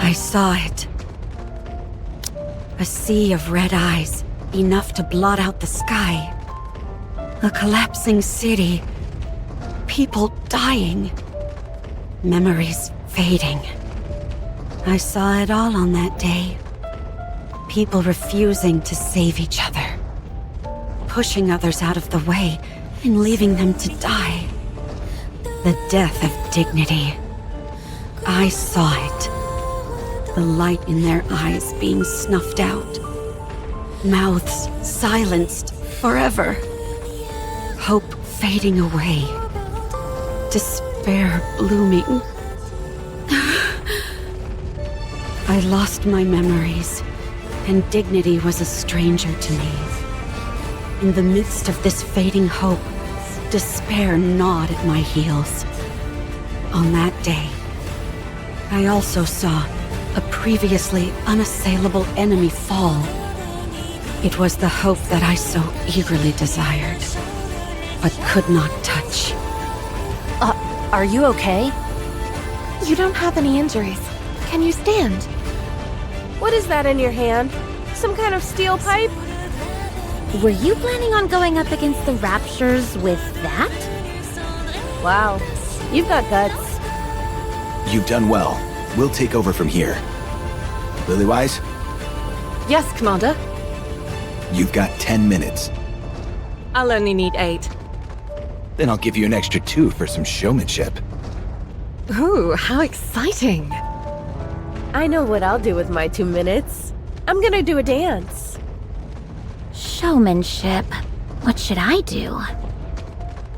I saw it. A sea of red eyes, enough to blot out the sky. A collapsing city. People dying. Memories fading. I saw it all on that day. People refusing to save each other. Pushing others out of the way and leaving them to die. The death of dignity. I saw it. The light in their eyes being snuffed out. Mouths silenced forever. Hope fading away. Despair blooming. I lost my memories, and dignity was a stranger to me. In the midst of this fading hope, despair gnawed at my heels. On that day, I also saw a previously unassailable enemy fall. It was the hope that I so eagerly desired, but could not touch. Are you okay? You don't have any injuries. Can you stand? What is that in your hand? Some kind of steel pipe? Were you planning on going up against the Raptures with that? Wow, you've got guts. You've done well. We'll take over from here. Lilywise, Yes, Commander. you've got 10 minutes. I'll only need 8. Then I'll give you an extra 2 for some showmanship. Ooh, how exciting! I know what I'll do with my 2 minutes. I'm gonna do a dance. Showmanship. What should I do?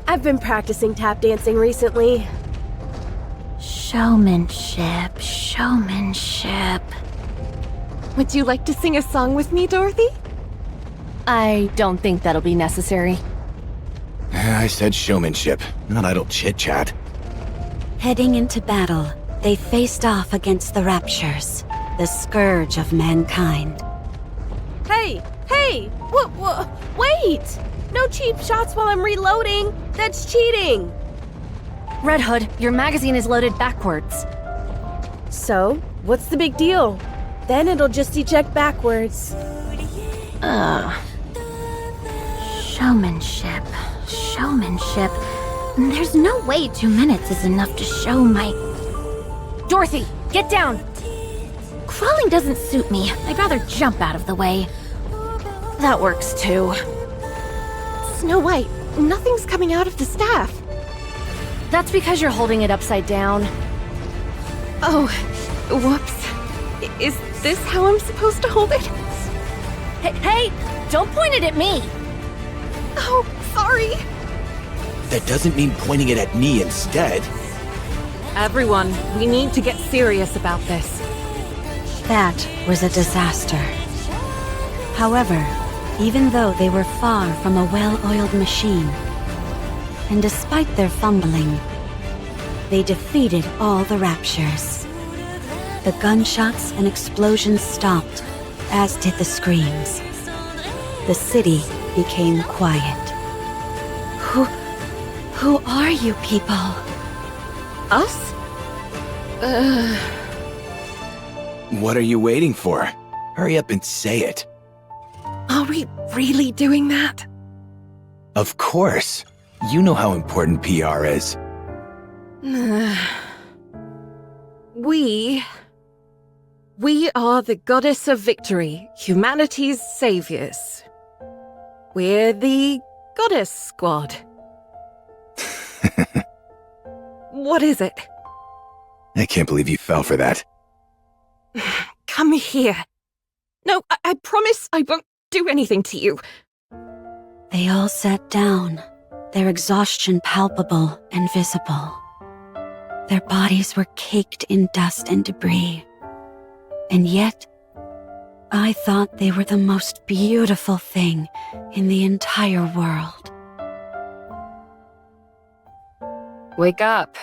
I've been practicing tap dancing recently. Showmanship, showmanship. Would you like to sing a song with me, Dorothy? I don't think that'll be necessary. I said showmanship, not idle chit-chat. Heading into battle, they faced off against the Raptures, the scourge of mankind. Hey! Wait! No cheap shots while I'm reloading! That's cheating! Red Hood, your magazine is loaded backwards. So, what's the big deal? Then it'll just eject backwards. Showmanship, showmanship. There's no way 2 minutes is enough to show my... Dorothy, get down! Crawling doesn't suit me. I'd rather jump out of the way. That works too. Snow White, nothing's coming out of the staff. That's because you're holding it upside down. Oh, whoops. Is this how I'm supposed to hold it? Hey, don't point it at me! Oh, sorry. That doesn't mean pointing it at me instead. Everyone, we need to get serious about this. That was a disaster. However, even though they were far from a well-oiled machine, and despite their fumbling, they defeated all the Raptures. The gunshots and explosions stopped, as did the screams. The city became quiet. Who are you people? Us? What are you waiting for? Hurry up and say it. Are we really doing that? Of course. You know how important PR is. We are the goddess of victory, humanity's saviors. We're the goddess squad. What is it? I can't believe you fell for that. Come here. No, I promise I won't do anything to you. They all sat down, their exhaustion palpable and visible. Their bodies were caked in dust and debris. And yet, I thought they were the most beautiful thing in the entire world. Wake up.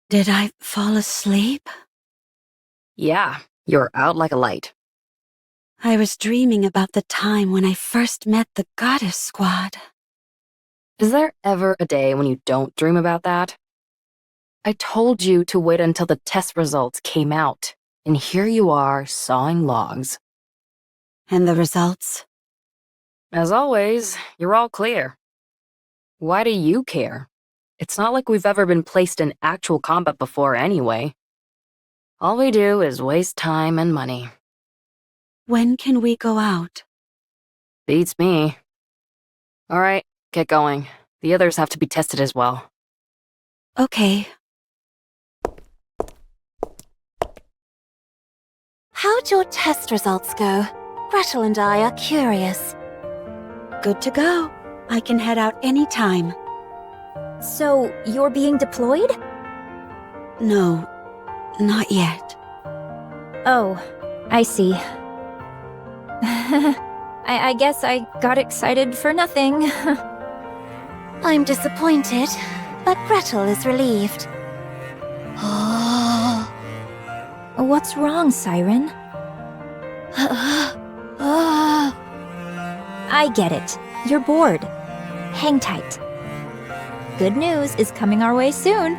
Did I fall asleep? Yeah, you're out like a light. I was dreaming about the time when I first met the Goddess Squad. Is there ever a day when you don't dream about that? I told you to wait until the test results came out. And here you are, sawing logs. And the results? As always, you're all clear. Why do you care? It's not like we've ever been placed in actual combat before anyway. All we do is waste time and money. When can we go out? Beats me. All right, get going. The others have to be tested as well. Okay. How'd your test results go? Gretel and I are curious. Good to go. I can head out anytime. So, you're being deployed? No, not yet. Oh, I see. I guess I got excited for nothing. I'm disappointed, but Gretel is relieved. What's wrong, Siren? I get it. You're bored. Hang tight. Good news is coming our way soon.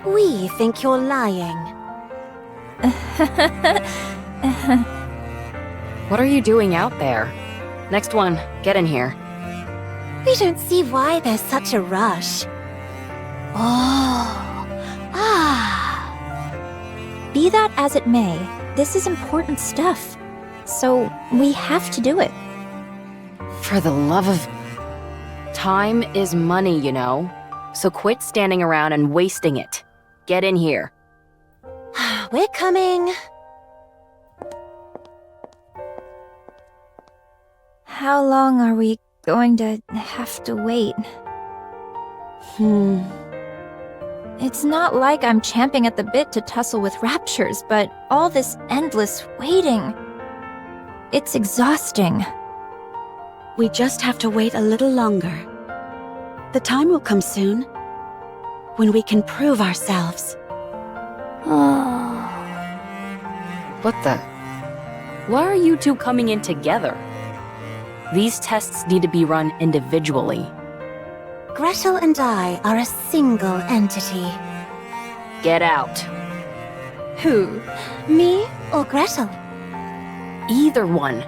We think you're lying. What are you doing out there? Next one, get in here. We don't see why there's such a rush. Be that as it may, this is important stuff. So we have to do it. For the love of... Time is money, you know. So quit standing around and wasting it. Get in here. We're coming. How long are we going to have to wait? It's not like I'm champing at the bit to tussle with raptures, but all this endless waiting. It's exhausting. We just have to wait a little longer. The time will come soon, when we can prove ourselves. What the... Why are you two coming in together? These tests need to be run individually. Gretel and I are a single entity. Get out. Who? Me or Gretel? Either one.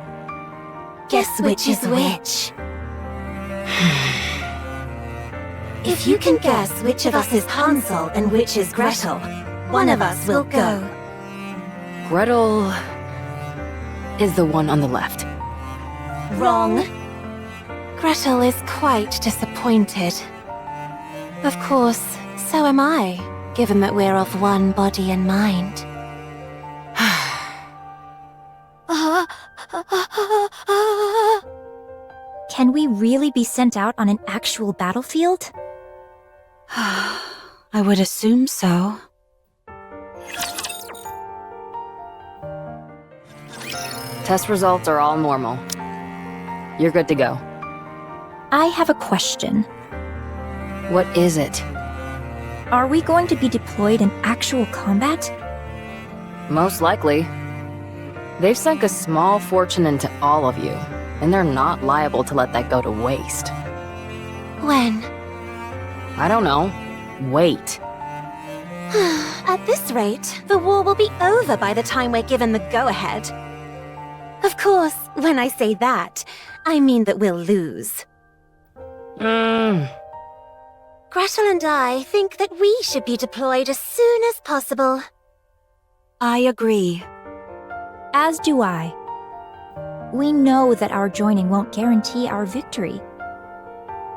Guess which is which. If you can guess which of us is Hansel and which is Gretel, one of us will go. Gretel... is the one on the left. Wrong. Gretel is quite disappointed. Of course, so am I, given that we're of one body and mind. Can we really be sent out on an actual battlefield? I would assume so. Test results are all normal. You're good to go. I have a question. What is it? Are we going to be deployed in actual combat? Most likely. They've sunk a small fortune into all of you, and they're not liable to let that go to waste. When? I don't know. Wait. At this rate, the war will be over by the time we're given the go-ahead. Of course, when I say that, I mean that we'll lose. Gretel and I think that we should be deployed as soon as possible. I agree. As do I. We know that our joining won't guarantee our victory.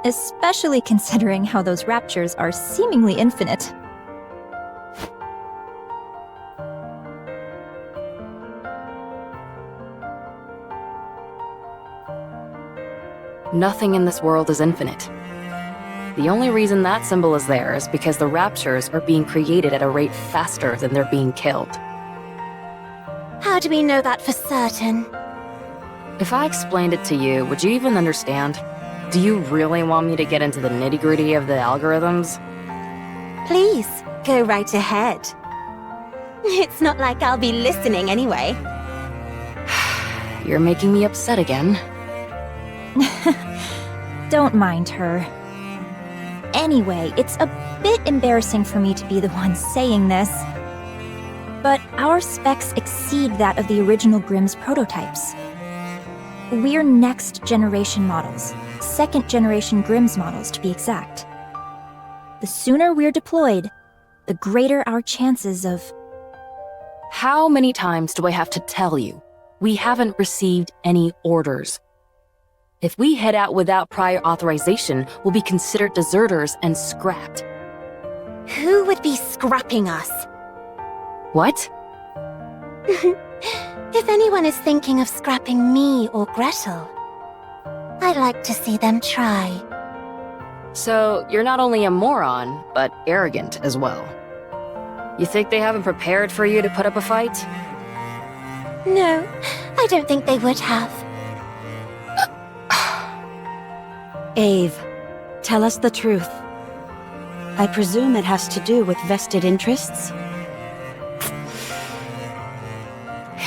Especially considering how those raptures are seemingly infinite. Nothing in this world is infinite. The only reason that symbol is there is because the raptures are being created at a rate faster than they're being killed. How do we know that for certain? If I explained it to you, would you even understand? Do you really want me to get into the nitty-gritty of the algorithms? Please, go right ahead. It's not like I'll be listening anyway. You're making me upset again. Don't mind her. Anyway, it's a bit embarrassing for me to be the one saying this. but our specs exceed that of the original Grimm's prototypes. We're next-generation models, second-generation Grimm's models to be exact. The sooner we're deployed, the greater our chances of... How many times do I have to tell you? We haven't received any orders. If we head out without prior authorization, we'll be considered deserters and scrapped. Who would be scrapping us? What? If anyone is thinking of scrapping me or Gretel, I'd like to see them try. So, you're not only a moron, but arrogant as well. You think they haven't prepared for you to put up a fight? No, I don't think they would have. Ave, tell us the truth. I presume it has to do with vested interests?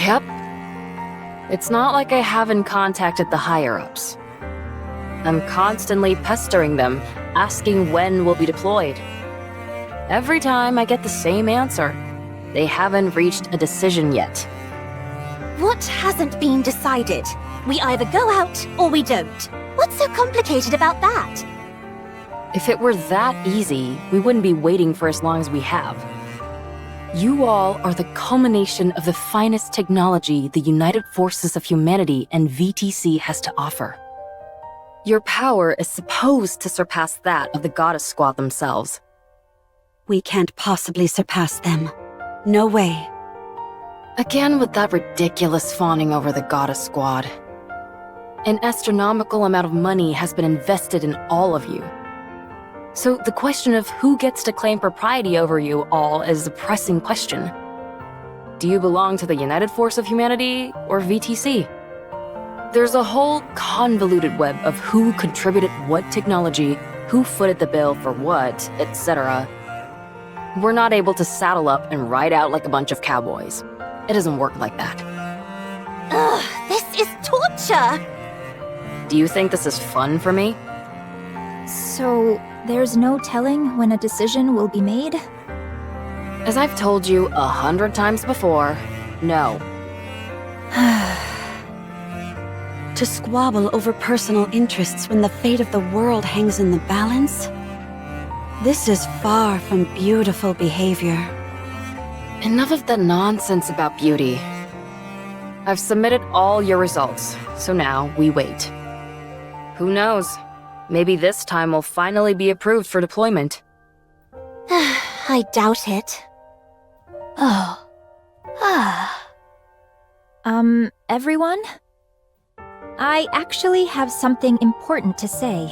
Yep. It's not like I haven't contacted the higher-ups. I'm constantly pestering them, asking when we'll be deployed. Every time I get the same answer. They haven't reached a decision yet. What hasn't been decided? We either go out or we don't. What's so complicated about that? If it were that easy, we wouldn't be waiting for as long as we have. You all are the culmination of the finest technology the United Forces of Humanity and VTC has to offer. Your power is supposed to surpass that of the Goddess Squad themselves. We can't possibly surpass them. No way. Again with that ridiculous fawning over the Goddess Squad. An astronomical amount of money has been invested in all of you. So the question of who gets to claim propriety over you all is a pressing question. Do you belong to the United Force of Humanity or VTC? There's a whole convoluted web of who contributed what technology, who footed the bill for what, etc. We're not able to saddle up and ride out like a bunch of cowboys. It doesn't work like that. Ugh, this is torture! Do you think this is fun for me? So, there's no telling when a decision will be made? As I've told you 100 times before, no. To squabble over personal interests when the fate of the world hangs in the balance? This is far from beautiful behavior. Enough of the nonsense about beauty. I've submitted all your results, so now we wait. Who knows? Maybe this time we'll finally be approved for deployment. I doubt it. Oh. Everyone? I actually have something important to say.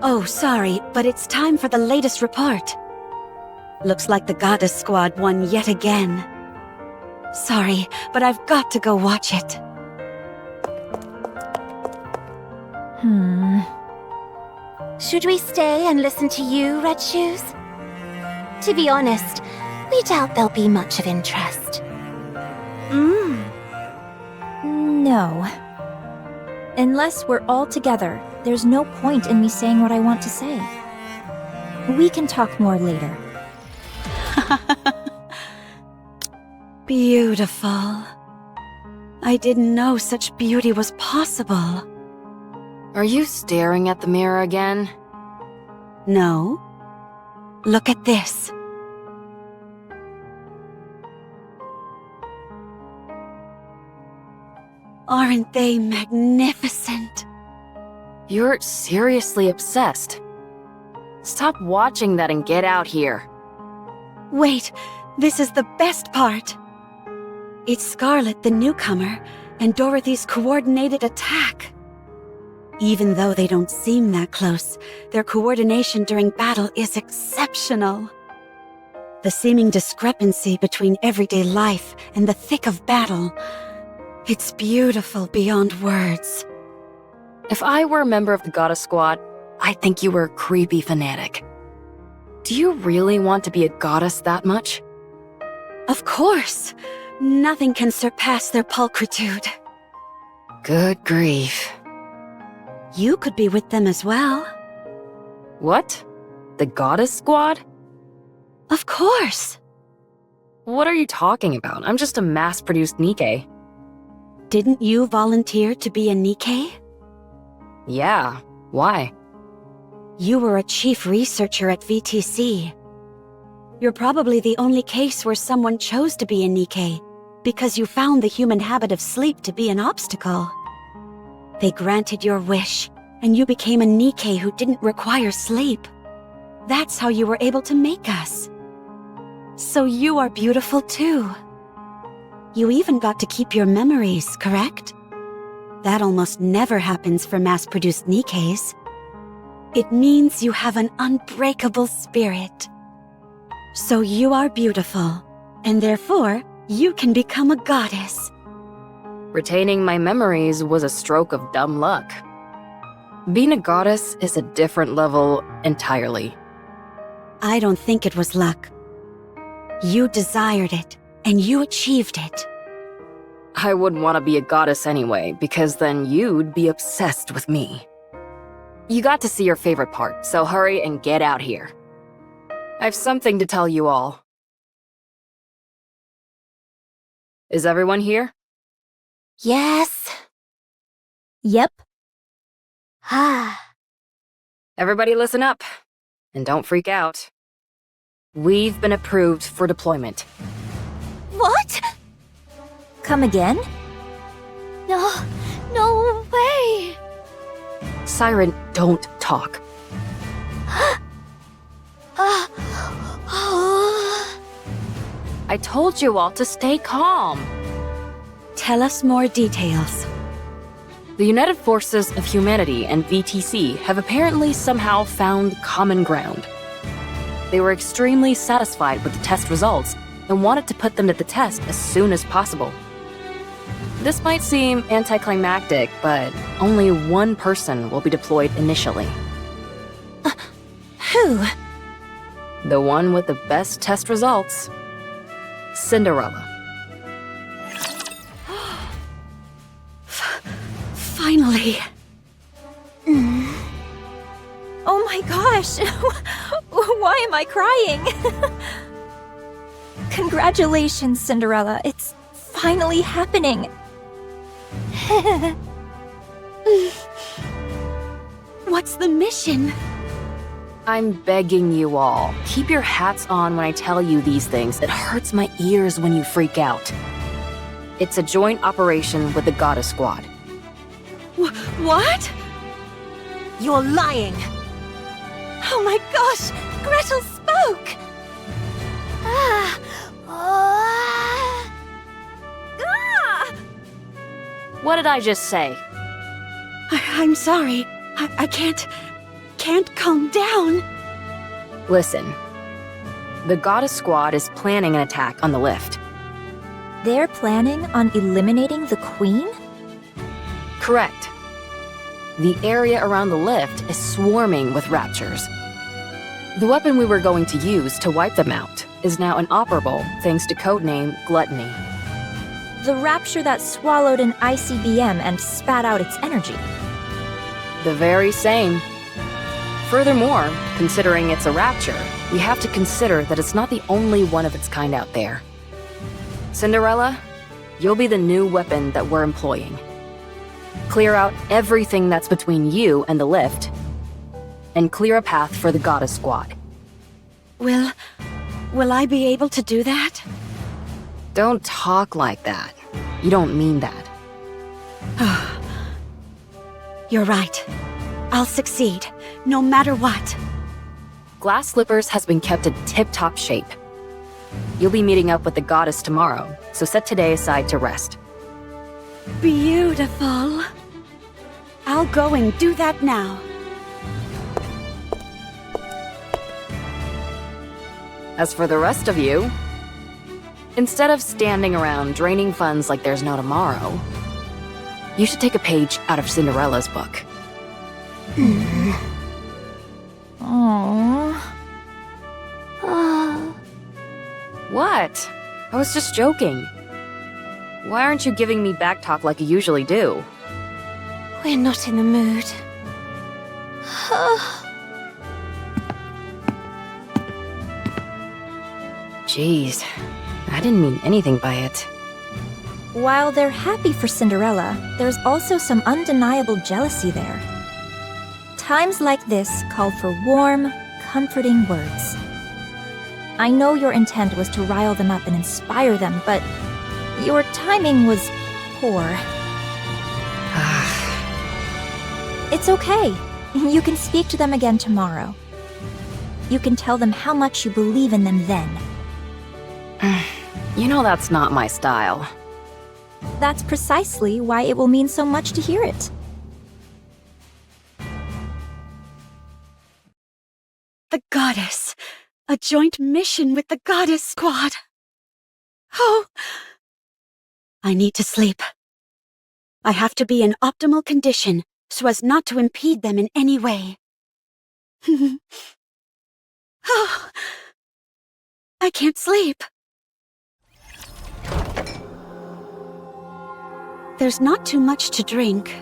Oh, sorry, but it's time for the latest report. Looks like the Goddess Squad won yet again. Sorry, but I've got to go watch it. Should we stay and listen to you, Red Shoes? To be honest, we doubt there'll be much of interest. No. Unless we're all together, there's no point in me saying what I want to say. We can talk more later. Beautiful. I didn't know such beauty was possible. Are you staring at the mirror again? No. Look at this. Aren't they magnificent? You're seriously obsessed. Stop watching that and get out here. Wait, this is the best part. It's Scarlet, the newcomer, and Dorothy's coordinated attack. Even though they don't seem that close, their coordination during battle is exceptional. The seeming discrepancy between everyday life and the thick of battle, it's beautiful beyond words. If I were a member of the Goddess Squad, I'd think you were a creepy fanatic. Do you really want to be a goddess that much? Of course! Nothing can surpass their pulchritude. Good grief. You could be with them as well. What? The Goddess Squad? Of course! What are you talking about? I'm just a mass-produced Nikke. Didn't you volunteer to be a Nikke? Yeah, why? You were a chief researcher at VTC. You're probably the only case where someone chose to be a Nikke, because you found the human habit of sleep to be an obstacle. They granted your wish, and you became a Nikke who didn't require sleep. That's how you were able to make us. So you are beautiful too. You even got to keep your memories, correct? That almost never happens for mass-produced Nikkes. It means you have an unbreakable spirit. So you are beautiful, and therefore, you can become a goddess. Retaining my memories was a stroke of dumb luck. Being a goddess is a different level entirely. I don't think it was luck. You desired it, and you achieved it. I wouldn't want to be a goddess anyway, because then you'd be obsessed with me. You got to see your favorite part, so hurry and get out here. I have something to tell you all. Is everyone here? Yes. Yep. Ah. Everybody listen up, and don't freak out. We've been approved for deployment. What? Come again? No way. Siren, don't talk. I told you all to stay calm. Tell us more details. The United Forces of Humanity and VTC have apparently somehow found common ground. They were extremely satisfied with the test results and wanted to put them to the test as soon as possible. This might seem anticlimactic, but only one person will be deployed initially. Who? The one with the best test results. Cinderella. Finally. Oh my gosh. Why am I crying? Congratulations, Cinderella. It's finally happening. What's the mission? I'm begging you all, keep your hats on when I tell you these things. It hurts my ears when you freak out. It's a joint operation with the Goddess Squad. What? You're lying! Oh my gosh! Gretel spoke! What did I just say? I'm sorry. I can't calm down. Listen. The Goddess Squad is planning an attack on the lift. They're planning on eliminating the Queen? Correct. The area around the lift is swarming with raptures. The weapon we were going to use to wipe them out is now inoperable thanks to codename Gluttony. The rapture that swallowed an ICBM and spat out its energy. The very same. Furthermore, considering it's a rapture, we have to consider that it's not the only one of its kind out there. Cinderella, you'll be the new weapon that we're employing. Clear out everything that's between you and the lift, and clear a path for the Goddess Squad. Will I be able to do that? Don't talk like that. You don't mean that. You're right. I'll succeed, no matter what. Glass Slippers has been kept in tip-top shape. You'll be meeting up with the goddess tomorrow, so set today aside to rest. Beautiful. I'll go and do that now. As for the rest of you, instead of standing around draining funds like there's no tomorrow, you should take a page out of Cinderella's book. Aww. What? I was just joking. Why aren't you giving me back talk like you usually do? We're not in the mood. Jeez, I didn't mean anything by it. While they're happy for Cinderella, there's also some undeniable jealousy there. Times like this call for warm, comforting words. I know your intent was to rile them up and inspire them, but your timing was poor. It's okay. You can speak to them again tomorrow. You can tell them how much you believe in them then. You know that's not my style. That's precisely why it will mean so much to hear it. The goddess. A joint mission with the goddess squad. Oh. I need to sleep. I have to be in optimal condition so as not to impede them in any way. Oh. I can't sleep. There's not too much to drink.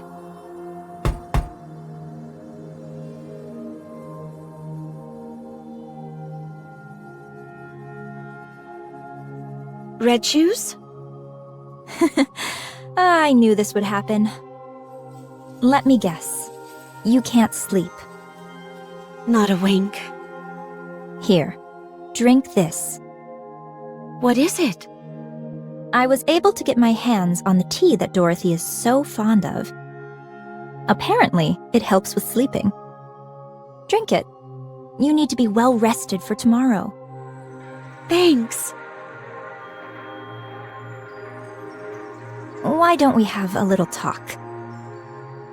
Red shoes? I knew this would happen. Let me guess. You can't sleep. Not a wink. Here, drink this. What is it? I was able to get my hands on the tea that Dorothy is so fond of. Apparently, it helps with sleeping. Drink it. You need to be well rested for tomorrow. Thanks. Why don't we have a little talk?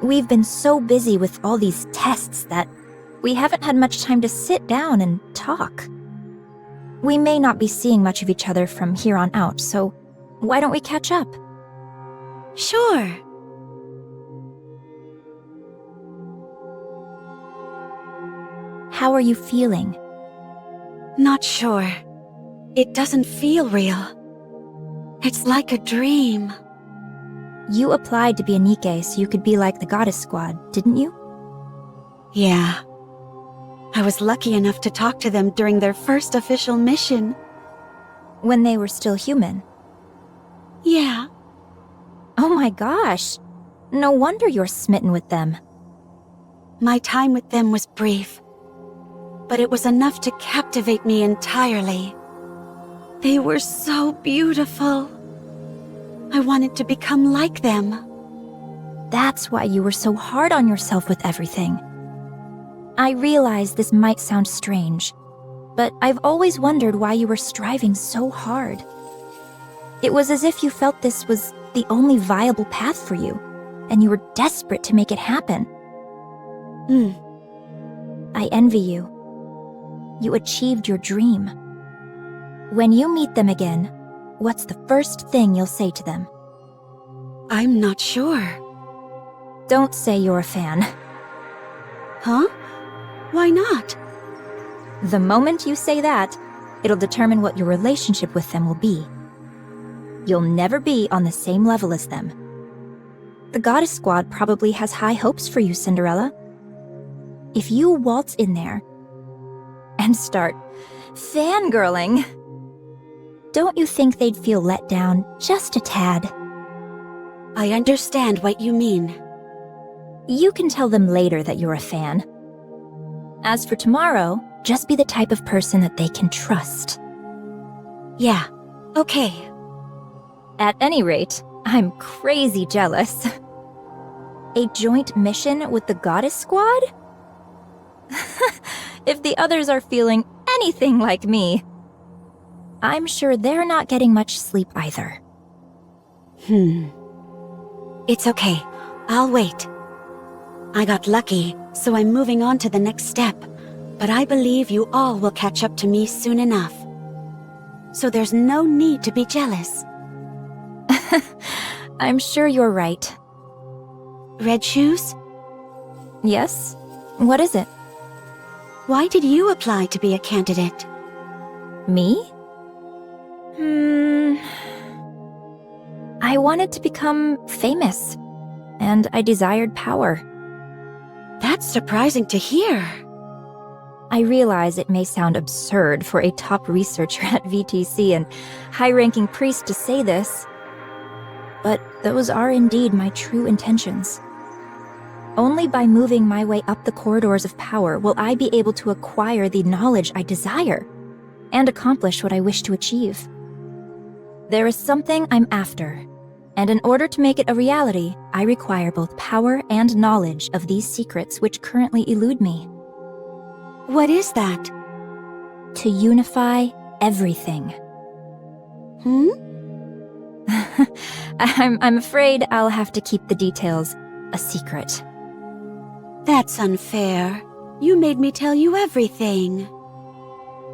We've been so busy with all these tests that we haven't had much time to sit down and talk. We may not be seeing much of each other from here on out, so why don't we catch up? Sure. How are you feeling? Not sure. It doesn't feel real. It's like a dream. You applied to be a Nikke so you could be like the Goddess Squad, didn't you? Yeah. I was lucky enough to talk to them during their first official mission. When they were still human. Yeah. Oh my gosh. No wonder you're smitten with them. My time with them was brief, but it was enough to captivate me entirely. They were so beautiful. I wanted to become like them. That's why you were so hard on yourself with everything. I realize this might sound strange, but I've always wondered why you were striving so hard. It was as if you felt this was the only viable path for you, and you were desperate to make it happen. I envy you. You achieved your dream. When you meet them again, what's the first thing you'll say to them? I'm not sure. Don't say you're a fan. Huh? Why not? The moment you say that, it'll determine what your relationship with them will be. You'll never be on the same level as them. The Goddess Squad probably has high hopes for you, Cinderella. If you waltz in there and start fangirling, don't you think they'd feel let down just a tad? I understand what you mean. You can tell them later that you're a fan. As for tomorrow, just be the type of person that they can trust. Yeah, okay. At any rate, I'm crazy jealous. A joint mission with the Goddess Squad? If the others are feeling anything like me, I'm sure they're not getting much sleep either. It's okay. I'll wait. I got lucky, so I'm moving on to the next step. But I believe you all will catch up to me soon enough. So there's no need to be jealous. I'm sure you're right. Red shoes? Yes? What is it? Why did you apply to be a candidate? Me? I wanted to become famous, and I desired power. That's surprising to hear. I realize it may sound absurd for a top researcher at VTC and high-ranking priest to say this, but those are indeed my true intentions. Only by moving my way up the corridors of power will I be able to acquire the knowledge I desire and accomplish what I wish to achieve. There is something I'm after, and in order to make it a reality, I require both power and knowledge of these secrets which currently elude me. What is that? To unify everything. I'm afraid I'll have to keep the details a secret. That's unfair. You made me tell you everything.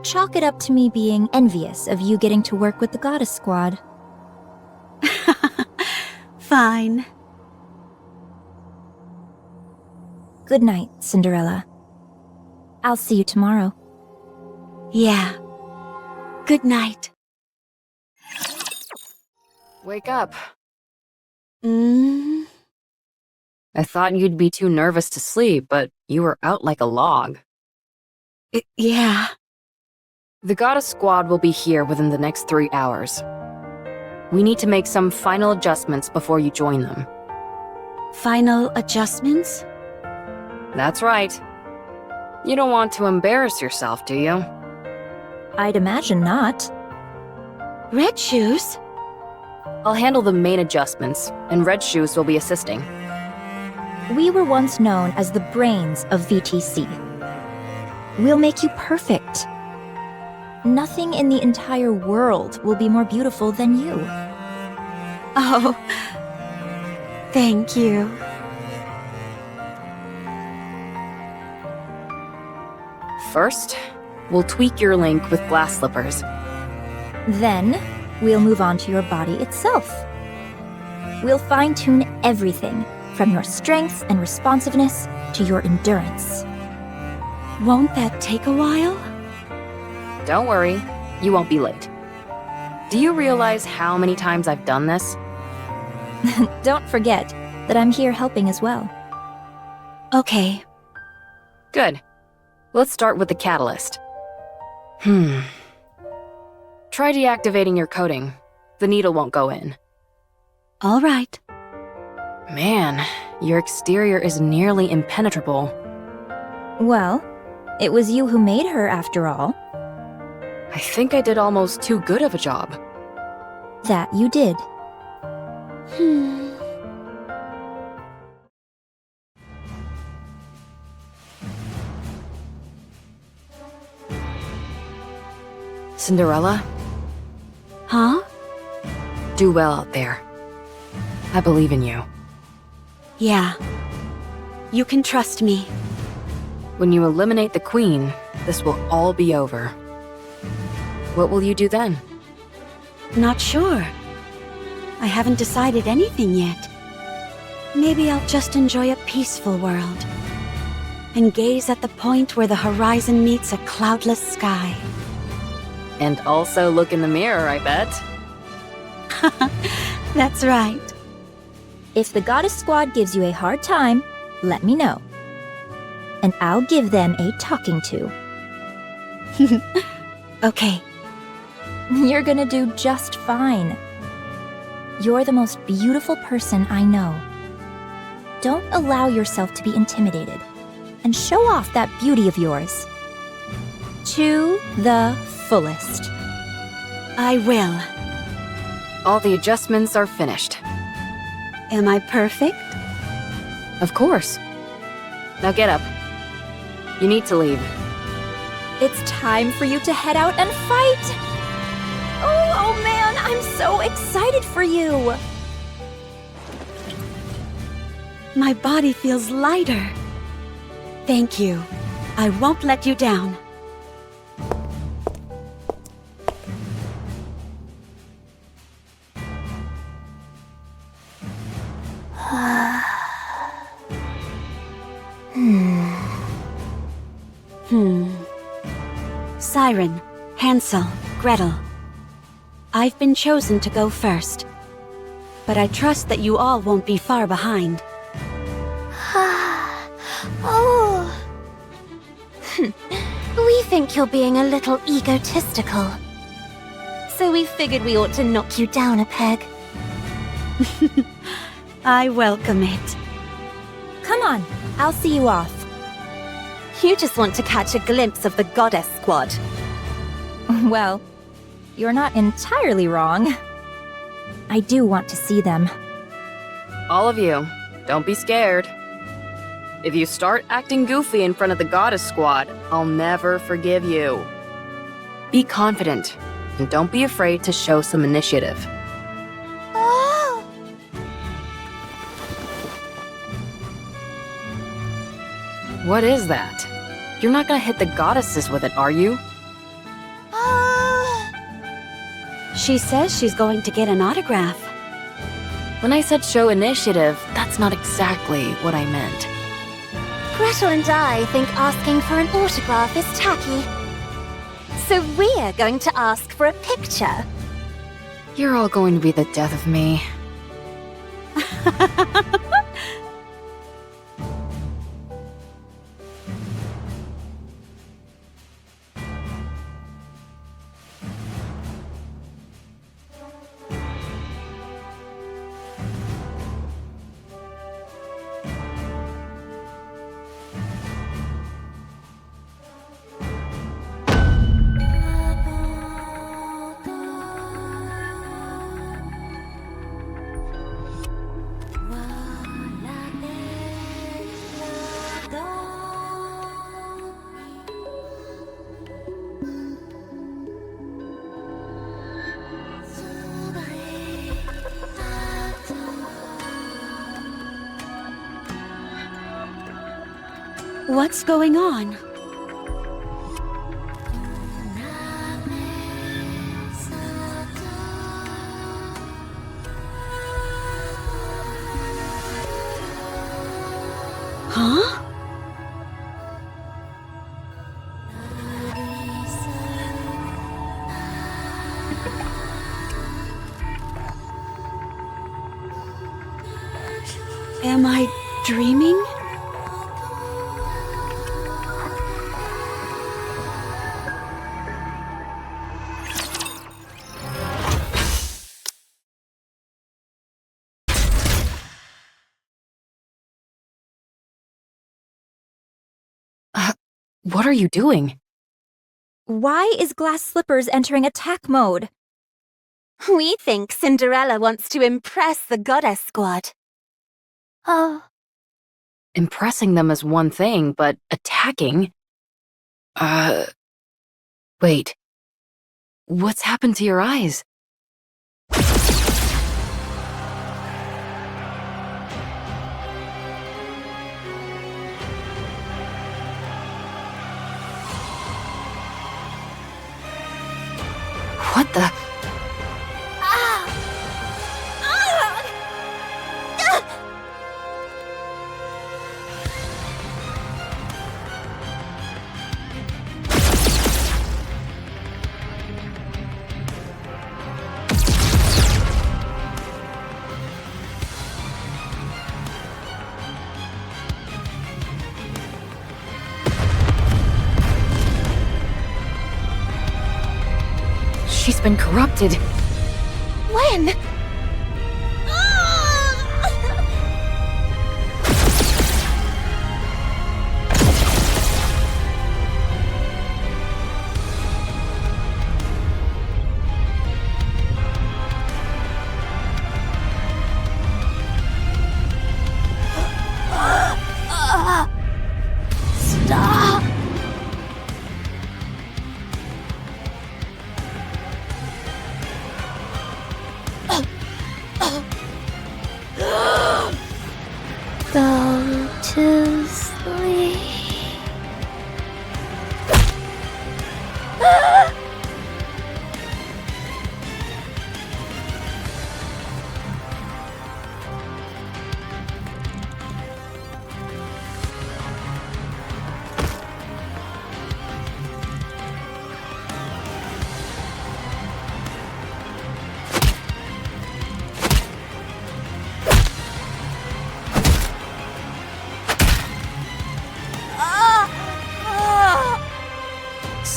Chalk it up to me being envious of you getting to work with the Goddess Squad. Fine. Good night, Cinderella. I'll see you tomorrow. Yeah. Good night. Wake up. Mm. I thought you'd be too nervous to sleep, but you were out like a log. Yeah. The Goddess Squad will be here within the next 3 hours. We need to make some final adjustments before you join them. Final adjustments? That's right. You don't want to embarrass yourself, do you? I'd imagine not. Red Shoes? I'll handle the main adjustments, and Red Shoes will be assisting. We were once known as the brains of VTC. We'll make you perfect. Nothing in the entire world will be more beautiful than you. Oh. Thank you. First, we'll tweak your link with glass slippers. Then, we'll move on to your body itself. We'll fine-tune everything, from your strength and responsiveness to your endurance. Won't that take a while? Don't worry, you won't be late. Do you realize how many times I've done this? Don't forget that I'm here helping as well. Okay. Good. Let's start with the catalyst. Try deactivating your coating. The needle won't go in. All right. Man, your exterior is nearly impenetrable. Well, it was you who made her after all. I think I did almost too good of a job. That you did. Cinderella, Huh? do well out there. I believe in you. Yeah. You can trust me. When you eliminate the queen, this will all be over. What will you do then? Not sure. I haven't decided anything yet. Maybe I'll just enjoy a peaceful world and gaze at the point where the horizon meets a cloudless sky. And also look in the mirror, I bet. That's right. If the Goddess Squad gives you a hard time, let me know. And I'll give them a talking to. Okay. You're gonna do just fine. You're the most beautiful person I know. Don't allow yourself to be intimidated, and show off that beauty of yours. To the fullest. I will. All the adjustments are finished. Am I perfect? Of course. Now get up. You need to leave. It's time for you to head out and fight! Oh man, I'm so excited for you! My body feels lighter. Thank you. I won't let you down. Siren, Hansel, Gretel. I've been chosen to go first. But I trust that you all won't be far behind. We think you're being a little egotistical. So we figured we ought to knock you down a peg. I welcome it. Come on, I'll see you off. You just want to catch a glimpse of the Goddess Squad. Well, you're not entirely wrong. I do want to see them. All of you, don't be scared. If you start acting goofy in front of the Goddess Squad, I'll never forgive you. Be confident, and don't be afraid to show some initiative. Oh! What is that? You're not gonna hit the goddesses with it, are you? She says she's going to get an autograph. When I said show initiative, that's not exactly what I meant. Gretel and I think asking for an autograph is tacky. So we're going to ask for a picture. You're all going to be the death of me. What's going on? Huh? Am I dreaming? What are you doing? Why is Glass Slippers entering attack mode? We think Cinderella wants to impress the Goddess Squad. Oh. Impressing them is one thing, but attacking? Wait. What's happened to your eyes? What the? She's been corrupted. When? Stop!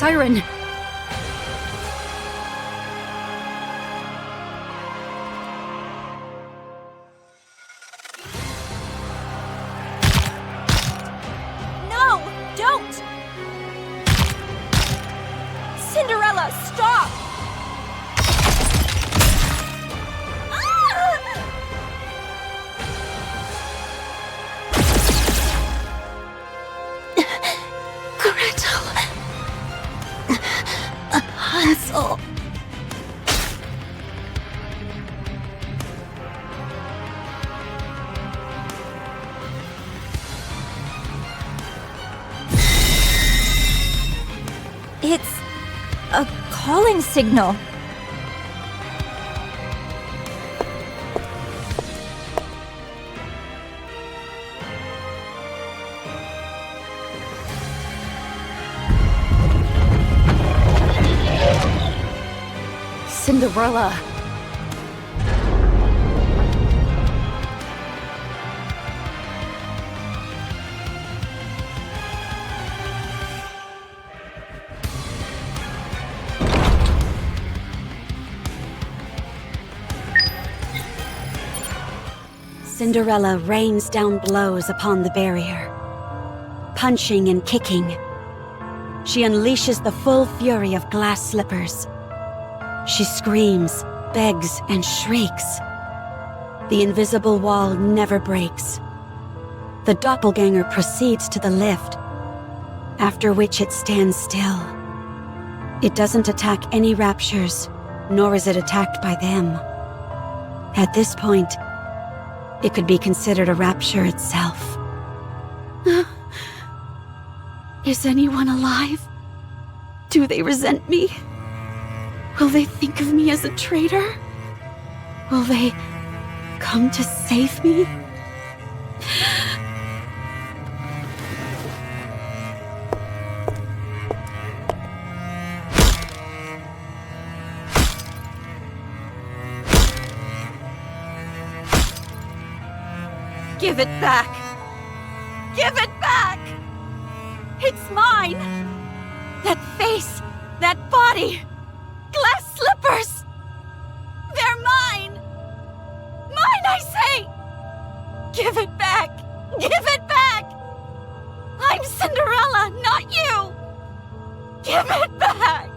siren! No! Don't! Cinderella, stop! Gretel. Hansel. It's a calling signal. Cinderella! Cinderella rains down blows upon the barrier, punching and kicking. She unleashes the full fury of glass slippers. She screams, begs, and shrieks. The invisible wall never breaks. The doppelganger proceeds to the lift, after which it stands still. It doesn't attack any raptures, nor is it attacked by them. At this point, it could be considered a rapture itself. Is anyone alive? Do they resent me? Will they think of me as a traitor? Will they come to save me? Give it back! Give it back! It's mine! That face! That body! Glass slippers! They're mine! Mine, I say! Give it back! Give it back! I'm Cinderella, not you! Give it back!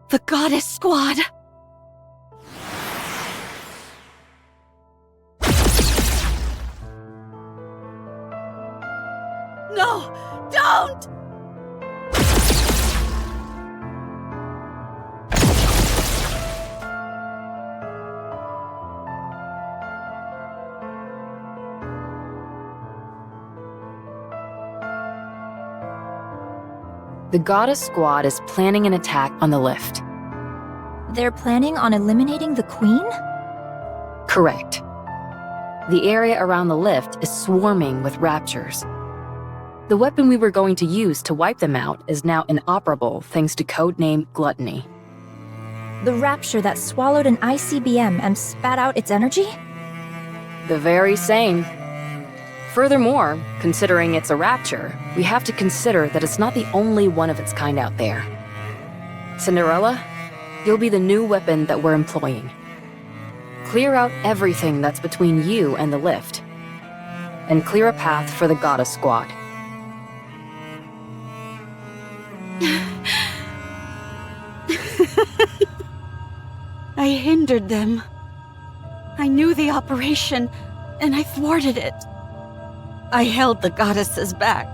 The Goddess Squad! No! Don't! The Goddess Squad is planning an attack on the lift. They're planning on eliminating the Queen? Correct. The area around the lift is swarming with raptures. The weapon we were going to use to wipe them out is now inoperable thanks to codename Gluttony. The rapture that swallowed an ICBM and spat out its energy? The very same. Furthermore, considering it's a rapture, we have to consider that it's not the only one of its kind out there. Cinderella, you'll be the new weapon that we're employing. Clear out everything that's between you and the lift, and clear a path for the Goddess Squad. I hindered them. I knew the operation, and I thwarted it. I held the goddesses back.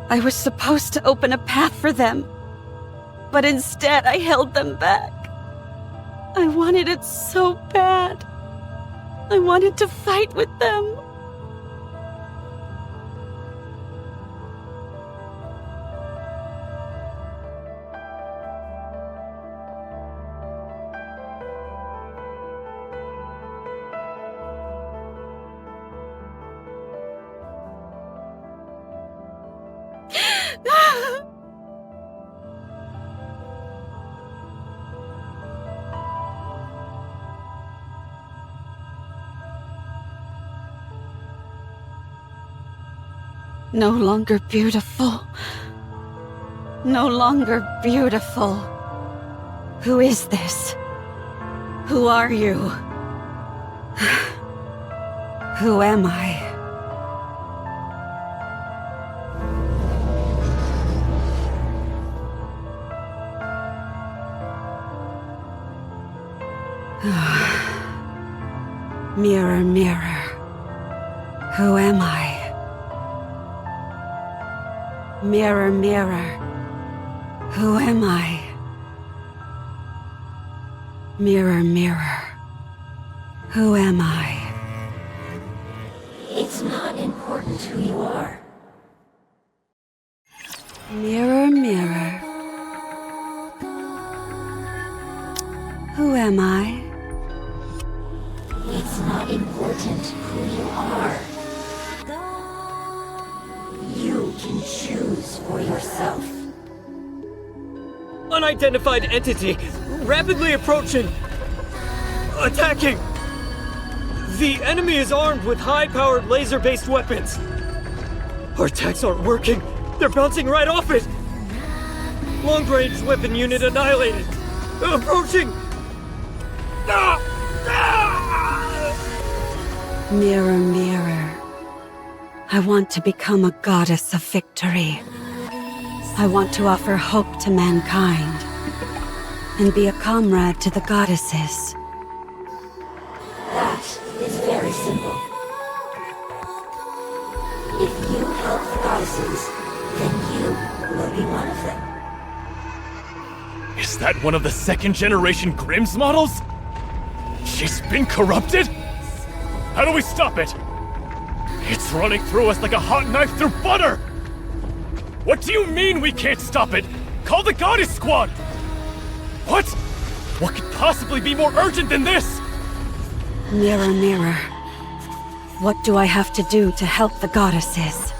I was supposed to open a path for them, but instead I held them back. I wanted it so bad. I wanted to fight with them. No longer beautiful. No longer beautiful. Who is this? Who are you? Who am I? Mirror, mirror, who am I? Mirror, mirror, who am I? Mirror, mirror, who am I? It's not important who you are. Mirror, mirror, who am I? It's not important who you are. You can choose for yourself. Unidentified entity, rapidly approaching. Attacking! The enemy is armed with high-powered laser-based weapons. Our attacks aren't working. They're bouncing right off it. Long-range weapon unit annihilated. Approaching! Ah! Ah! Mirror, mirror, I want to become a goddess of victory. I want to offer hope to mankind and be a comrade to the goddesses. That is very simple. If you help the goddesses, then you will be one of them. Is that one of the second-generation Grimm's models? She's been corrupted? How do we stop it? It's running through us like a hot knife through butter! What do you mean we can't stop it? Call the Goddess Squad! What? What could possibly be more urgent than this? Mirror, mirror, what do I have to do to help the goddesses?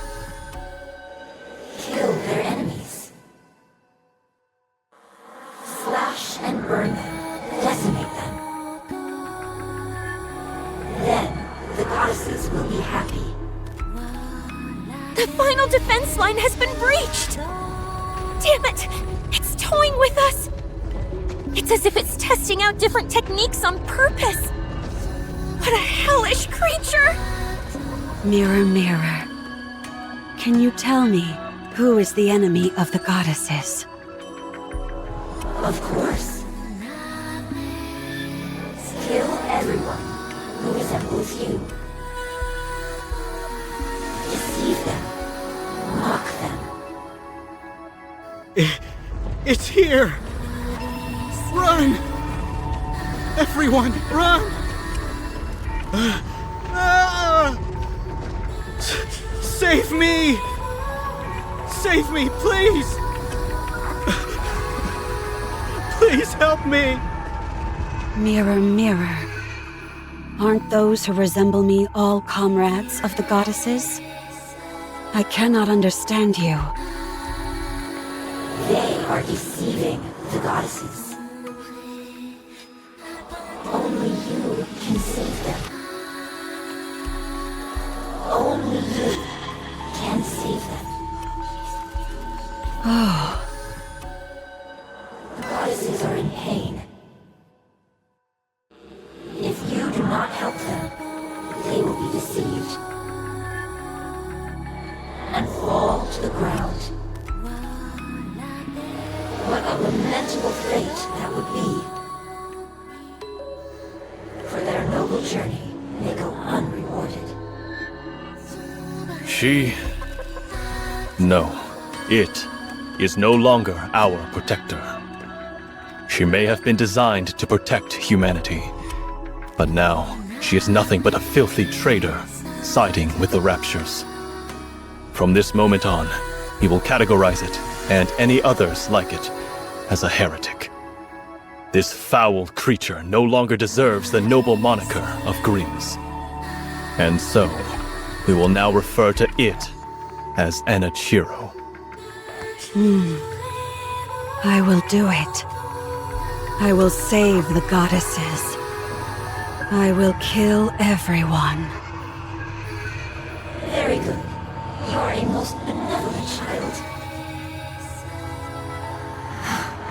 Kill their enemies. Slash and burn them. Decimate them. Then the goddesses will be happy. The final defense line has been breached! Damn it! It's toying with us! It's as if it's testing out different techniques on purpose! What a hellish creature! Mirror, mirror, can you tell me who is the enemy of the goddesses? Of course. Kill everyone who resembles you. Deceive them. Mock them. It's here! Run! Everyone, run! Save me! Save me, please! Please help me! Mirror, mirror, aren't those who resemble me all comrades of the goddesses? I cannot understand you. They are deceiving the goddesses. Only you can save them. Only you can save them. Oh, The goddesses are in pain. If you do not help them, they will be deceived and fall to the ground. What a lamentable fate that would be. For their noble journey, they go unrewarded. No. It is no longer our protector. She may have been designed to protect humanity, but now She is nothing but a filthy traitor, siding with the Raptures. From this moment on, he will categorize it, and any others like it, as a heretic. This foul creature no longer deserves the noble moniker of Grimm's. And so, we will now refer to it as Enichiro. I will do it. I will save the goddesses. I will kill everyone. Very good. You are a most benevolent child.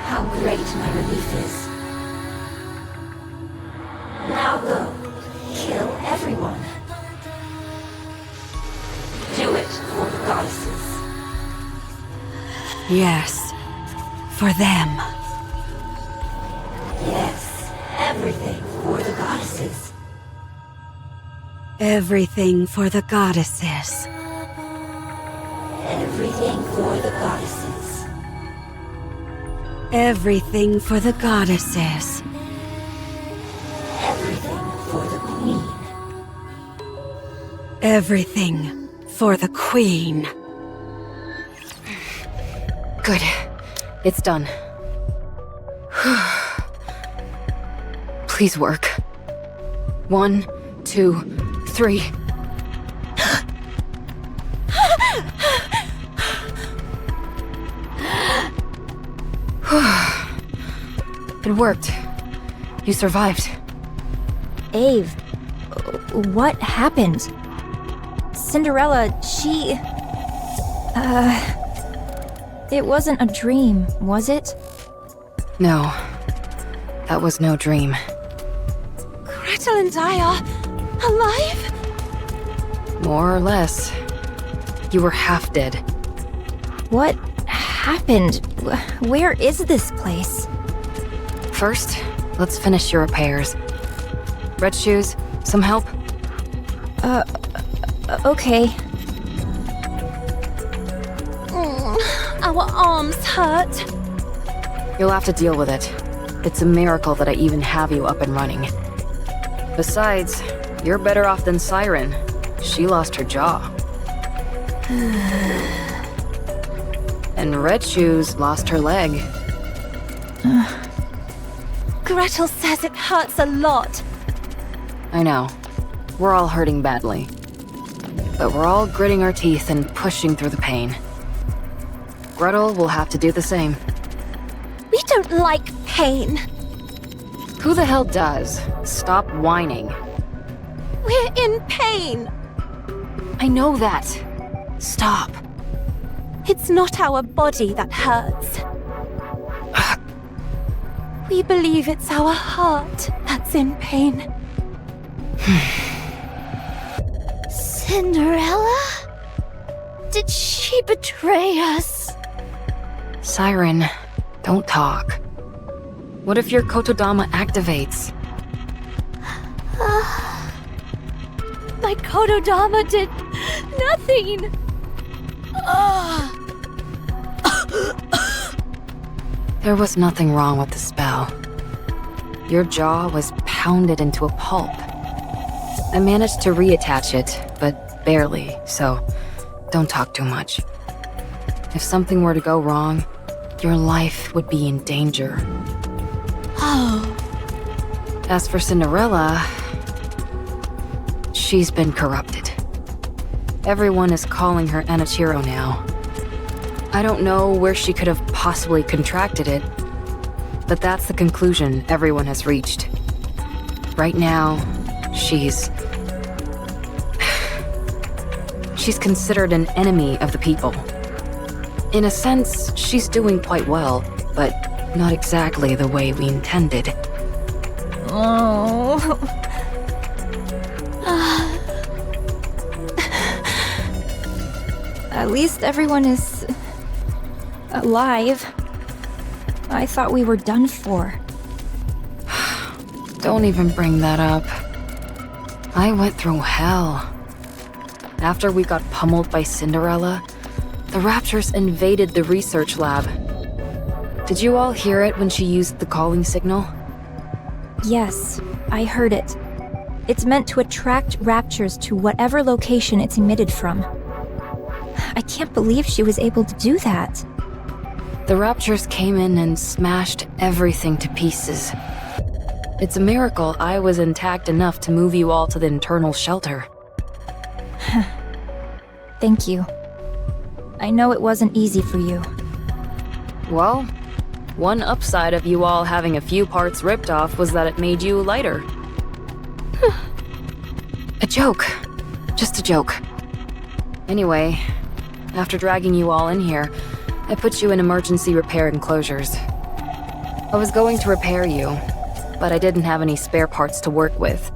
How great my relief is. Now go. Kill everyone. Do it for the goddesses. Yes, for them. Yes, everything for the goddesses. Everything for the goddesses. Everything for the goddesses. Everything for the goddesses. Everything for the queen. Everything for the queen. Good. It's done. Please work. 1, 2, 3. It worked. You survived. Ave, what happened? Cinderella, she... It wasn't a dream, was it? No. That was no dream. Gretel and I are alive? More or less. You were half dead. What happened? Where is this place? First, let's finish your repairs. Red shoes, some help? Okay. Our arms hurt. You'll have to deal with it. It's a miracle that I even have you up and running. Besides, you're better off than Siren. She lost her jaw. And Red Shoes lost her leg. Gretel says it hurts a lot. I know. We're all hurting badly. But we're all gritting our teeth and pushing through the pain. Gretel will have to do the same. We don't like pain. Who the hell does? Stop whining. We're in pain. I know that. Stop. It's not our body that hurts. We believe it's our heart that's in pain. Cinderella? Did she betray us? Siren, don't talk. What if your Kotodama activates? My Kotodama did nothing. There was nothing wrong with the spell. Your jaw was pounded into a pulp. I managed to reattach it, but barely, so don't talk too much. If something were to go wrong, your life would be in danger. Oh. As for Cinderella, she's been corrupted. Everyone is calling her Enichiro now. I don't know where she could have possibly contracted it, but that's the conclusion everyone has reached. Right now, she's considered an enemy of the people. In a sense, she's doing quite well, but not exactly the way we intended. Oh. At least everyone is alive. I thought we were done for. Don't even bring that up. I went through hell. After we got pummeled by Cinderella, the Raptures invaded the research lab. Did you all hear it when she used the calling signal? Yes, I heard it. It's meant to attract raptures to whatever location it's emitted from. I can't believe she was able to do that. The raptures came in and smashed everything to pieces. It's a miracle I was intact enough to move you all to the internal shelter. Thank you. I know it wasn't easy for you. Well, one upside of you all having a few parts ripped off was that it made you lighter. A joke. Just a joke. Anyway, after dragging you all in here, I put you in emergency repair enclosures. I was going to repair you, but I didn't have any spare parts to work with.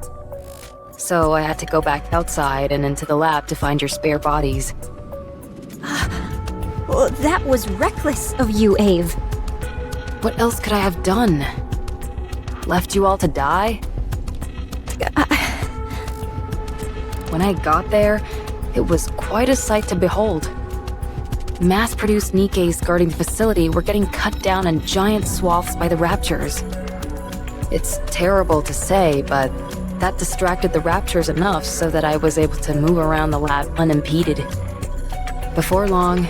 So I had to go back outside and into the lab to find your spare bodies. Well, that was reckless of you, Ave. What else could I have done? Left you all to die? When I got there, it was quite a sight to behold. Mass-produced Nikkes guarding the facility were getting cut down in giant swaths by the raptures. It's terrible to say, but that distracted the raptures enough so that I was able to move around the lab unimpeded. Before long,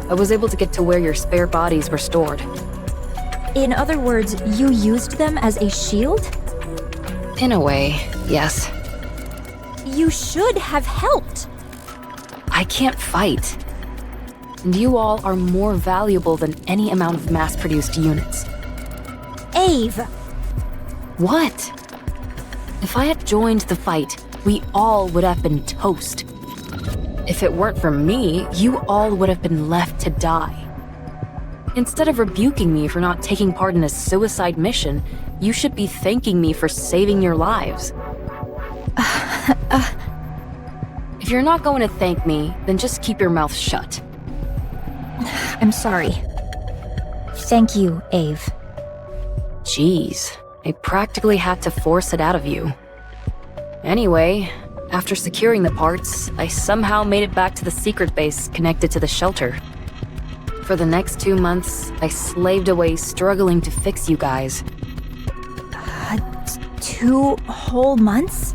I was able to get to where your spare bodies were stored. In other words, you used them as a shield? In a way, yes. You should have helped. I can't fight. And you all are more valuable than any amount of mass-produced units. Ave! What? If I had joined the fight, we all would have been toast. If it weren't for me, you all would have been left to die. Instead of rebuking me for not taking part in a suicide mission, you should be thanking me for saving your lives. If you're not going to thank me, then just keep your mouth shut. I'm sorry. Thank you, Ave. Jeez, I practically had to force it out of you. Anyway, after securing the parts, I somehow made it back to the secret base connected to the shelter. For the next 2 months, I slaved away struggling to fix you guys. 2 whole months?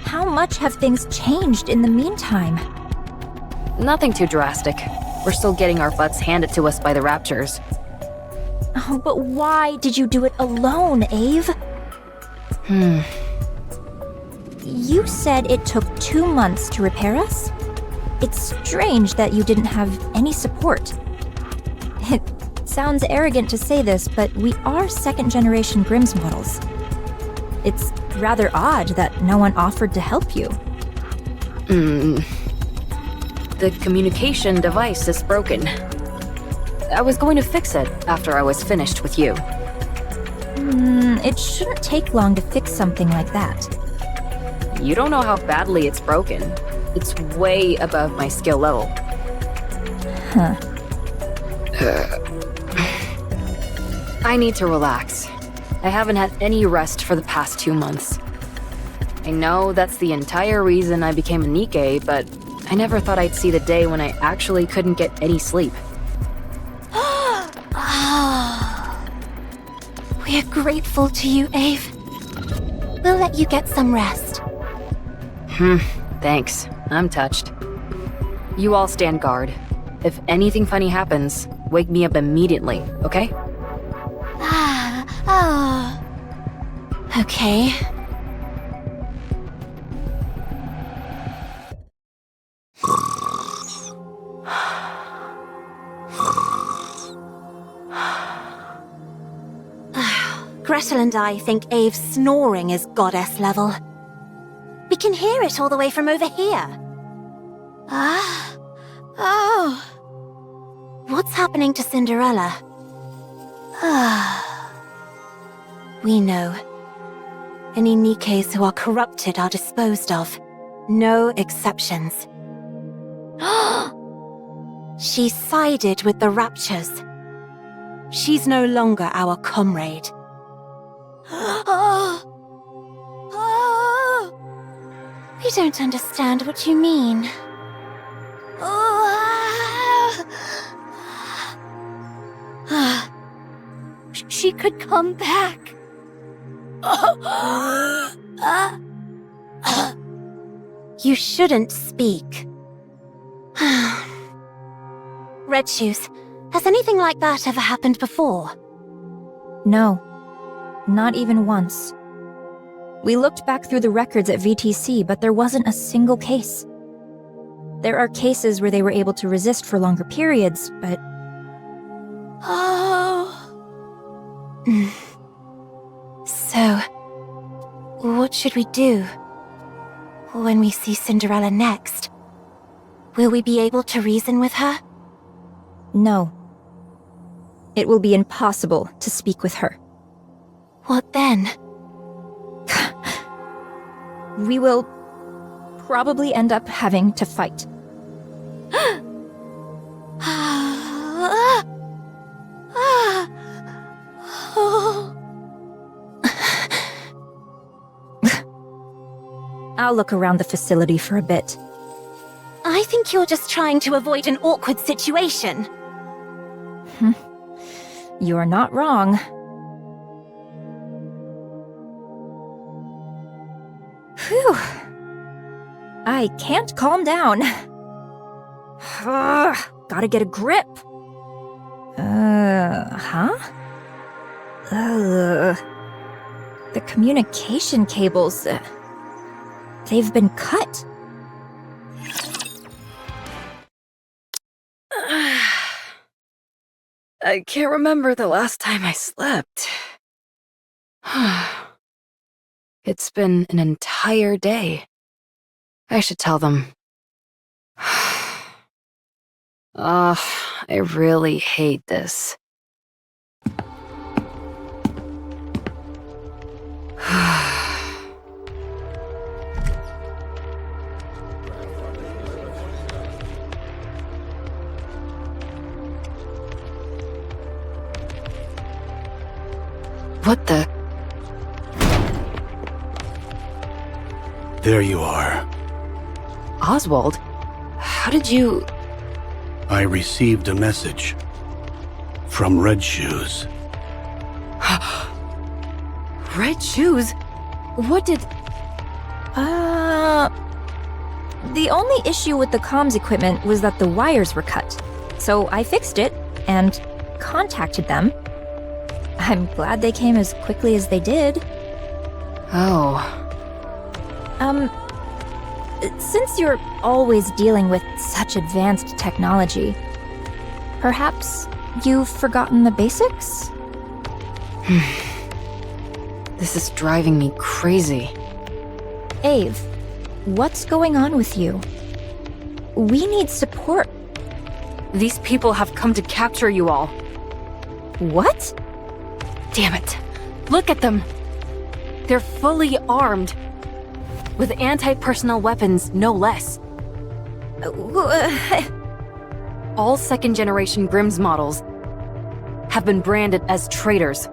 How much have things changed in the meantime? Nothing too drastic. We're still getting our butts handed to us by the raptures. Oh, but why did you do it alone, Ave? You said it took 2 months to repair us? It's strange that you didn't have any support. It sounds arrogant to say this, but we are second-generation Grimm's models. It's rather odd that no one offered to help you. The communication device is broken. I was going to fix it after I was finished with you. It shouldn't take long to fix something like that. You don't know how badly it's broken. It's way above my skill level. Huh. I need to relax. I haven't had any rest for the past 2 months. I know that's the entire reason I became a Nikke, but I never thought I'd see the day when I actually couldn't get any sleep. We're grateful to you, Ave. We'll let you get some rest. Thanks. I'm touched. You all stand guard. If anything funny happens, wake me up immediately, okay? Okay. Gretel and I think Ave's snoring is goddess level. We can hear it all the way from over here. What's happening to Cinderella? We know. Any Nikkes who are corrupted are disposed of. No exceptions. She sided with the Raptures. She's no longer our comrade. We don't understand what you mean. She could come back. You shouldn't speak. Red Shoes, has anything like that ever happened before? No, not even once. We looked back through the records at VTC, but there wasn't a single case. There are cases where they were able to resist for longer periods, but... Oh... So, what should we do? When we see Cinderella next, will we be able to reason with her? No. It will be impossible to speak with her. What then? We will probably end up having to fight. I'll look around the facility for a bit. I think you're just trying to avoid an awkward situation. You're not wrong. Phew. I can't calm down. Gotta get a grip. The communication cables, they've been cut. I can't remember the last time I slept. It's been an entire day. I should tell them. Ugh, I really hate this. What the? There you are. Oswald? How did you... I received a message. From Red Shoes. Red Shoes? What did... The only issue with the comms equipment was that the wires were cut. So I fixed it and contacted them. I'm glad they came as quickly as they did. Oh. Since you're always dealing with such advanced technology, perhaps you've forgotten the basics? This is driving me crazy. Ave, what's going on with you? We need support. These people have come to capture you all. What? Damn it. Look at them. They're fully armed. With anti-personnel weapons, no less. All second-generation Grimm's models have been branded as traitors.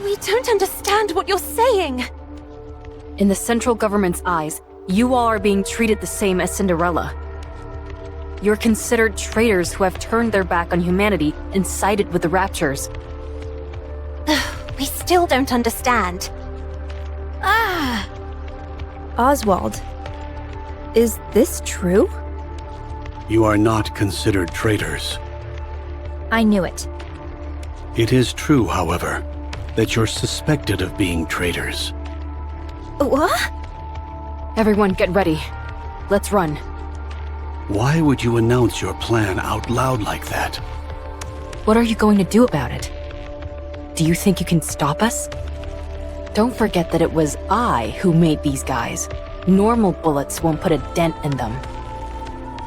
We don't understand what you're saying. In the central government's eyes, you all are being treated the same as Cinderella. You're considered traitors who have turned their back on humanity and sided with the Raptures. We still don't understand. Oswald, is this true? You are not considered traitors. I knew it. It is true, however, that you're suspected of being traitors. What? Everyone get ready. Let's run. Why would you announce your plan out loud like that? What are you going to do about it? Do you think you can stop us? Don't forget that it was I who made these guys. Normal bullets won't put a dent in them.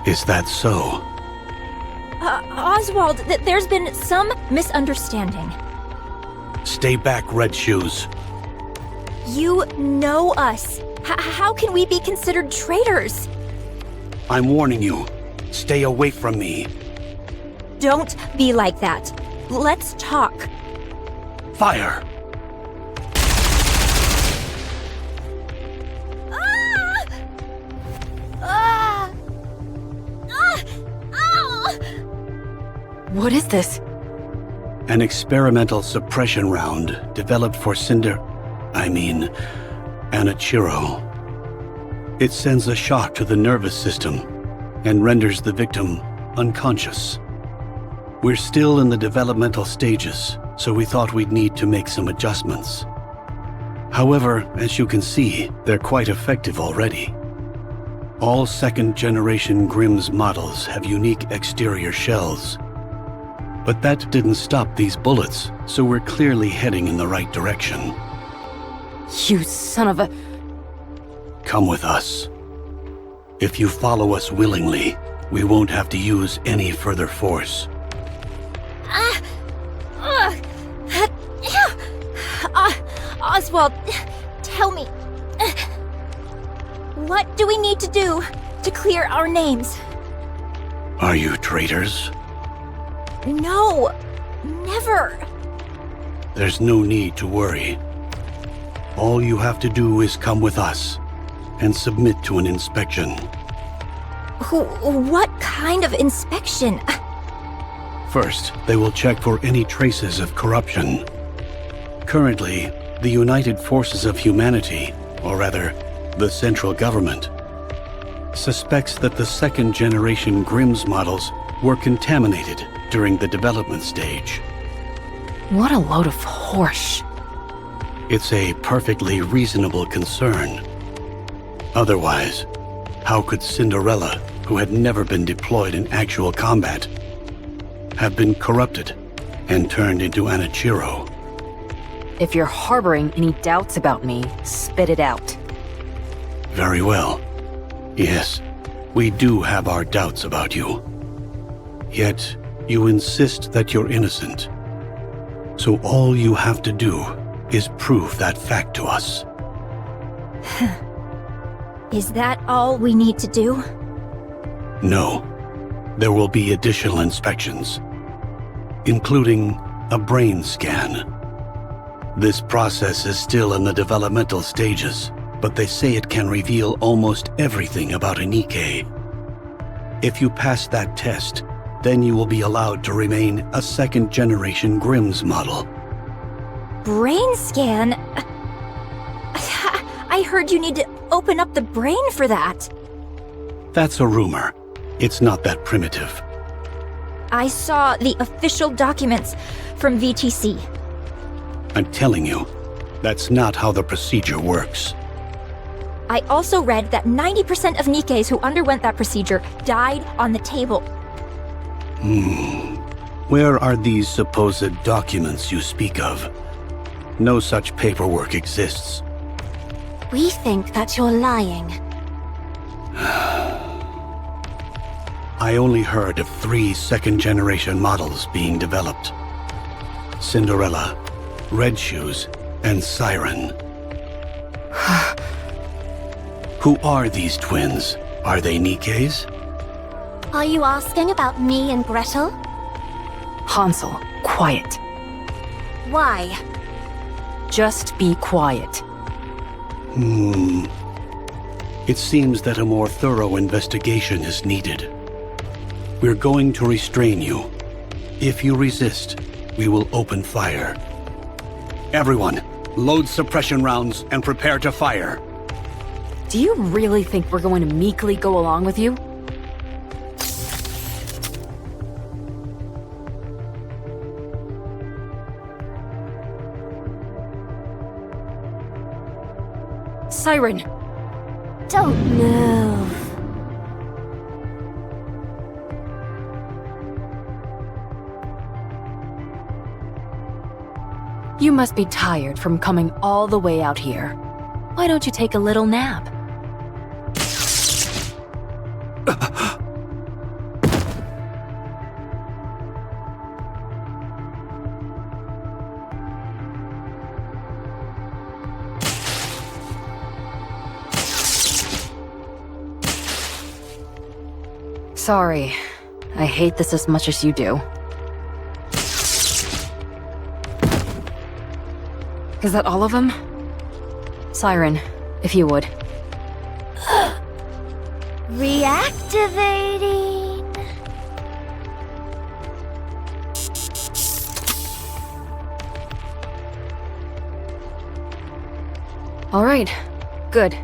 Is that so? Oswald, there's been some misunderstanding. Stay back, Red Shoes. You know us. How can we be considered traitors? I'm warning you. Stay away from me. Don't be like that. Let's talk. Fire! What is this? An experimental suppression round developed for Anichiro. It sends a shock to the nervous system and renders the victim unconscious. We're still in the developmental stages, so we thought we'd need to make some adjustments. However, as you can see, they're quite effective already. All second-generation Grimm's models have unique exterior shells. But that didn't stop these bullets, so we're clearly heading in the right direction. You son of a... Come with us. If you follow us willingly, we won't have to use any further force. Oswald, tell me, what do we need to do to clear our names? Are you traitors? No, never. There's no need to worry. All you have to do is come with us and submit to an inspection. What kind of inspection? First, they will check for any traces of corruption. Currently, the United Forces of Humanity, or rather, the central government, suspects that the second-generation Grimm's models were contaminated during the development stage. What a load of horse. It's a perfectly reasonable concern. Otherwise, how could Cinderella, who had never been deployed in actual combat, have been corrupted and turned into Anichiro? If you're harboring any doubts about me, spit it out. Very well. Yes, we do have our doubts about you. Yet, you insist that you're innocent. So all you have to do is prove that fact to us. Is that all we need to do? No. There will be additional inspections, including a brain scan. This process is still in the developmental stages, but they say it can reveal almost everything about a Nikke. If you pass that test, then you will be allowed to remain a second-generation Grimm's model. Brain scan? I heard you need to open up the brain for that. That's a rumor. It's not that primitive. I saw the official documents from VTC. I'm telling you, that's not how the procedure works. I also read that 90% of Nikkes who underwent that procedure died on the table. Where are these supposed documents you speak of? No such paperwork exists. We think that you're lying. I only heard of 3 second-generation models being developed. Cinderella, Red Shoes, and Siren. Who are these twins? Are they Nikkes? Are you asking about me and Gretel? Hansel, quiet. Why? Just be quiet. It seems that a more thorough investigation is needed. We're going to restrain you. If you resist, we will open fire. Everyone, load suppression rounds and prepare to fire. Do you really think we're going to meekly go along with you? Siren! Don't move. You must be tired from coming all the way out here. Why don't you take a little nap? Sorry. I hate this as much as you do. Is that all of them? Siren, if you would. Reactivating. All right, Good.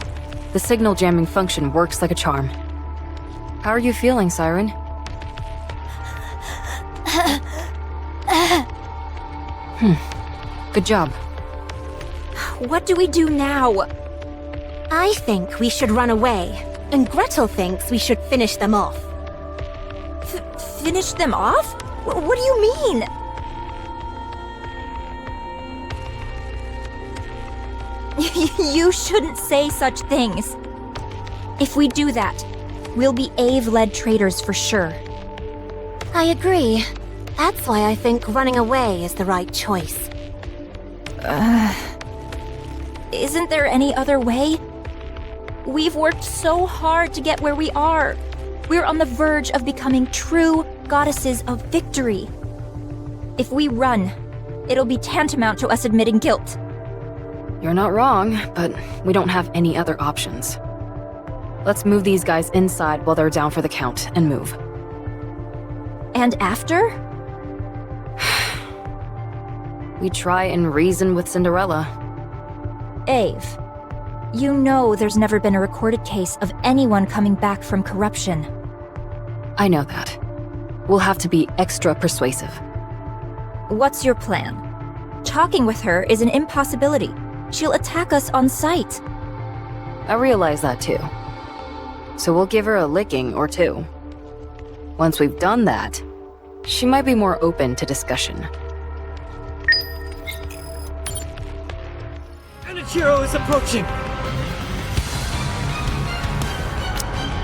The signal jamming function works like a charm. How are you feeling, Siren? Good job. What do we do now? I think we should run away, and Gretel thinks we should finish them off. Finish them off? What do you mean? You shouldn't say such things. If we do that, we'll be Ave-led traitors for sure. I agree. That's why I think running away is the right choice. Isn't there any other way? We've worked so hard to get where we are. We're on the verge of becoming true goddesses of victory. If we run, it'll be tantamount to us admitting guilt. You're not wrong, but we don't have any other options. Let's move these guys inside while they're down for the count and move. And after? We try and reason with Cinderella. Ave, you know there's never been a recorded case of anyone coming back from corruption. I know that. We'll have to be extra persuasive. What's your plan? Talking with her is an impossibility. She'll attack us on sight. I realize that too. So we'll give her a licking or two. Once we've done that, she might be more open to discussion. Enichiro is approaching!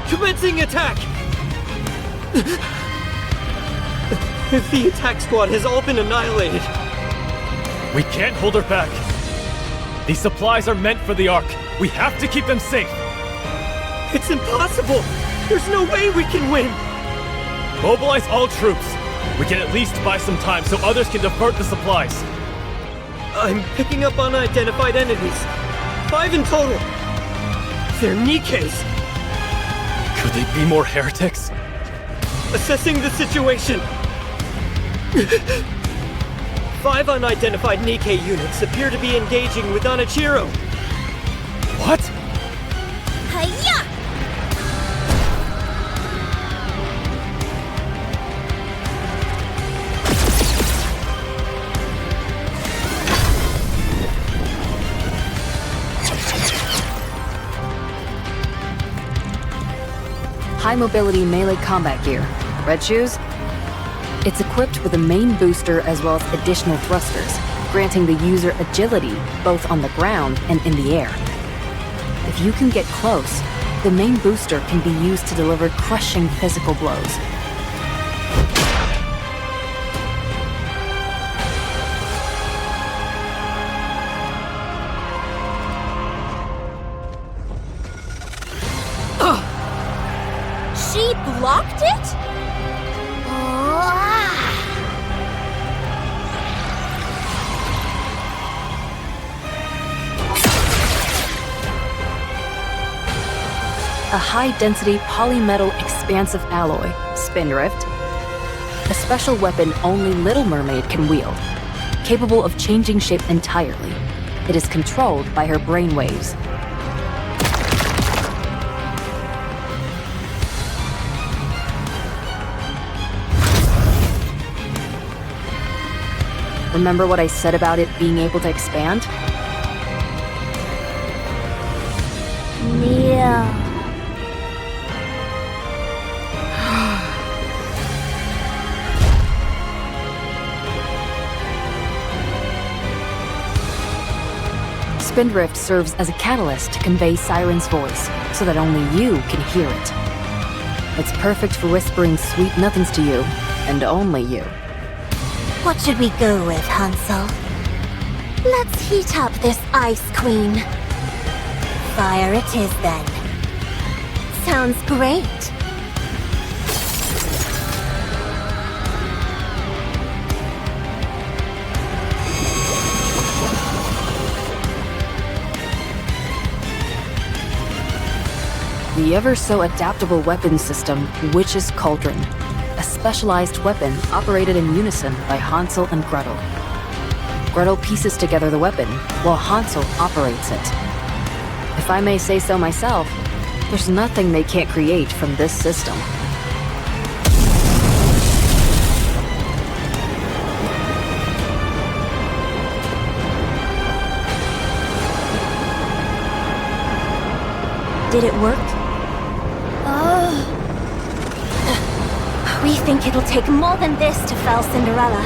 Commencing attack! The attack squad has all been annihilated. We can't hold her back. These supplies are meant for the Ark. We have to keep them safe. It's impossible! There's no way we can win! Mobilize all troops. We can at least buy some time so others can divert the supplies. I'm picking up unidentified entities. 5 in total. They're Nikkes. Could they be more heretics? Assessing the situation. 5 unidentified Nikke units appear to be engaging with Enichiro. What? Hiya! High mobility melee combat gear. Red shoes? It's equipped with a main booster as well as additional thrusters, granting the user agility both on the ground and in the air. If you can get close, the main booster can be used to deliver crushing physical blows. She blocked it? A high-density polymetal expansive alloy, Spindrift. A special weapon only Little Mermaid can wield, capable of changing shape entirely. It is controlled by her brainwaves. Remember what I said about it being able to expand? Yeah. Spindrift serves as a catalyst to convey Siren's voice, so that only you can hear it. It's perfect for whispering sweet nothings to you, and only you. What should we go with, Hansel? Let's heat up this Ice Queen. Fire it is, then. Sounds great. The ever-so-adaptable weapon system, Witch's Cauldron. A specialized weapon operated in unison by Hansel and Gretel. Gretel pieces together the weapon, while Hansel operates it. If I may say so myself, there's nothing they can't create from this system. Did it work? We think it'll take more than this to fell Cinderella.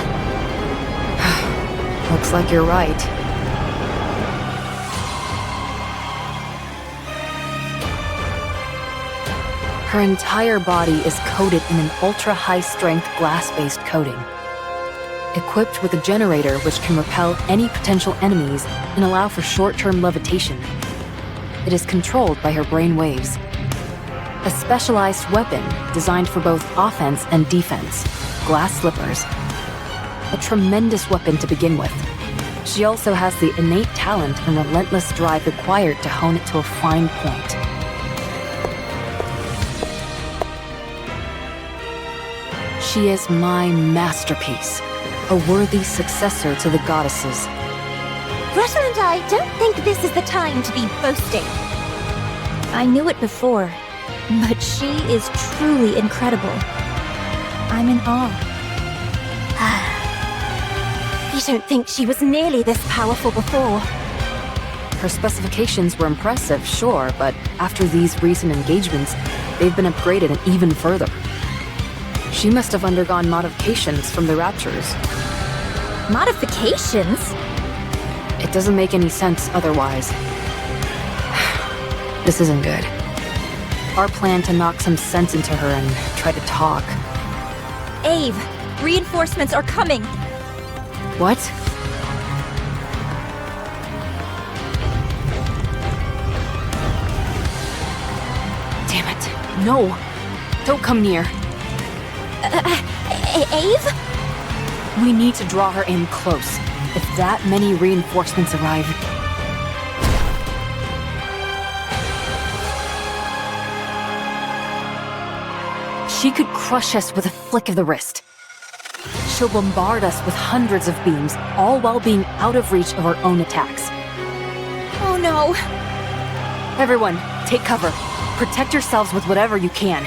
Looks like you're right. Her entire body is coated in an ultra-high-strength glass-based coating. Equipped with a generator which can repel any potential enemies and allow for short-term levitation. It is controlled by her brain waves. A specialized weapon designed for both offense and defense, glass slippers. A tremendous weapon to begin with. She also has the innate talent and relentless drive required to hone it to a fine point. She is my masterpiece, a worthy successor to the goddesses. Gretel and I don't think this is the time to be boasting. I knew it before, but she is truly incredible. I'm in awe. You don't think she was nearly this powerful before? Her specifications were impressive, sure, but after these recent engagements, they've been upgraded even further. She must have undergone modifications from the Raptures. Modifications? It doesn't make any sense otherwise. This isn't good. Our plan to knock some sense into her and try to talk. Ave, reinforcements are coming! What? Damn it. No! Don't come near. Ave? We need to draw her in close. If that many reinforcements arrive... She could crush us with a flick of the wrist. She'll bombard us with hundreds of beams, all while being out of reach of our own attacks. Oh no! Everyone, take cover. Protect yourselves with whatever you can.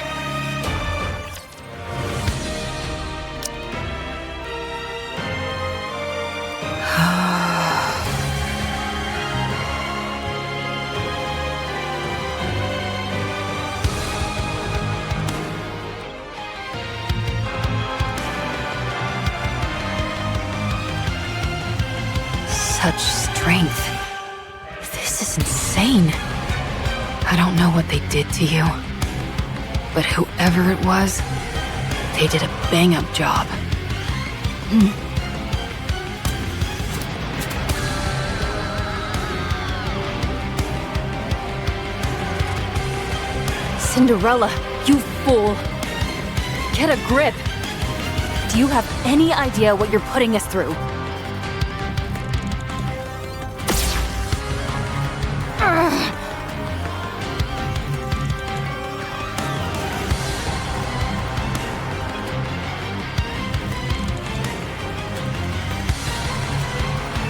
Such strength. This is insane. I don't know what they did to you, but whoever it was, they did a bang-up job. Cinderella, you fool! Get a grip! Do you have any idea what you're putting us through?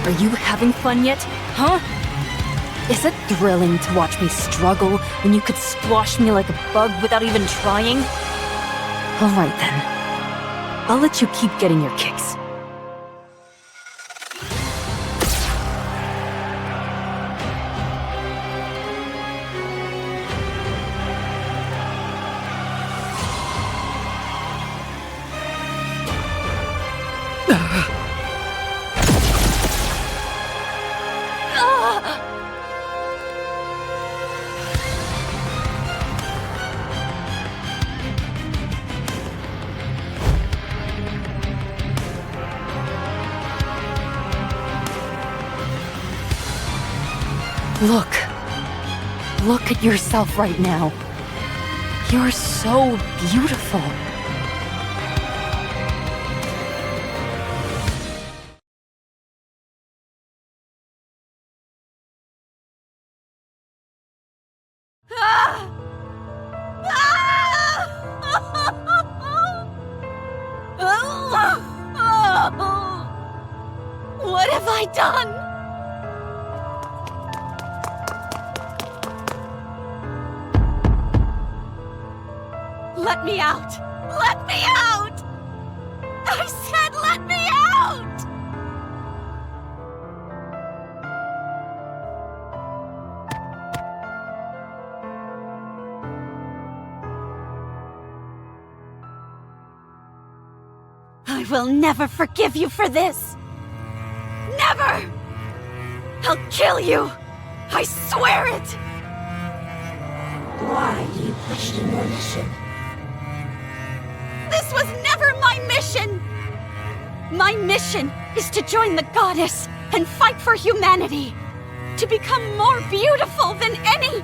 Are you having fun yet, huh? Is it thrilling to watch me struggle when you could squash me like a bug without even trying? All right then. I'll let you keep getting your kicks. Look at yourself right now. You're so beautiful. What have I done? Let me out! Let me out! I said let me out! I will never forgive you for this! Never! I'll kill you! I swear it! Why do you question your mission? This was never my mission! My mission is to join the goddess and fight for humanity! To become more beautiful than any...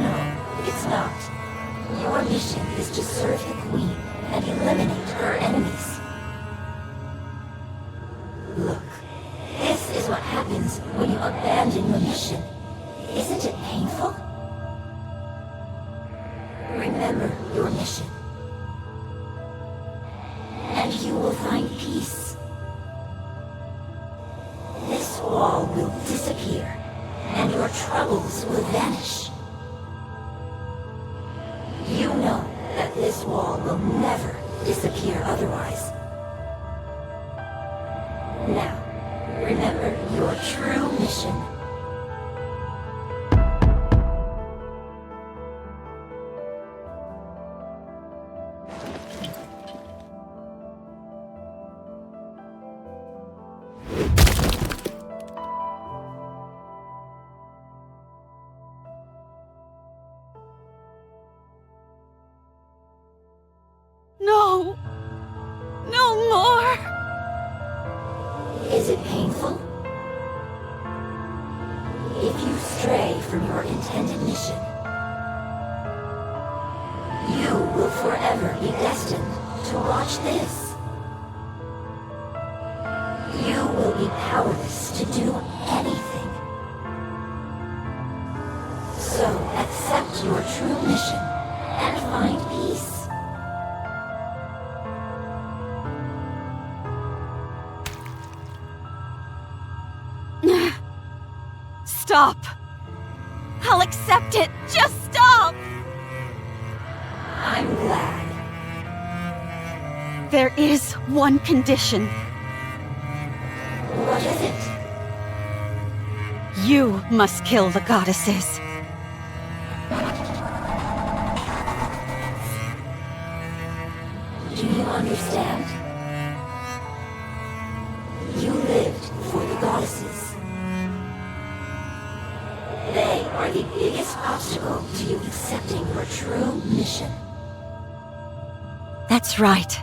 No, it's not. Your mission is to serve the Queen and eliminate her enemies. Look, this is what happens when you abandon your mission. Isn't it painful? Remember your mission. And you will find peace. This wall will disappear, and your troubles will vanish. You know that this wall will never disappear otherwise. Now, remember your true mission. No! No more! Is it painful? If you stray from your intended mission, you will forever be destined to watch this. You will be powerless to do anything. So accept your true mission and find peace. Stop! I'll accept it! Just stop! I'm glad. There is one condition. What is it? You must kill the goddesses. Do you understand? You lived for the goddesses. They are the biggest obstacle to you accepting your true mission. That's right.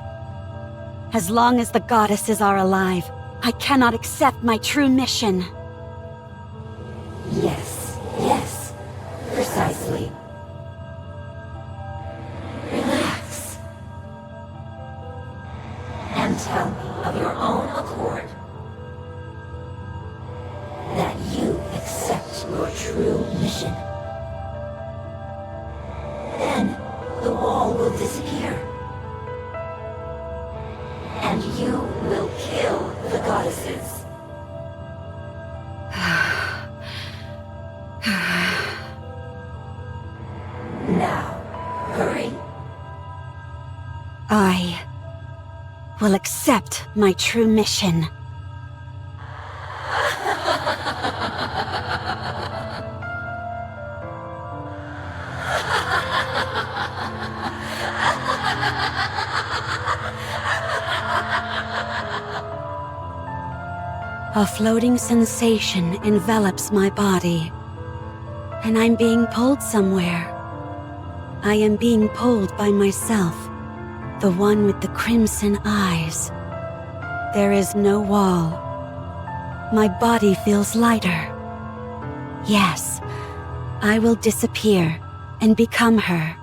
As long as the goddesses are alive, I cannot accept my true mission. Yes, yes, precisely. Relax. And tell me of your own accord that you accept your true mission. Then the wall will disappear. And you will kill the goddesses. Now, hurry. I will accept my true mission. A floating sensation envelops my body, and I'm being pulled somewhere. I am being pulled by myself, the one with the crimson eyes. There is no wall. My body feels lighter. Yes, I will disappear and become her.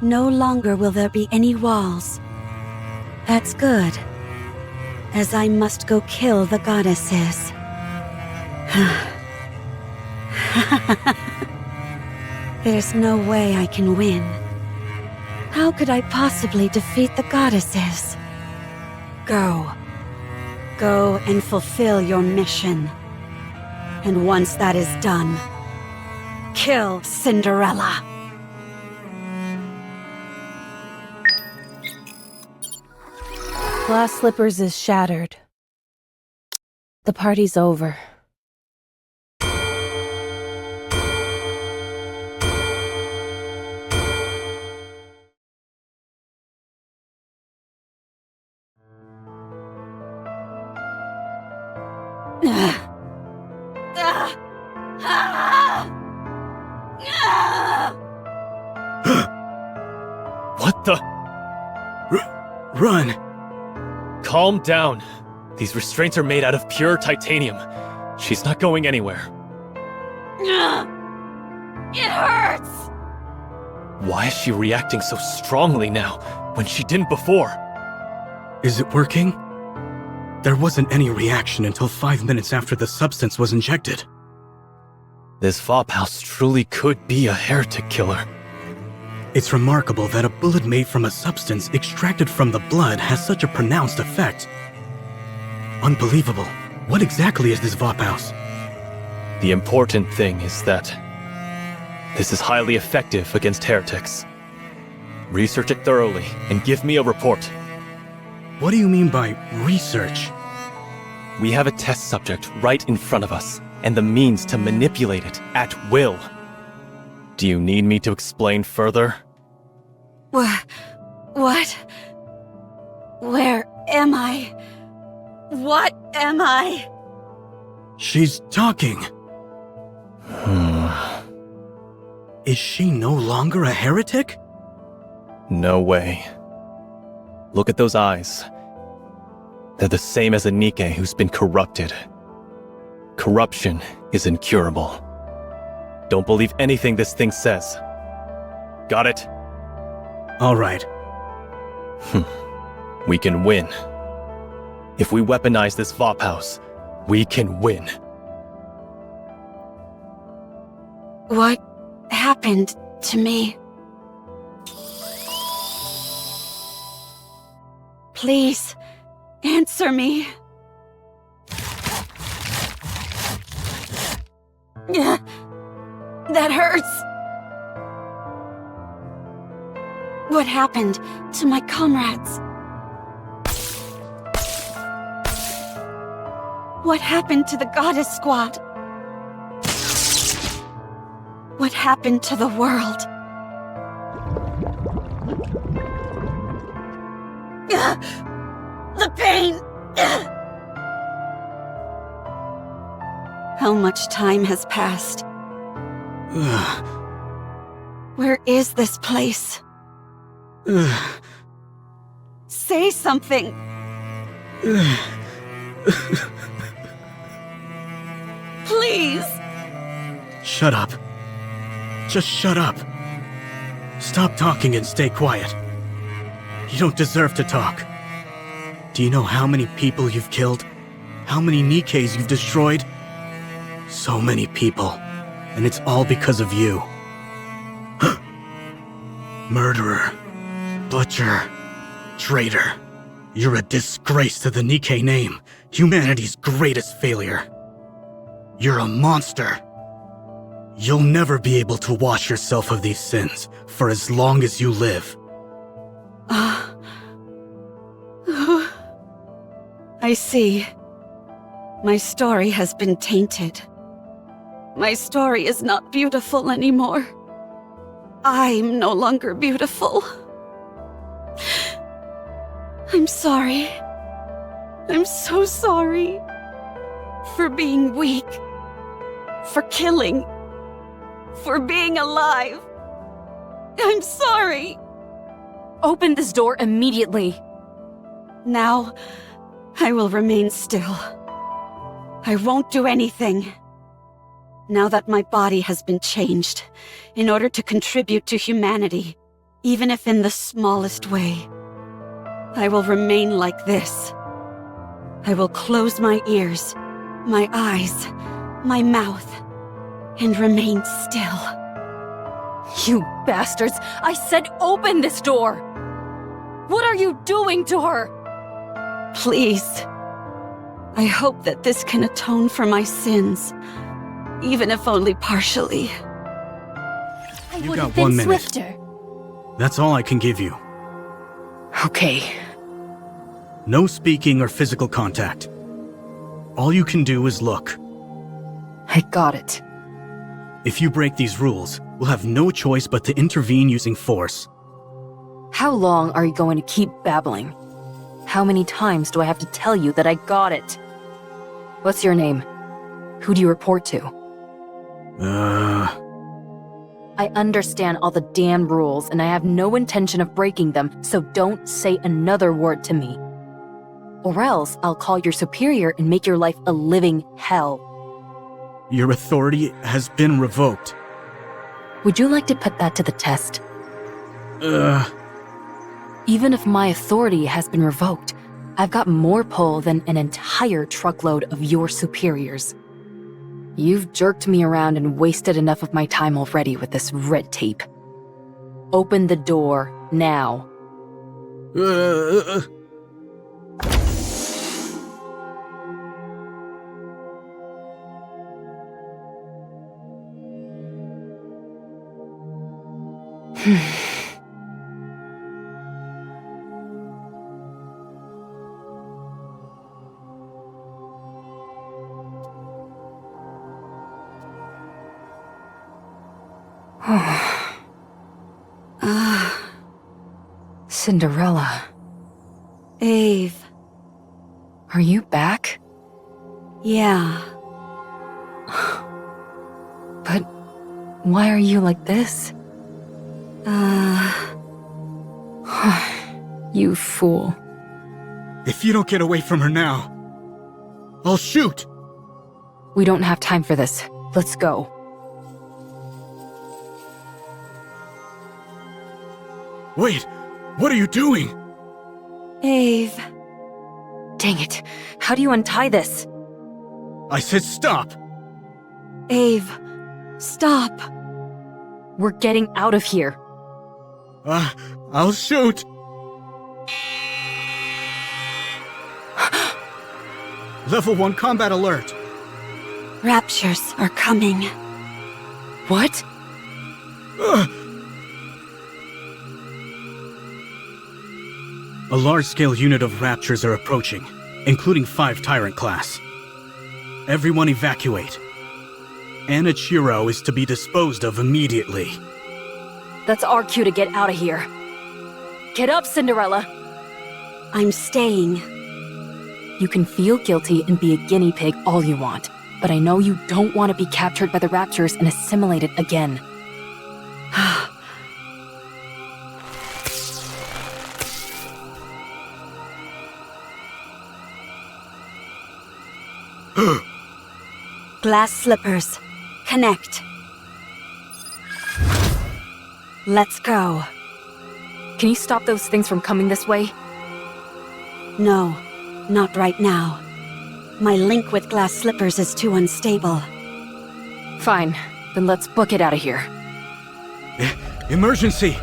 No longer will there be any walls. That's good, as I must go kill the goddesses. There's no way I can win. How could I possibly defeat the goddesses? Go. Go and fulfill your mission. And once that is done, kill Cinderella. Glass Slippers is shattered. The party's over. What the? Run! Calm down. These restraints are made out of pure titanium. She's not going anywhere. It hurts! Why is she reacting so strongly now, when she didn't before? Is it working? There wasn't any reaction until 5 minutes after the substance was injected. This Vophouse truly could be a heretic killer. It's remarkable that a bullet made from a substance extracted from the blood has such a pronounced effect. Unbelievable. What exactly is this Vophouse? The important thing is that this is highly effective against heretics. Research it thoroughly and give me a report. What do you mean by research? We have a test subject right in front of us, and the means to manipulate it at will. Do you need me to explain further? What? Where am I? What am I? She's talking. Is she no longer a heretic? No way. Look at those eyes. They're the same as a Nikke who's been corrupted. Corruption is incurable. Don't believe anything this thing says. Got it? All right. We can win. If we weaponize this Vophouse, we can win. What happened to me? Please, answer me. That hurts. What happened to my comrades? What happened to the Goddess Squad? What happened to the world? The pain! How much time has passed? Where is this place? Say something! Please! Shut up. Just shut up. Stop talking and stay quiet. You don't deserve to talk. Do you know how many people you've killed? How many Nikkes you've destroyed? So many people. And it's all because of you. Murderer. Butcher. Traitor. You're a disgrace to the Nikke name, humanity's greatest failure. You're a monster. You'll never be able to wash yourself of these sins for as long as you live. I see. My story has been tainted. My story is not beautiful anymore. I'm no longer beautiful. I'm sorry. I'm so sorry. For being weak. For killing. For being alive. I'm sorry. Open this door immediately. Now, I will remain still. I won't do anything. Now that my body has been changed, in order to contribute to humanity, even if in the smallest way, I will remain like this. I will close my ears, my eyes, my mouth, and remain still. You bastards! I said open this door! What are you doing to her? Please. I hope that this can atone for my sins, even if only partially. You got 1 minute. Swifter. That's all I can give you. Okay. No speaking or physical contact. All you can do is look. I got it. If you break these rules, we'll have no choice but to intervene using force. How long are you going to keep babbling? How many times do I have to tell you that I got it? What's your name? Who do you report to? I understand all the damn rules, and I have no intention of breaking them, so don't say another word to me. Or else I'll call your superior and make your life a living hell. Your authority has been revoked. Would you like to put that to the test? Even if my authority has been revoked, I've got more pull than an entire truckload of your superiors. You've jerked me around and wasted enough of my time already with this red tape. Open the door, now. Cinderella. Ave. Are you back? Yeah. But why are you like this? You fool. If you don't get away from her now, I'll shoot! We don't have time for this. Let's go. Wait! What are you doing? Ave. Dang it. How do you untie this? I said stop! Ave. Stop. We're getting out of here. I'll shoot! Level 1 combat alert! Raptures are coming. What? A large-scale unit of Raptures are approaching, including 5 Tyrant class. Everyone evacuate. Anichiro is to be disposed of immediately. That's our cue to get out of here. Get up, Cinderella! I'm staying. You can feel guilty and be a guinea pig all you want, but I know you don't want to be captured by the Raptures and assimilated again. Glass slippers. Connect. Let's go. Can you stop those things from coming this way? No, not right now. My link with glass slippers is too unstable. Fine, then let's book it out of here. Emergency!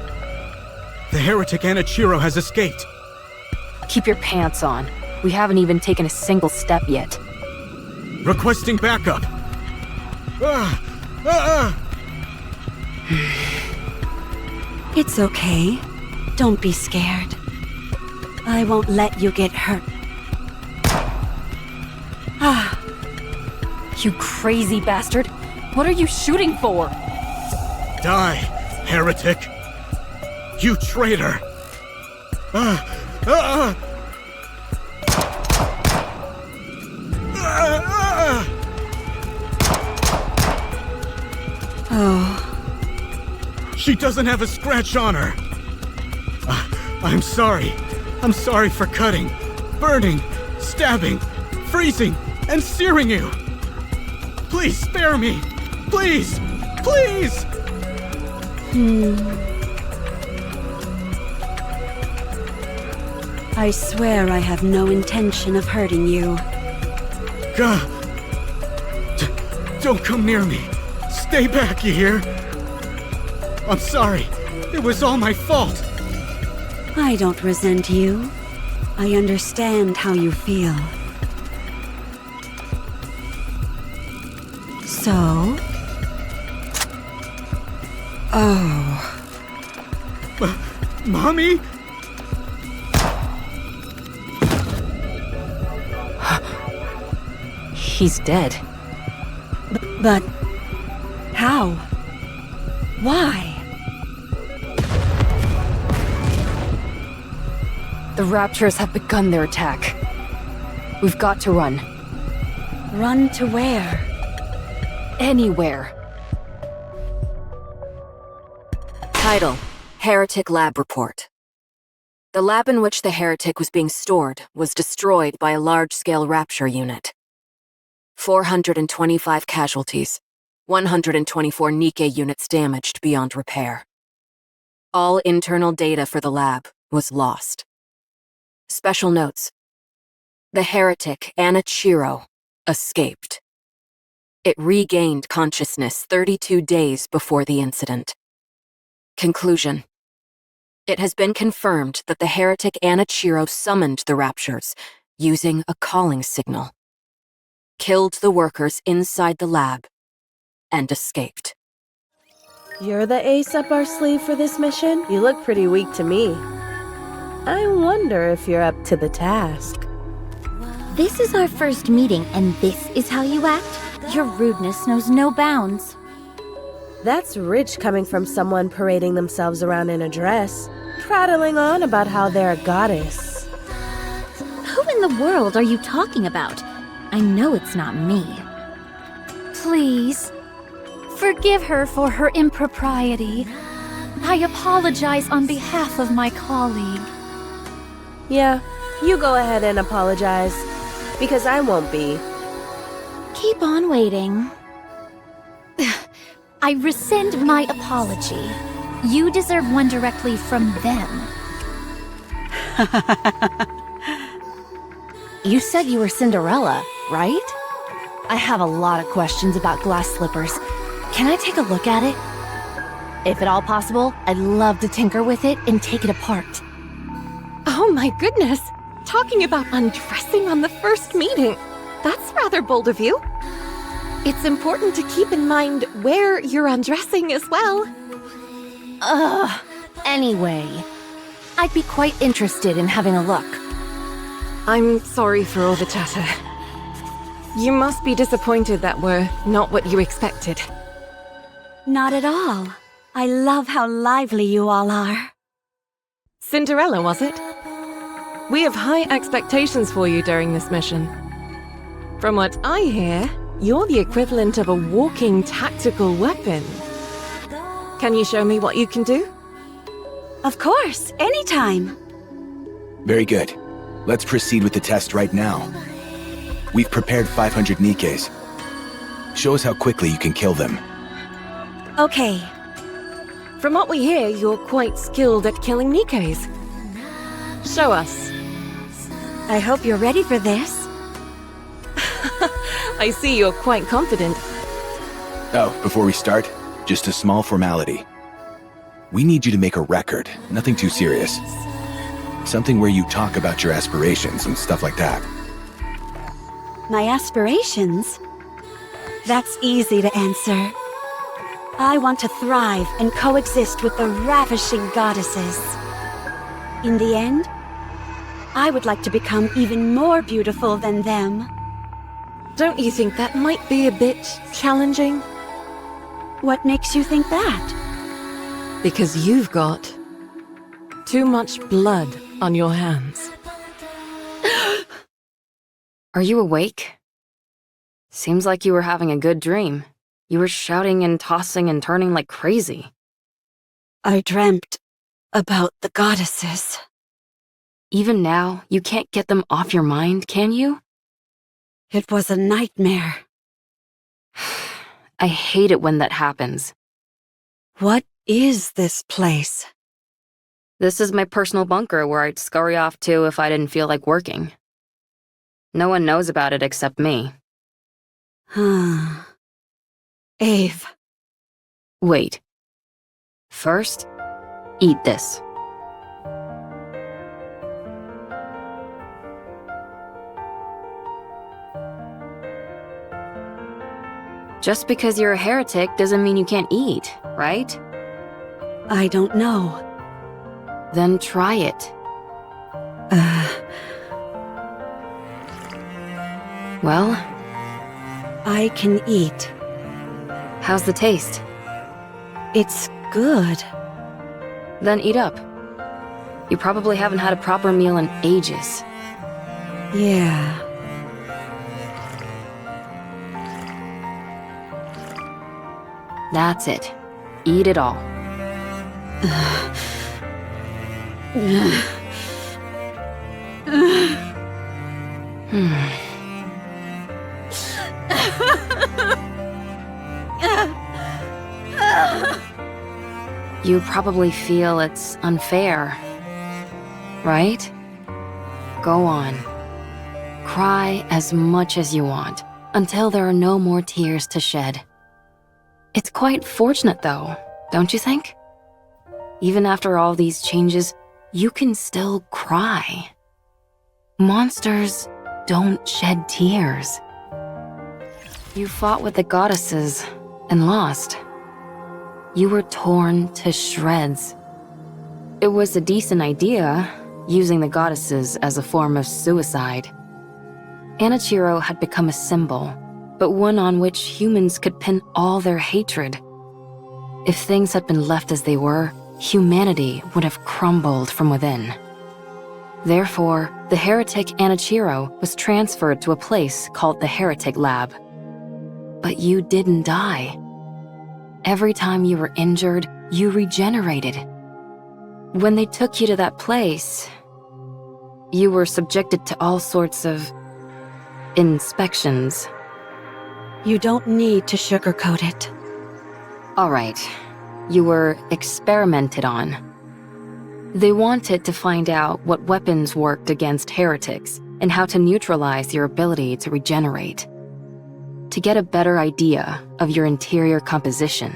The heretic Anichiro has escaped. Keep your pants on. We haven't even taken a single step yet. Requesting backup. It's okay. Don't be scared. I won't let you get hurt. You crazy bastard! What are you shooting for? Die, heretic! You traitor! Oh. She doesn't have a scratch on her! I'm sorry. I'm sorry for cutting, burning, stabbing, freezing, and searing you! Please spare me! Please! Please! I swear I have no intention of hurting you. Don't come near me! Stay back, you hear? I'm sorry. It was all my fault. I don't resent you. I understand how you feel. So? Oh. He's dead. But how? Why? The Raptures have begun their attack. We've got to run. Run to where? Anywhere. Title: Heretic Lab Report. The lab in which the heretic was being stored was destroyed by a large-scale rapture unit. 425 casualties, 124 Nikke units damaged beyond repair. All internal data for the lab was lost. Special notes: the heretic Anichiro escaped. It regained consciousness 32 days before the incident. Conclusion: it has been confirmed that the heretic Anichiro summoned the Raptures using a calling signal, killed the workers inside the lab, and escaped. You're the ace up our sleeve for this mission? You look pretty weak to me. I wonder if you're up to the task. This is our first meeting, and this is how you act? Your rudeness knows no bounds. That's rich coming from someone parading themselves around in a dress, prattling on about how they're a goddess. Who in the world are you talking about? I know it's not me. Please, forgive her for her impropriety. I apologize on behalf of my colleague. Yeah, you go ahead and apologize, because I won't be. Keep on waiting. I rescind my apology. You deserve one directly from them. You said you were Cinderella, right? I have a lot of questions about glass slippers. Can I take a look at it? If at all possible, I'd love to tinker with it and take it apart. Oh my goodness! Talking about undressing on the first meeting. That's rather bold of you. It's important to keep in mind where you're undressing as well. Anyway, I'd be quite interested in having a look. I'm sorry for all the chatter. You must be disappointed that we're not what you expected. Not at all. I love how lively you all are. Cinderella, was it? We have high expectations for you during this mission. From what I hear, you're the equivalent of a walking tactical weapon. Can you show me what you can do? Of course, anytime. Very good. Let's proceed with the test right now. We've prepared 500 Nikkes. Show us how quickly you can kill them. Okay. From what we hear, you're quite skilled at killing Nikkes. Show us. I hope you're ready for this. I see you're quite confident. Oh, before we start, just a small formality. We need you to make a record, nothing too serious. Something where you talk about your aspirations and stuff like that. My aspirations? That's easy to answer. I want to thrive and coexist with the ravishing goddesses. In the end, I would like to become even more beautiful than them. Don't you think that might be a bit challenging? What makes you think that? Because you've got too much blood on your hands. Are you awake? Seems like you were having a good dream. You were shouting and tossing and turning like crazy. I dreamt about the goddesses. Even now, you can't get them off your mind, can you? It was a nightmare. I hate it when that happens. What is this place? This is my personal bunker where I'd scurry off to if I didn't feel like working. No one knows about it except me. Ave. Wait. First, eat this. Just because you're a heretic doesn't mean you can't eat, right? I don't know. Then try it. Well, I can eat. How's the taste? It's good. Then eat up. You probably haven't had a proper meal in ages. Yeah. That's it. Eat it all. You probably feel it's unfair, right? Go on. Cry as much as you want, until there are no more tears to shed. It's quite fortunate though, don't you think? Even after all these changes, you can still cry. Monsters don't shed tears. You fought with the goddesses and lost. You were torn to shreds. It was a decent idea, using the goddesses as a form of suicide. Anichiro had become a symbol, but one on which humans could pin all their hatred. If things had been left as they were, humanity would have crumbled from within. Therefore, the heretic Anichiro was transferred to a place called the Heretic Lab. But you didn't die. Every time you were injured, you regenerated. When they took you to that place, you were subjected to all sorts of inspections. You don't need to sugarcoat it. All right. You were experimented on. They wanted to find out what weapons worked against heretics and how to neutralize your ability to regenerate. To get a better idea of your interior composition.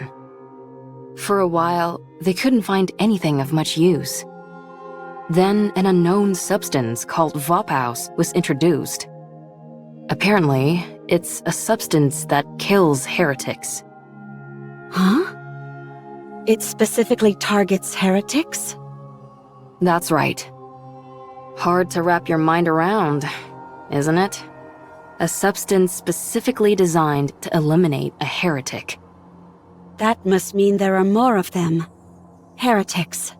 For a while, they couldn't find anything of much use. Then an unknown substance called Vophaus was introduced. Apparently, it's a substance that kills heretics. Huh? It specifically targets heretics? That's right. Hard to wrap your mind around, isn't it? A substance specifically designed to eliminate a heretic. That must mean there are more of them. Heretics.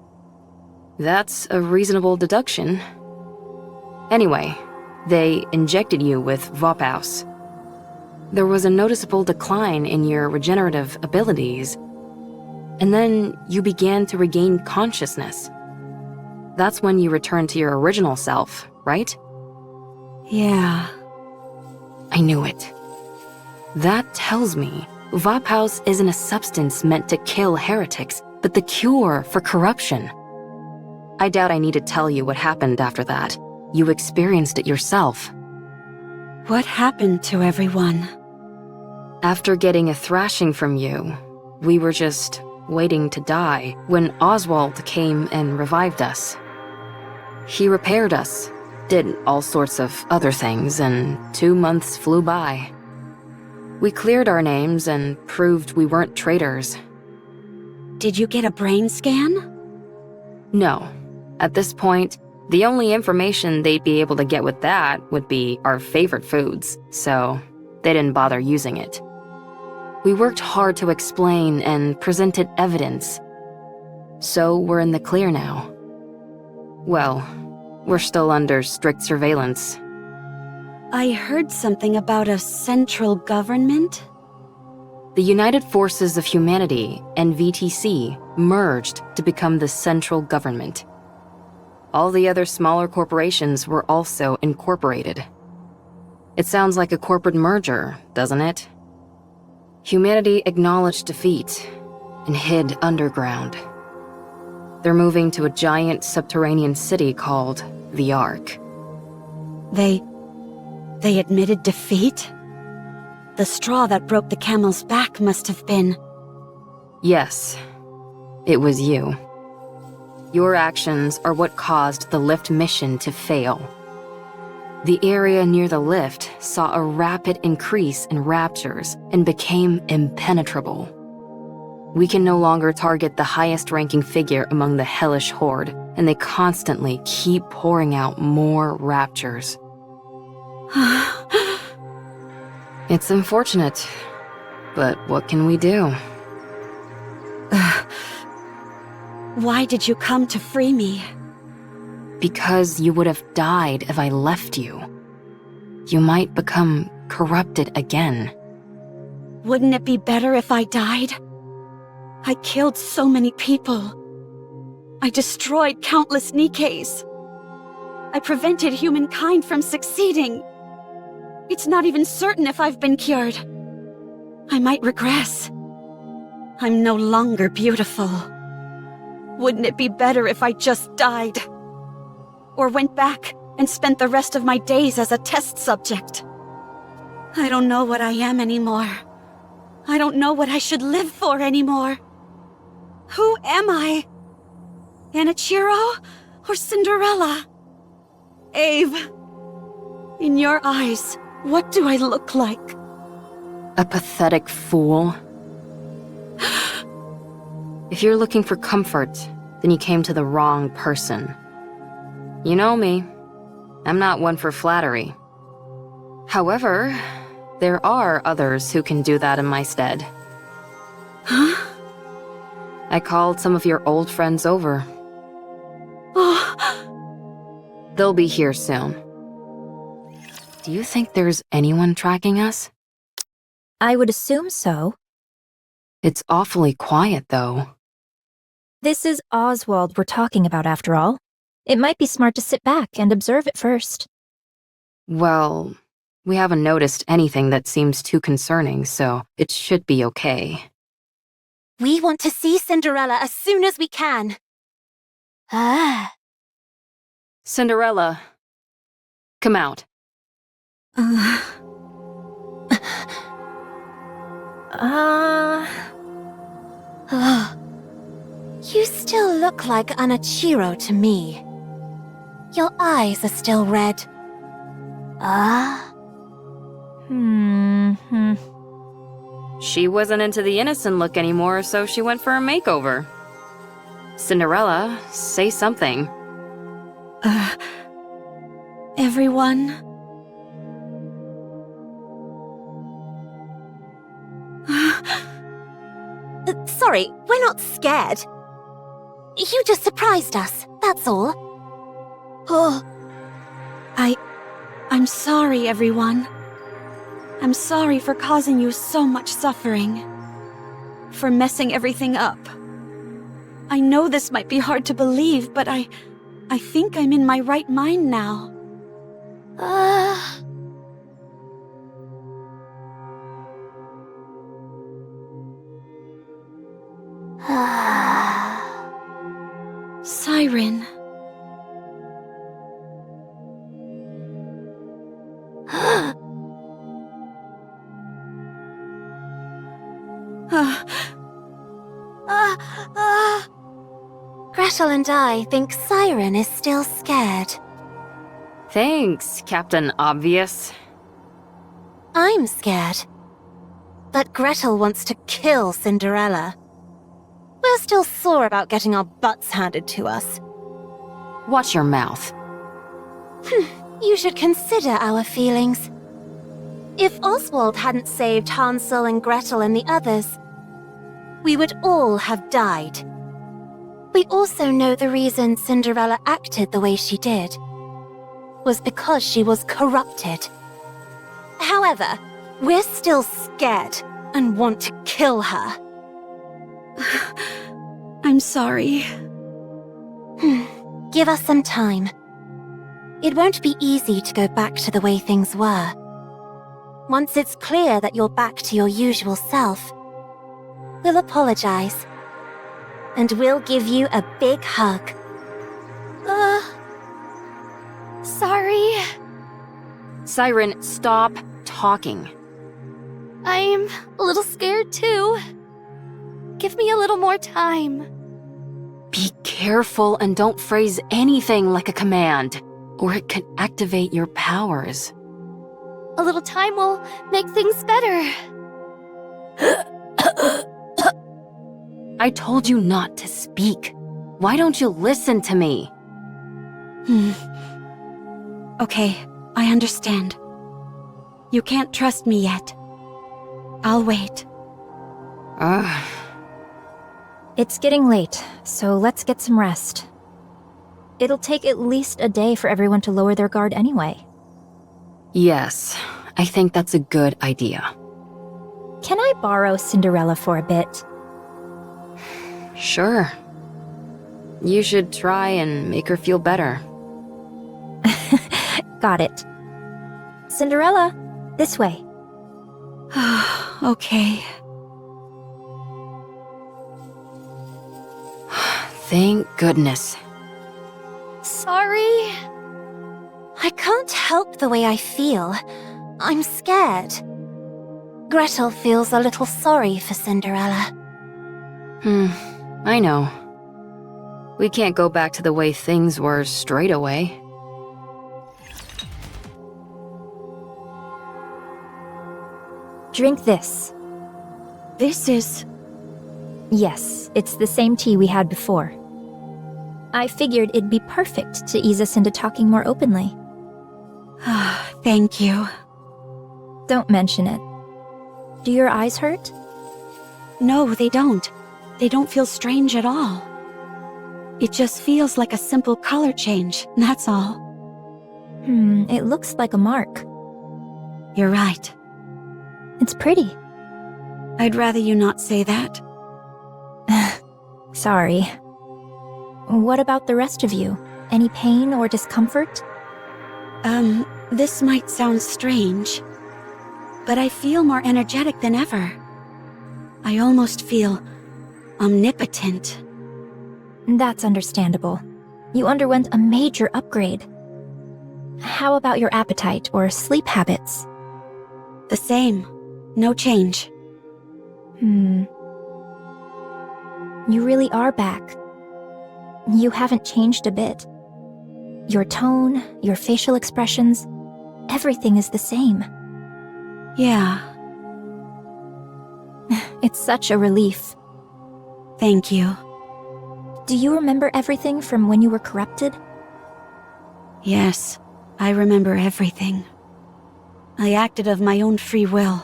That's a reasonable deduction. Anyway, they injected you with Vophaus. There was a noticeable decline in your regenerative abilities, and then you began to regain consciousness. That's when you returned to your original self, right? Yeah. I knew it. That tells me Vophaus isn't a substance meant to kill heretics, but the cure for corruption. I doubt I need to tell you what happened after that. You experienced it yourself. What happened to everyone? After getting a thrashing from you, we were just waiting to die when Oswald came and revived us. He repaired us, did all sorts of other things, and 2 months flew by. We cleared our names and proved we weren't traitors. Did you get a brain scan? No. At this point, the only information they'd be able to get with that would be our favorite foods, so they didn't bother using it. We worked hard to explain and presented evidence. So we're in the clear now. Well, we're still under strict surveillance. I heard something about a central government? The United Forces of Humanity and VTC merged to become the central government. All the other smaller corporations were also incorporated. It sounds like a corporate merger, doesn't it? Humanity acknowledged defeat and hid underground. They're moving to a giant subterranean city called the Ark. They admitted defeat? The straw that broke the camel's back must have been... Yes, it was you. Your actions are what caused the lift mission to fail. The area near the lift saw a rapid increase in raptures and became impenetrable. We can no longer target the highest-ranking figure among the hellish horde, and they constantly keep pouring out more raptures. It's unfortunate, but what can we do? Why did you come to free me? Because you would have died if I left you. You might become corrupted again. Wouldn't it be better if I died? I killed so many people. I destroyed countless Nikkes. I prevented humankind from succeeding. It's not even certain if I've been cured. I might regress. I'm no longer beautiful. Wouldn't it be better if I just died? Or went back and spent the rest of my days as a test subject? I don't know what I am anymore. I don't know what I should live for anymore. Who am I? Anichiro or Cinderella? Ave, in your eyes, what do I look like? A pathetic fool. If you're looking for comfort, then you came to the wrong person. You know me. I'm not one for flattery. However, there are others who can do that in my stead. Huh? I called some of your old friends over. Oh. They'll be here soon. Do you think there's anyone tracking us? I would assume so. It's awfully quiet, though. This is Oswald we're talking about, after all. It might be smart to sit back and observe it first. Well, we haven't noticed anything that seems too concerning, so it should be okay. We want to see Cinderella as soon as we can. Cinderella, come out. You still look like Anichiro to me. Your eyes are still red. She wasn't into the innocent look anymore, so she went for a makeover. Cinderella, say something. Everyone? Sorry, we're not scared. You just surprised us, that's all. Oh. I'm sorry, everyone. I'm sorry for causing you so much suffering. For messing everything up. I know this might be hard to believe, but I think I'm in my right mind now. Siren. Gretel and I think Siren is still scared. Thanks, Captain Obvious. I'm scared. But Gretel wants to kill Cinderella. We're still sore about getting our butts handed to us. Watch your mouth. You should consider our feelings. If Oswald hadn't saved Hansel and Gretel and the others, we would all have died. We also know the reason Cinderella acted the way she did was because she was corrupted. However, we're still scared and want to kill her. I'm sorry. Give us some time. It won't be easy to go back to the way things were. Once it's clear that you're back to your usual self, we'll apologize. And we'll give you a big hug. Sorry. Siren, stop talking. I'm a little scared too. Give me a little more time. Be careful and don't phrase anything like a command, or it could activate your powers. A little time will make things better. I told you not to speak. Why don't you listen to me? Okay, I understand. You can't trust me yet, I'll wait. It's getting late, so let's get some rest. It'll take at least a day for everyone to lower their guard anyway. Yes, I think that's a good idea. Can I borrow Cinderella for a bit? Sure. You should try and make her feel better. Got it. Cinderella, this way. Okay. Thank goodness. Sorry. I can't help the way I feel. I'm scared. Gretel feels a little sorry for Cinderella. I know. We can't go back to the way things were straight away. Drink this. This is... Yes, it's the same tea we had before. I figured it'd be perfect to ease us into talking more openly. Thank you. Don't mention it. Do your eyes hurt? No, they don't. They don't feel strange at all. It just feels like a simple color change, that's all. It looks like a mark. You're right. It's pretty. I'd rather you not say that. Sorry. What about the rest of you? Any pain or discomfort? This might sound strange, but I feel more energetic than ever. I almost feel omnipotent. That's understandable. You underwent a major upgrade. How about your appetite or sleep habits? The same. No change. You really are back. You haven't changed a bit. Your tone, your facial expressions, everything is the same. Yeah. It's such a relief. Thank you. Do you remember everything from when you were corrupted? Yes, I remember everything. I acted of my own free will.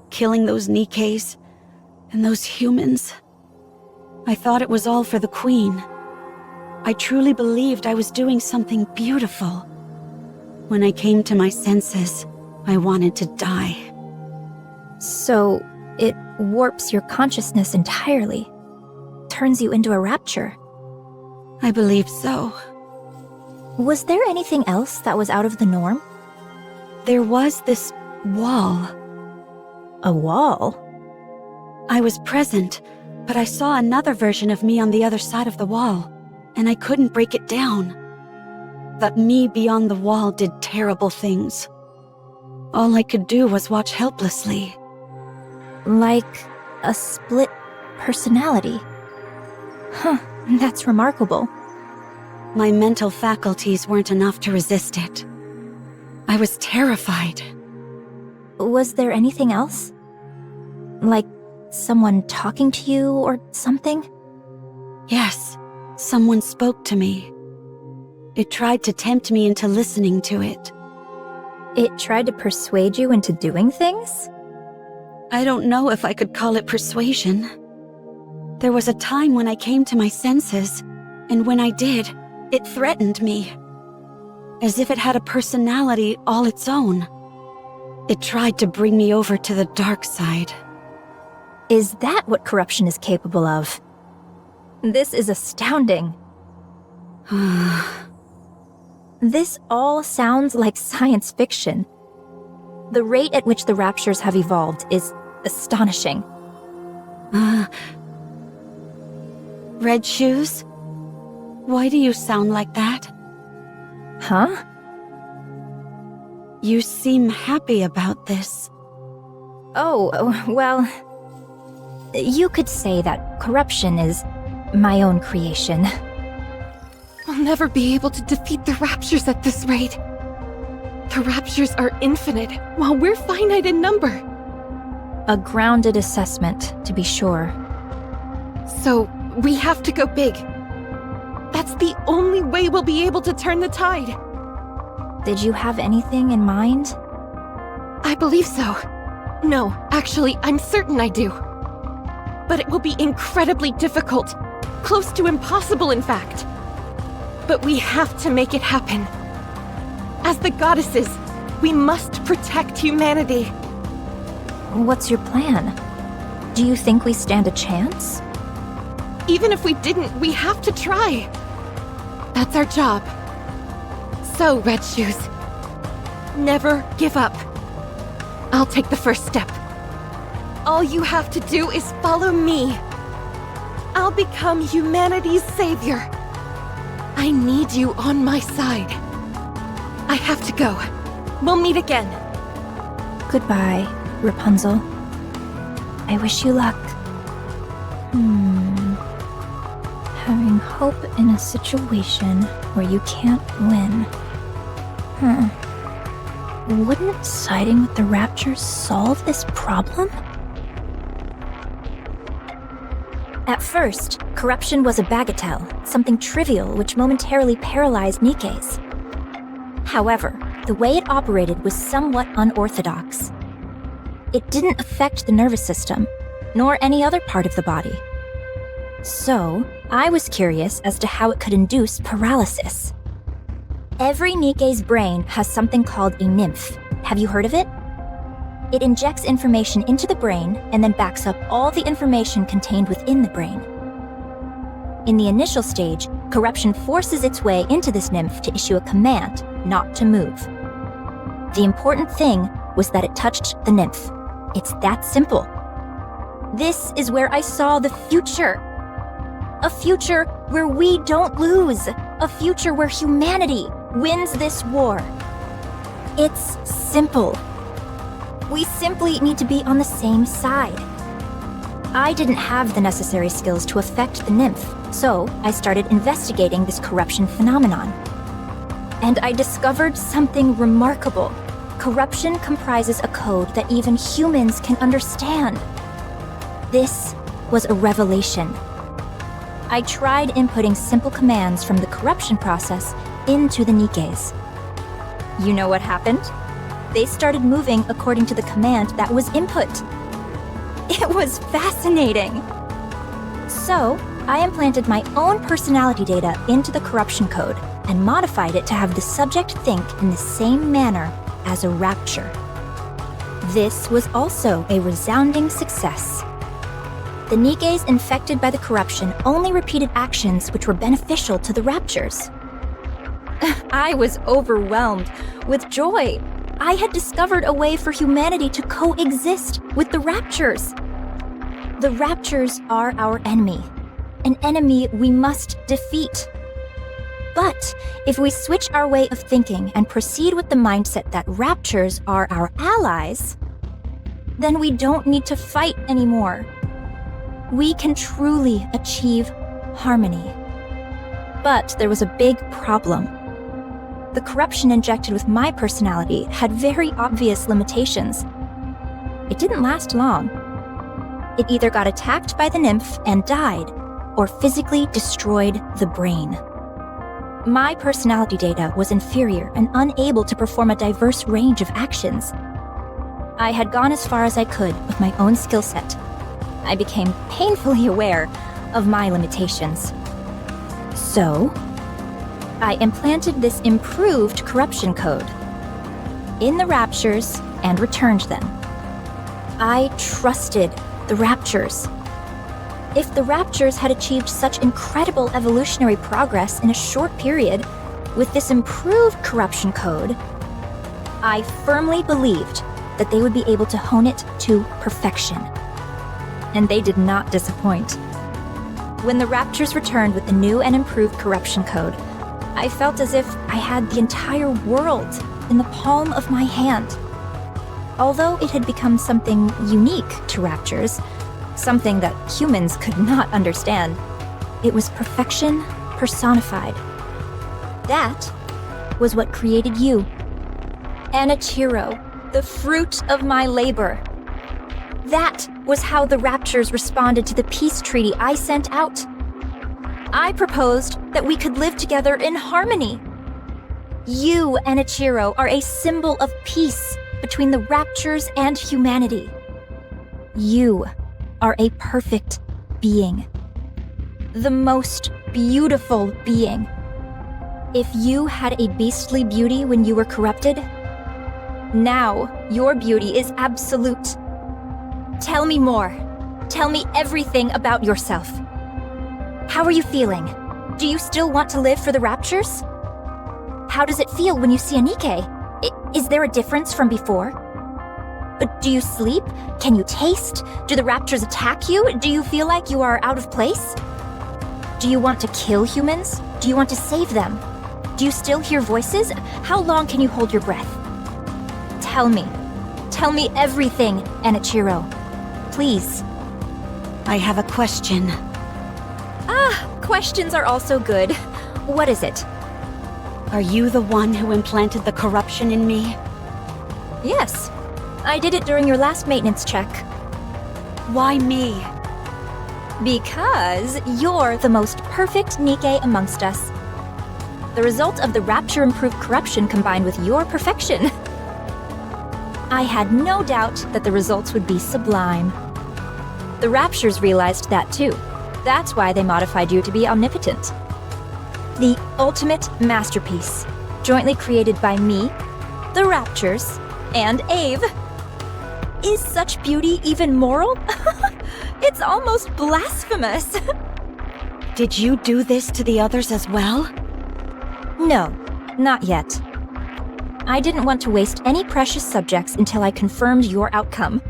Killing those Nikkes and those humans. I thought it was all for the Queen. I truly believed I was doing something beautiful. When I came to my senses, I wanted to die. So, it warps your consciousness entirely. Turns you into a rapture. I believe so. Was there anything else that was out of the norm? There was this wall. A wall? I was present, but I saw another version of me on the other side of the wall, and I couldn't break it down. That me beyond the wall did terrible things. All I could do was watch helplessly. Like a split personality. Huh, that's remarkable. My mental faculties weren't enough to resist it. I was terrified. Was there anything else? Like someone talking to you or something? Yes, someone spoke to me. It tried to tempt me into listening to it. It tried to persuade you into doing things? I don't know if I could call it persuasion. There was a time when I came to my senses, and when I did, it threatened me. As if it had a personality all its own. It tried to bring me over to the dark side. Is that what corruption is capable of? This is astounding. This all sounds like science fiction. The rate at which the raptures have evolved is astonishing. Red shoes? Why do you sound like that? Huh? You seem happy about this. Oh, well... You could say that corruption is my own creation. I'll never be able to defeat the Raptures at this rate. The Raptures are infinite, while we're finite in number. A grounded assessment, to be sure. So, we have to go big. That's the only way we'll be able to turn the tide. Did you have anything in mind? I believe so. No, actually, I'm certain I do. But it will be incredibly difficult. Close to impossible, in fact. But we have to make it happen. As the goddesses, we must protect humanity. What's your plan? Do you think we stand a chance? Even if we didn't, we have to try. That's our job. So, Red Shoes, never give up. I'll take the first step. All you have to do is follow me. I'll become humanity's savior. I need you on my side. I have to go. We'll meet again. Goodbye, Rapunzel. I wish you luck. Having hope in a situation where you can't win. Wouldn't siding with the Raptures solve this problem? At first, corruption was a bagatelle, something trivial which momentarily paralyzed Nikke's. However, the way it operated was somewhat unorthodox. It didn't affect the nervous system, nor any other part of the body. So, I was curious as to how it could induce paralysis. Every Nikke's brain has something called a nymph. Have you heard of it? It injects information into the brain and then backs up all the information contained within the brain. In the initial stage, corruption forces its way into this nymph to issue a command not to move. The important thing was that it touched the nymph. It's that simple. This is where I saw the future. A future where we don't lose. A future where humanity wins this war. It's simple. We simply need to be on the same side. I didn't have the necessary skills to affect the nymph, so I started investigating this corruption phenomenon. And I discovered something remarkable. Corruption comprises a code that even humans can understand. This was a revelation. I tried inputting simple commands from the corruption process into the Nikkes. You know what happened? They started moving according to the command that was input. It was fascinating. So, I implanted my own personality data into the corruption code and modified it to have the subject think in the same manner as a rapture. This was also a resounding success. The Nikkes infected by the corruption only repeated actions which were beneficial to the raptures. I was overwhelmed with joy. I had discovered a way for humanity to coexist with the raptures. The raptures are our enemy, an enemy we must defeat. But if we switch our way of thinking and proceed with the mindset that raptures are our allies, then we don't need to fight anymore. We can truly achieve harmony. But there was a big problem. The corruption injected with my personality had very obvious limitations. It didn't last long. It either got attacked by the nymph and died, or physically destroyed the brain. My personality data was inferior and unable to perform a diverse range of actions. I had gone as far as I could with my own skill set. I became painfully aware of my limitations. So, I implanted this improved corruption code in the raptures and returned them. I trusted the raptures. If the raptures had achieved such incredible evolutionary progress in a short period with this improved corruption code, I firmly believed that they would be able to hone it to perfection. And they did not disappoint. When the raptures returned with the new and improved corruption code, I felt as if I had the entire world in the palm of my hand. Although it had become something unique to raptures, something that humans could not understand, it was perfection personified. That was what created you. Anichiro, the fruit of my labor. That was how the raptures responded to the peace treaty I sent out. I proposed that we could live together in harmony. You, Anichiro, are a symbol of peace, between the Raptures and humanity. You are a perfect being. The most beautiful being. If you had a beastly beauty when you were corrupted, now your beauty is absolute. Tell me more. Tell me everything about yourself. How are you feeling? Do you still want to live for the Raptures? How does it feel when you see a Nikke? Is there a difference from before? Do you sleep? Can you taste? Do the Raptures attack you? Do you feel like you are out of place? Do you want to kill humans? Do you want to save them? Do you still hear voices? How long can you hold your breath? Tell me. Tell me everything, Enichiro. Please. I have a question. Questions are also good. What is it? Are you the one who implanted the corruption in me? Yes. I did it during your last maintenance check. Why me? Because you're the most perfect Nikke amongst us. The result of the Rapture-improved corruption combined with your perfection. I had no doubt that the results would be sublime. The Raptures realized that too. That's why they modified you to be omnipotent. The ultimate masterpiece, jointly created by me, the Raptures, and Ave. Is such beauty even moral? It's almost blasphemous. Did you do this to the others as well? No, not yet. I didn't want to waste any precious subjects until I confirmed your outcome.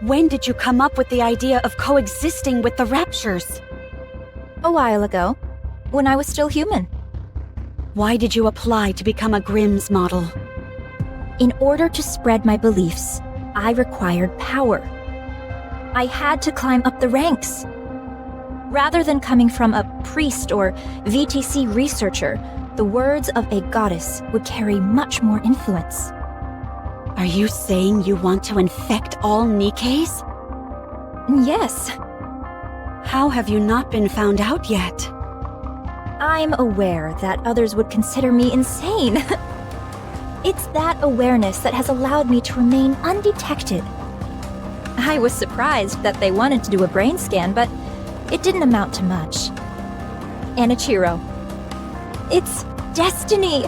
When did you come up with the idea of coexisting with the Raptures? A while ago, when I was still human. Why did you apply to become a Grimm's model? In order to spread my beliefs, I required power. I had to climb up the ranks. Rather than coming from a priest or VTC researcher, the words of a goddess would carry much more influence. Are you saying you want to infect all Nikkes? Yes. How have you not been found out yet? I'm aware that others would consider me insane. It's that awareness that has allowed me to remain undetected. I was surprised that they wanted to do a brain scan, but it didn't amount to much. Enichiro. It's destiny!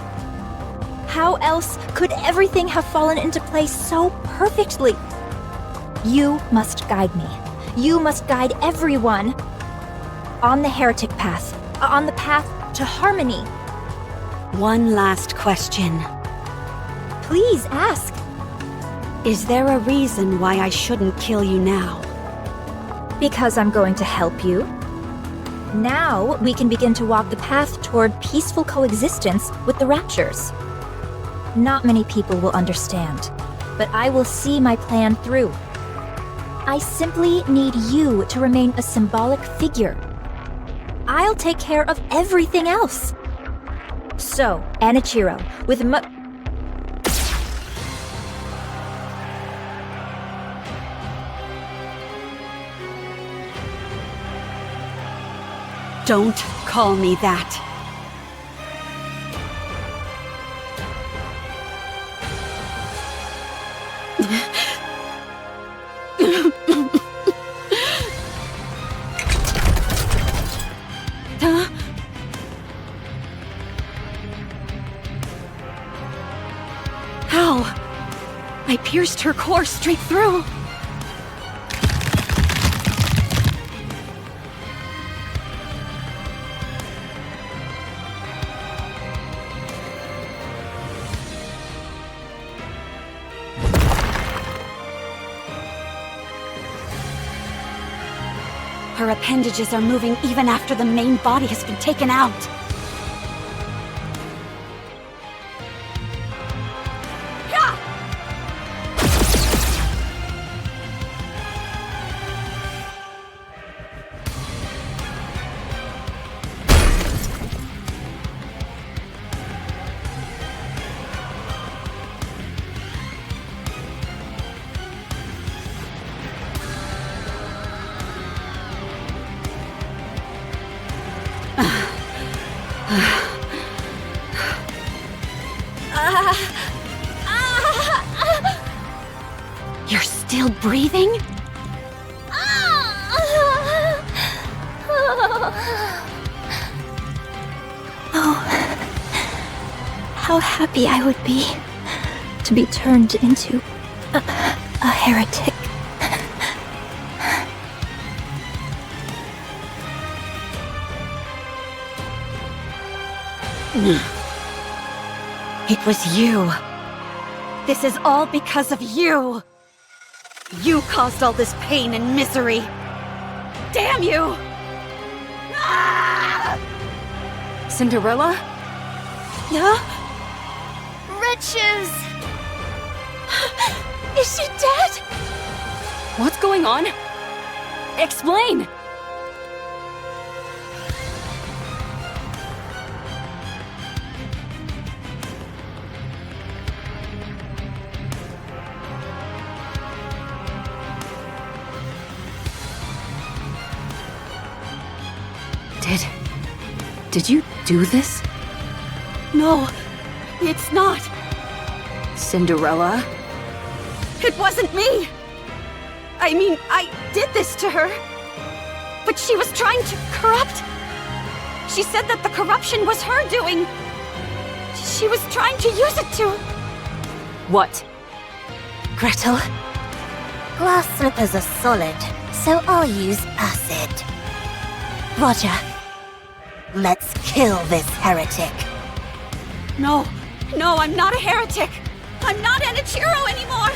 How else could everything have fallen into place so perfectly? You must guide me. You must guide everyone. On the heretic path. On the path to harmony. One last question. Please ask. Is there a reason why I shouldn't kill you now? Because I'm going to help you. Now we can begin to walk the path toward peaceful coexistence with the Raptures. Not many people will understand, but I will see my plan through. I simply need you to remain a symbolic figure. I'll take care of everything else. So, Enichiro, with Don't call me that. How? I pierced her core straight through. Her appendages are moving even after the main body has been taken out. still breathing? Oh, how happy I would be to be turned into a heretic. It was you. This is all because of you. You caused all this pain and misery. Damn you! Ah! Cinderella? Yeah? Red Shoes! Is she dead? What's going on? Explain! Did you do this? No, it's not. Cinderella? It wasn't me. I mean, I did this to her. But she was trying to corrupt. She said that the corruption was her doing. She was trying to use it to... What? Gretel? Glass slippers are solid, so I'll use acid. Roger. Let's kill this heretic. No, I'm not a heretic. I'm not Enichiro anymore.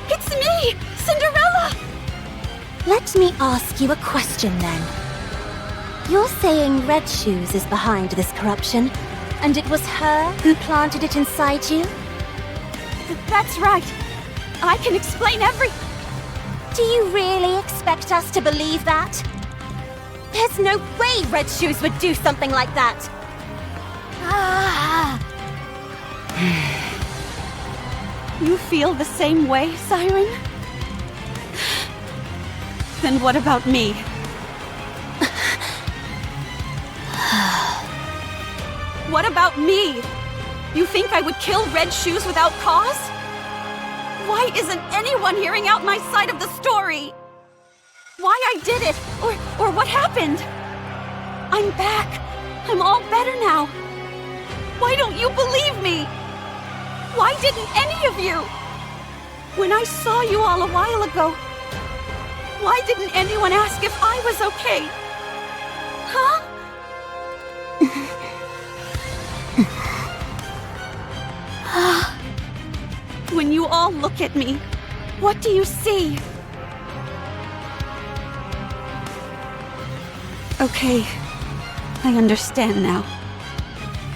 It's me, Cinderella. Let me ask you a question then. You're saying Red Shoes is behind this corruption, and it was her who planted it inside you? That's right. I can explain every... Do you really expect us to believe that? There's no way Red Shoes would do something like that! Ah! You feel the same way, Siren? Then what about me? What about me? You think I would kill Red Shoes without cause? Why isn't anyone hearing out my side of the story? Why I did it, or what happened? I'm back. I'm all better now. Why don't you believe me? Why didn't any of you? When I saw you all a while ago, why didn't anyone ask if I was okay? Huh? When you all look at me, what do you see? Okay, I understand now.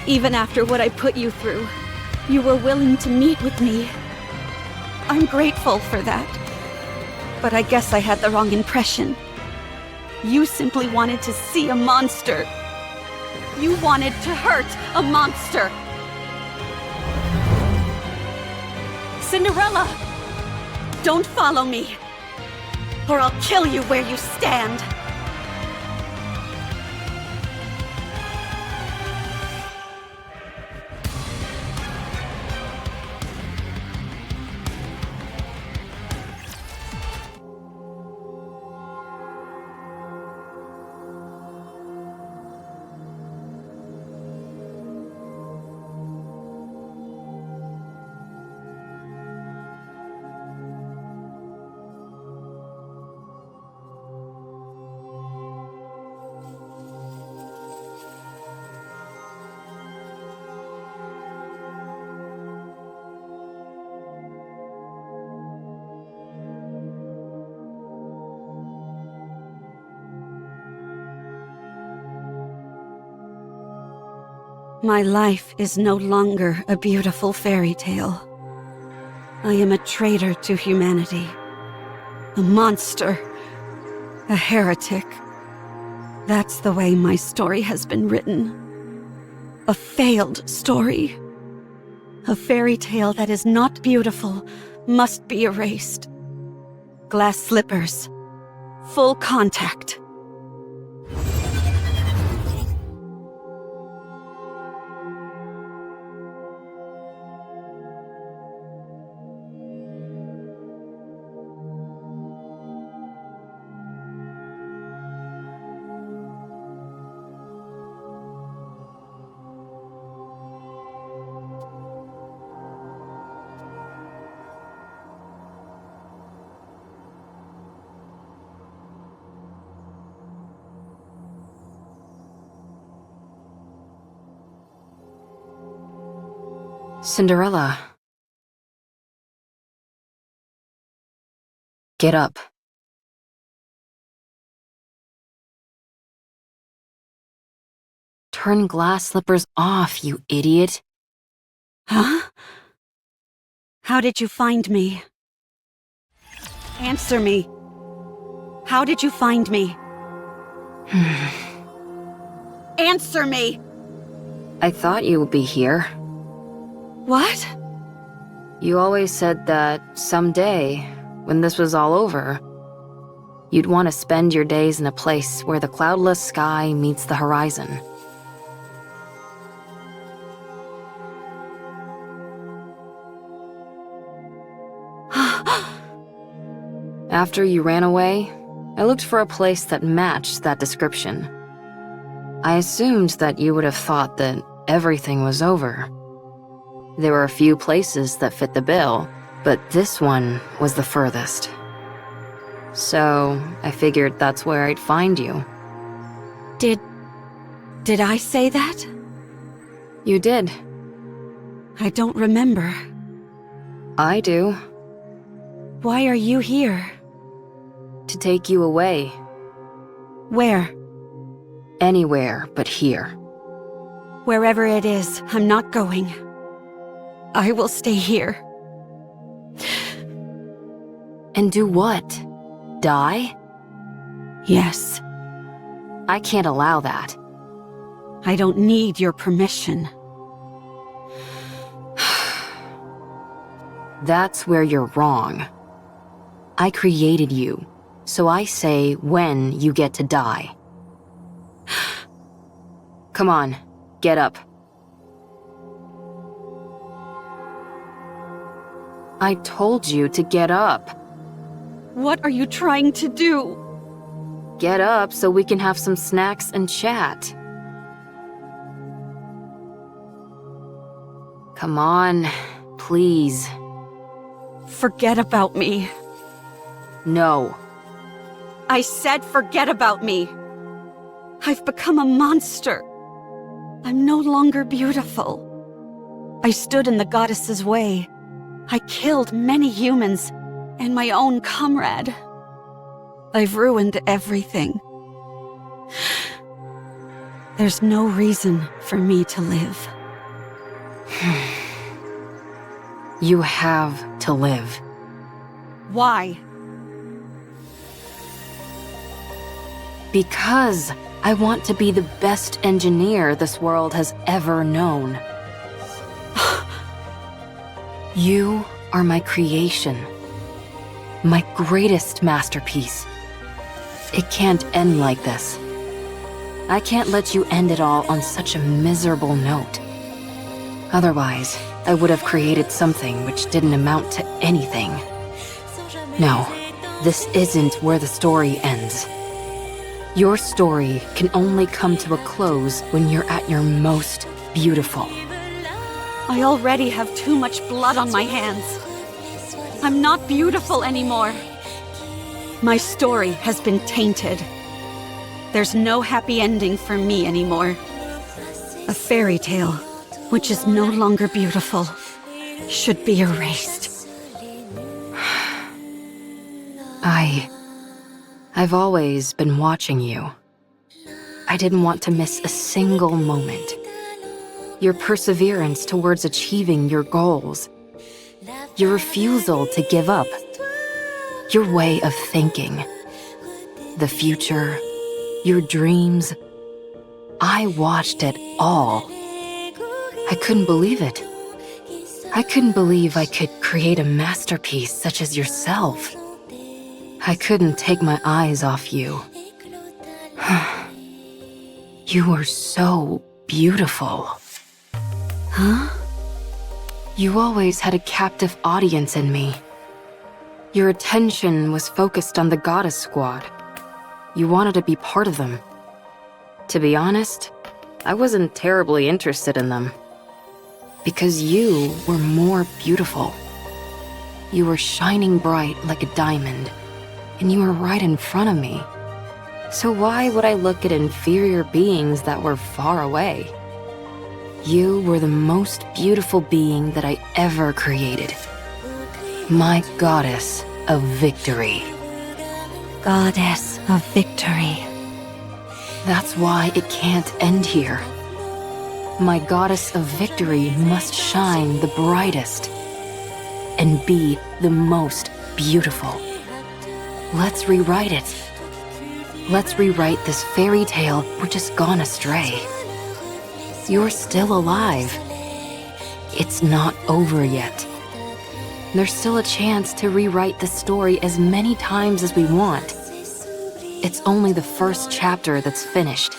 Even after what I put you through, you were willing to meet with me. I'm grateful for that. But I guess I had the wrong impression. You simply wanted to see a monster. You wanted to hurt a monster. Cinderella! Don't follow me, or I'll kill you where you stand. My life is no longer a beautiful fairy tale. I am a traitor to humanity. A monster. A heretic. That's the way my story has been written. A failed story. A fairy tale that is not beautiful must be erased. Glass slippers. Full contact. Cinderella. Get up. Turn glass slippers off, you idiot. Huh? How did you find me? Answer me. How did you find me? Answer me! I thought you would be here. What? You always said that someday, when this was all over, you'd want to spend your days in a place where the cloudless sky meets the horizon. After you ran away, I looked for a place that matched that description. I assumed that you would have thought that everything was over. There were a few places that fit the bill, but this one was the furthest. So, I figured that's where I'd find you. Did I say that? You did. I don't remember. I do. Why are you here? To take you away. Where? Anywhere but here. Wherever it is, I'm not going. I will stay here. And do what? Die? Yes. I can't allow that. I don't need your permission. That's where you're wrong. I created you, so I say when you get to die. Come on, get up. I told you to get up. What are you trying to do? Get up so we can have some snacks and chat. Come on, please. Forget about me. No. I said forget about me. I've become a monster. I'm no longer beautiful. I stood in the goddess's way. I killed many humans and my own comrade. I've ruined everything. There's no reason for me to live. You have to live. Why? Because I want to be the best engineer this world has ever known. You are my creation. My greatest masterpiece. It can't end like this. I can't let you end it all on such a miserable note. Otherwise, I would have created something which didn't amount to anything. No, this isn't where the story ends. Your story can only come to a close when you're at your most beautiful. I already have too much blood on my hands. I'm not beautiful anymore. My story has been tainted. There's no happy ending for me anymore. A fairy tale, which is no longer beautiful, should be erased. I've always been watching you. I didn't want to miss a single moment. Your perseverance towards achieving your goals. Your refusal to give up. Your way of thinking. The future. Your dreams. I watched it all. I couldn't believe it. I couldn't believe I could create a masterpiece such as yourself. I couldn't take my eyes off you. You were so beautiful. Huh? You always had a captive audience in me. Your attention was focused on the Goddess Squad. You wanted to be part of them. To be honest, I wasn't terribly interested in them. Because you were more beautiful. You were shining bright like a diamond, and you were right in front of me. So why would I look at inferior beings that were far away? You were the most beautiful being that I ever created. My goddess of victory. Goddess of victory. That's why it can't end here. My goddess of victory must shine the brightest and be the most beautiful. Let's rewrite it. Let's rewrite this fairy tale which has gone astray. You're still alive. It's not over yet. There's still a chance to rewrite the story as many times as we want. It's only the first chapter that's finished.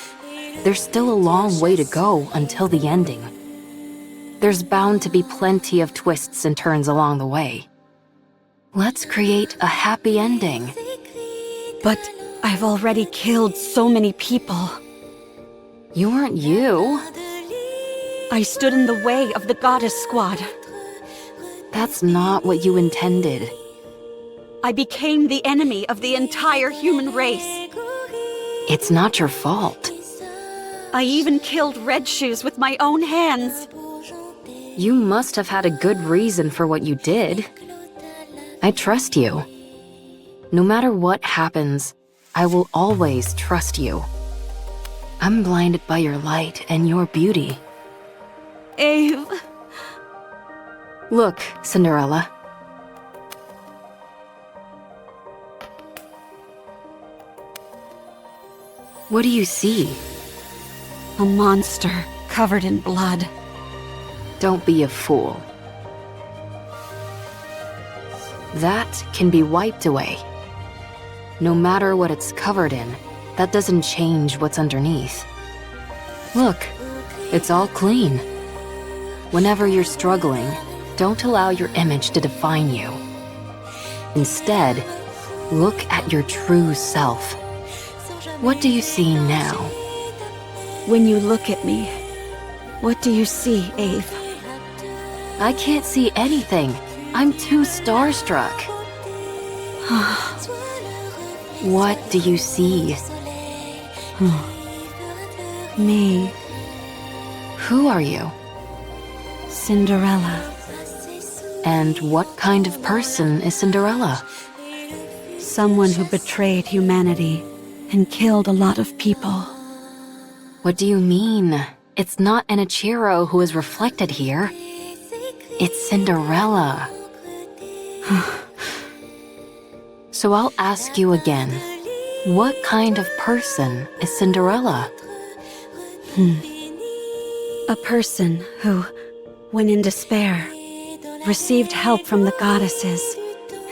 There's still a long way to go until the ending. There's bound to be plenty of twists and turns along the way. Let's create a happy ending. But I've already killed so many people. You weren't you. I stood in the way of the Goddess Squad. That's not what you intended. I became the enemy of the entire human race. It's not your fault. I even killed Red Shoes with my own hands. You must have had a good reason for what you did. I trust you. No matter what happens, I will always trust you. I'm blinded by your light and your beauty. Ave. Look, Cinderella. What do you see? A monster covered in blood. Don't be a fool. That can be wiped away. No matter what it's covered in, that doesn't change what's underneath. Look, it's all clean. Whenever you're struggling, don't allow your image to define you. Instead, look at your true self. What do you see now? When you look at me, what do you see, Ave? I can't see anything. I'm too starstruck. What do you see? Me. Who are you? Cinderella. And what kind of person is Cinderella? Someone who betrayed humanity and killed a lot of people. What do you mean? It's not an Ichiro who is reflected here. It's Cinderella. So I'll ask you again. What kind of person is Cinderella? A person who, when in despair, received help from the goddesses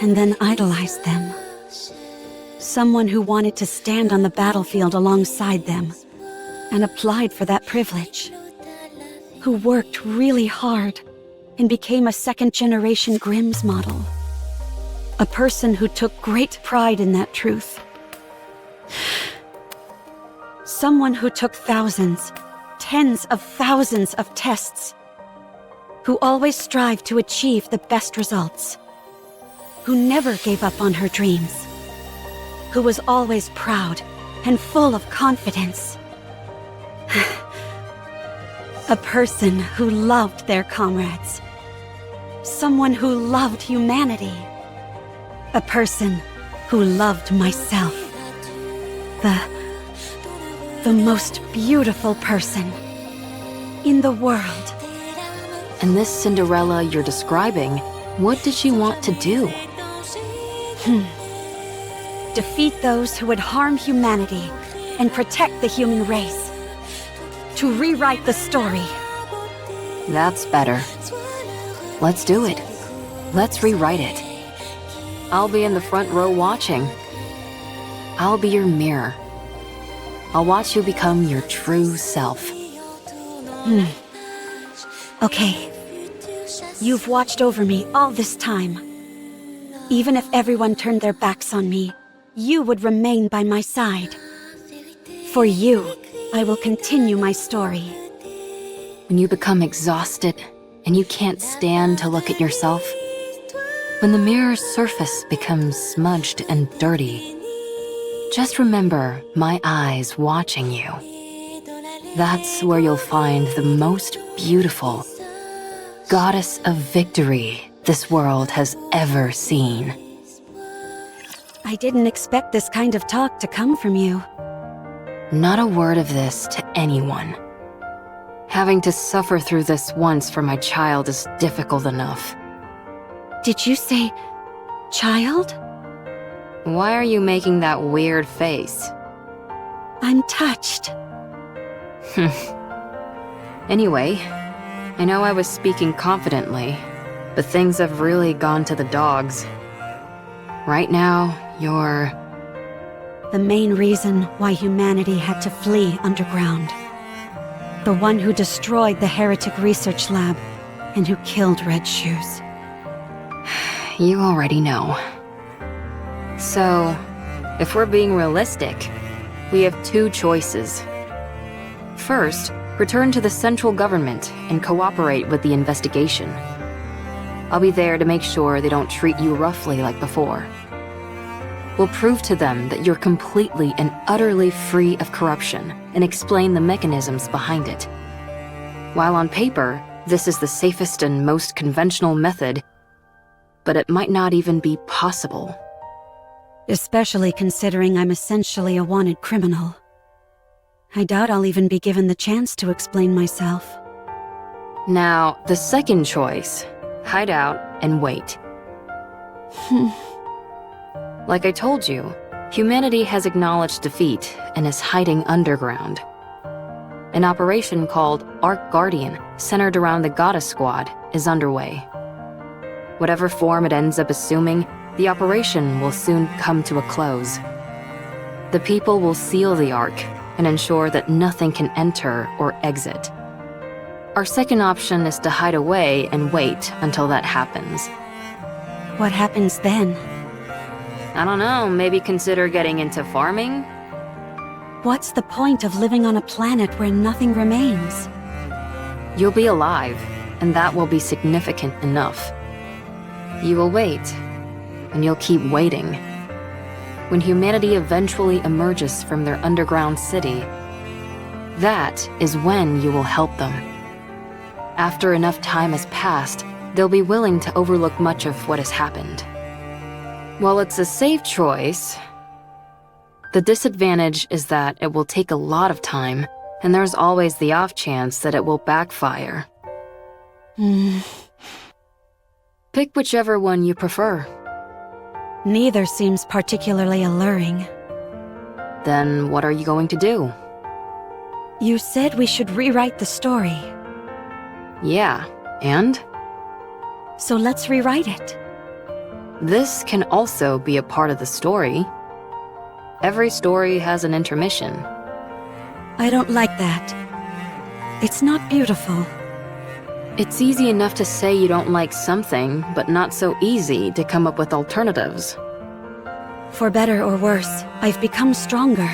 and then idolized them. Someone who wanted to stand on the battlefield alongside them and applied for that privilege. Who worked really hard and became a second-generation Grimm's model. A person who took great pride in that truth. Someone who took thousands, tens of thousands of tests. Who always strived to achieve the best results. Who never gave up on her dreams. Who was always proud and full of confidence. A person who loved their comrades. Someone who loved humanity. A person who loved myself. The most beautiful person in the world. And this Cinderella you're describing, what did she want to do? Defeat those who would harm humanity and protect the human race. To rewrite the story. That's better. Let's do it. Let's rewrite it. I'll be in the front row watching. I'll be your mirror. I'll watch you become your true self. Okay. You've watched over me all this time. Even if everyone turned their backs on me, you would remain by my side. For you, I will continue my story. When you become exhausted and you can't stand to look at yourself, when the mirror's surface becomes smudged and dirty, just remember my eyes watching you. That's where you'll find the most beautiful goddess of victory this world has ever seen. I didn't expect this kind of talk to come from you. Not a word of this to anyone. Having to suffer through this once for my child is difficult enough. Did you say child? Why are you making that weird face? I'm touched. Anyway, I know I was speaking confidently, but things have really gone to the dogs. Right now, you're... The main reason why humanity had to flee underground. The one who destroyed the heretic research lab and who killed Red Shoes. You already know. So, if we're being realistic, we have two choices. First, return to the central government and cooperate with the investigation. I'll be there to make sure they don't treat you roughly like before. We'll prove to them that you're completely and utterly free of corruption and explain the mechanisms behind it. While on paper, this is the safest and most conventional method, but it might not even be possible. Especially considering I'm essentially a wanted criminal. I doubt I'll even be given the chance to explain myself. Now, the second choice, hide out and wait. Like I told you, humanity has acknowledged defeat and is hiding underground. An operation called Ark Guardian, centered around the Goddess Squad, is underway. Whatever form it ends up assuming, the operation will soon come to a close. The people will seal the Ark and ensure that nothing can enter or exit. Our second option is to hide away and wait until that happens. What happens then? I don't know, maybe consider getting into farming? What's the point of living on a planet where nothing remains? You'll be alive, and that will be significant enough. You will wait, and you'll keep waiting. When humanity eventually emerges from their underground city, that is when you will help them. After enough time has passed, they'll be willing to overlook much of what has happened. While it's a safe choice, the disadvantage is that it will take a lot of time, and there's always the off chance that it will backfire. Pick whichever one you prefer. Neither seems particularly alluring. Then what are you going to do? You said we should rewrite the story. Yeah, and? So let's rewrite it. This can also be a part of the story. Every story has an intermission. I don't like that. It's not beautiful. It's easy enough to say you don't like something, but not so easy to come up with alternatives. For better or worse, I've become stronger.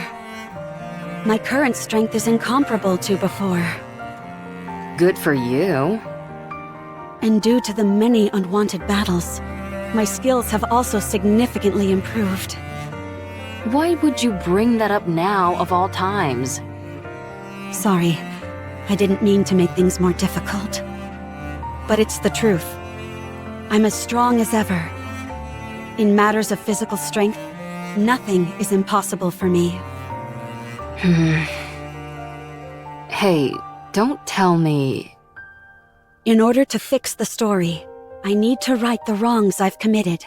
My current strength is incomparable to before. Good for you. And due to the many unwanted battles, my skills have also significantly improved. Why would you bring that up now of all times? Sorry, I didn't mean to make things more difficult. But it's the truth. I'm as strong as ever. In matters of physical strength, nothing is impossible for me. Hey, don't tell me... In order to fix the story, I need to right the wrongs I've committed.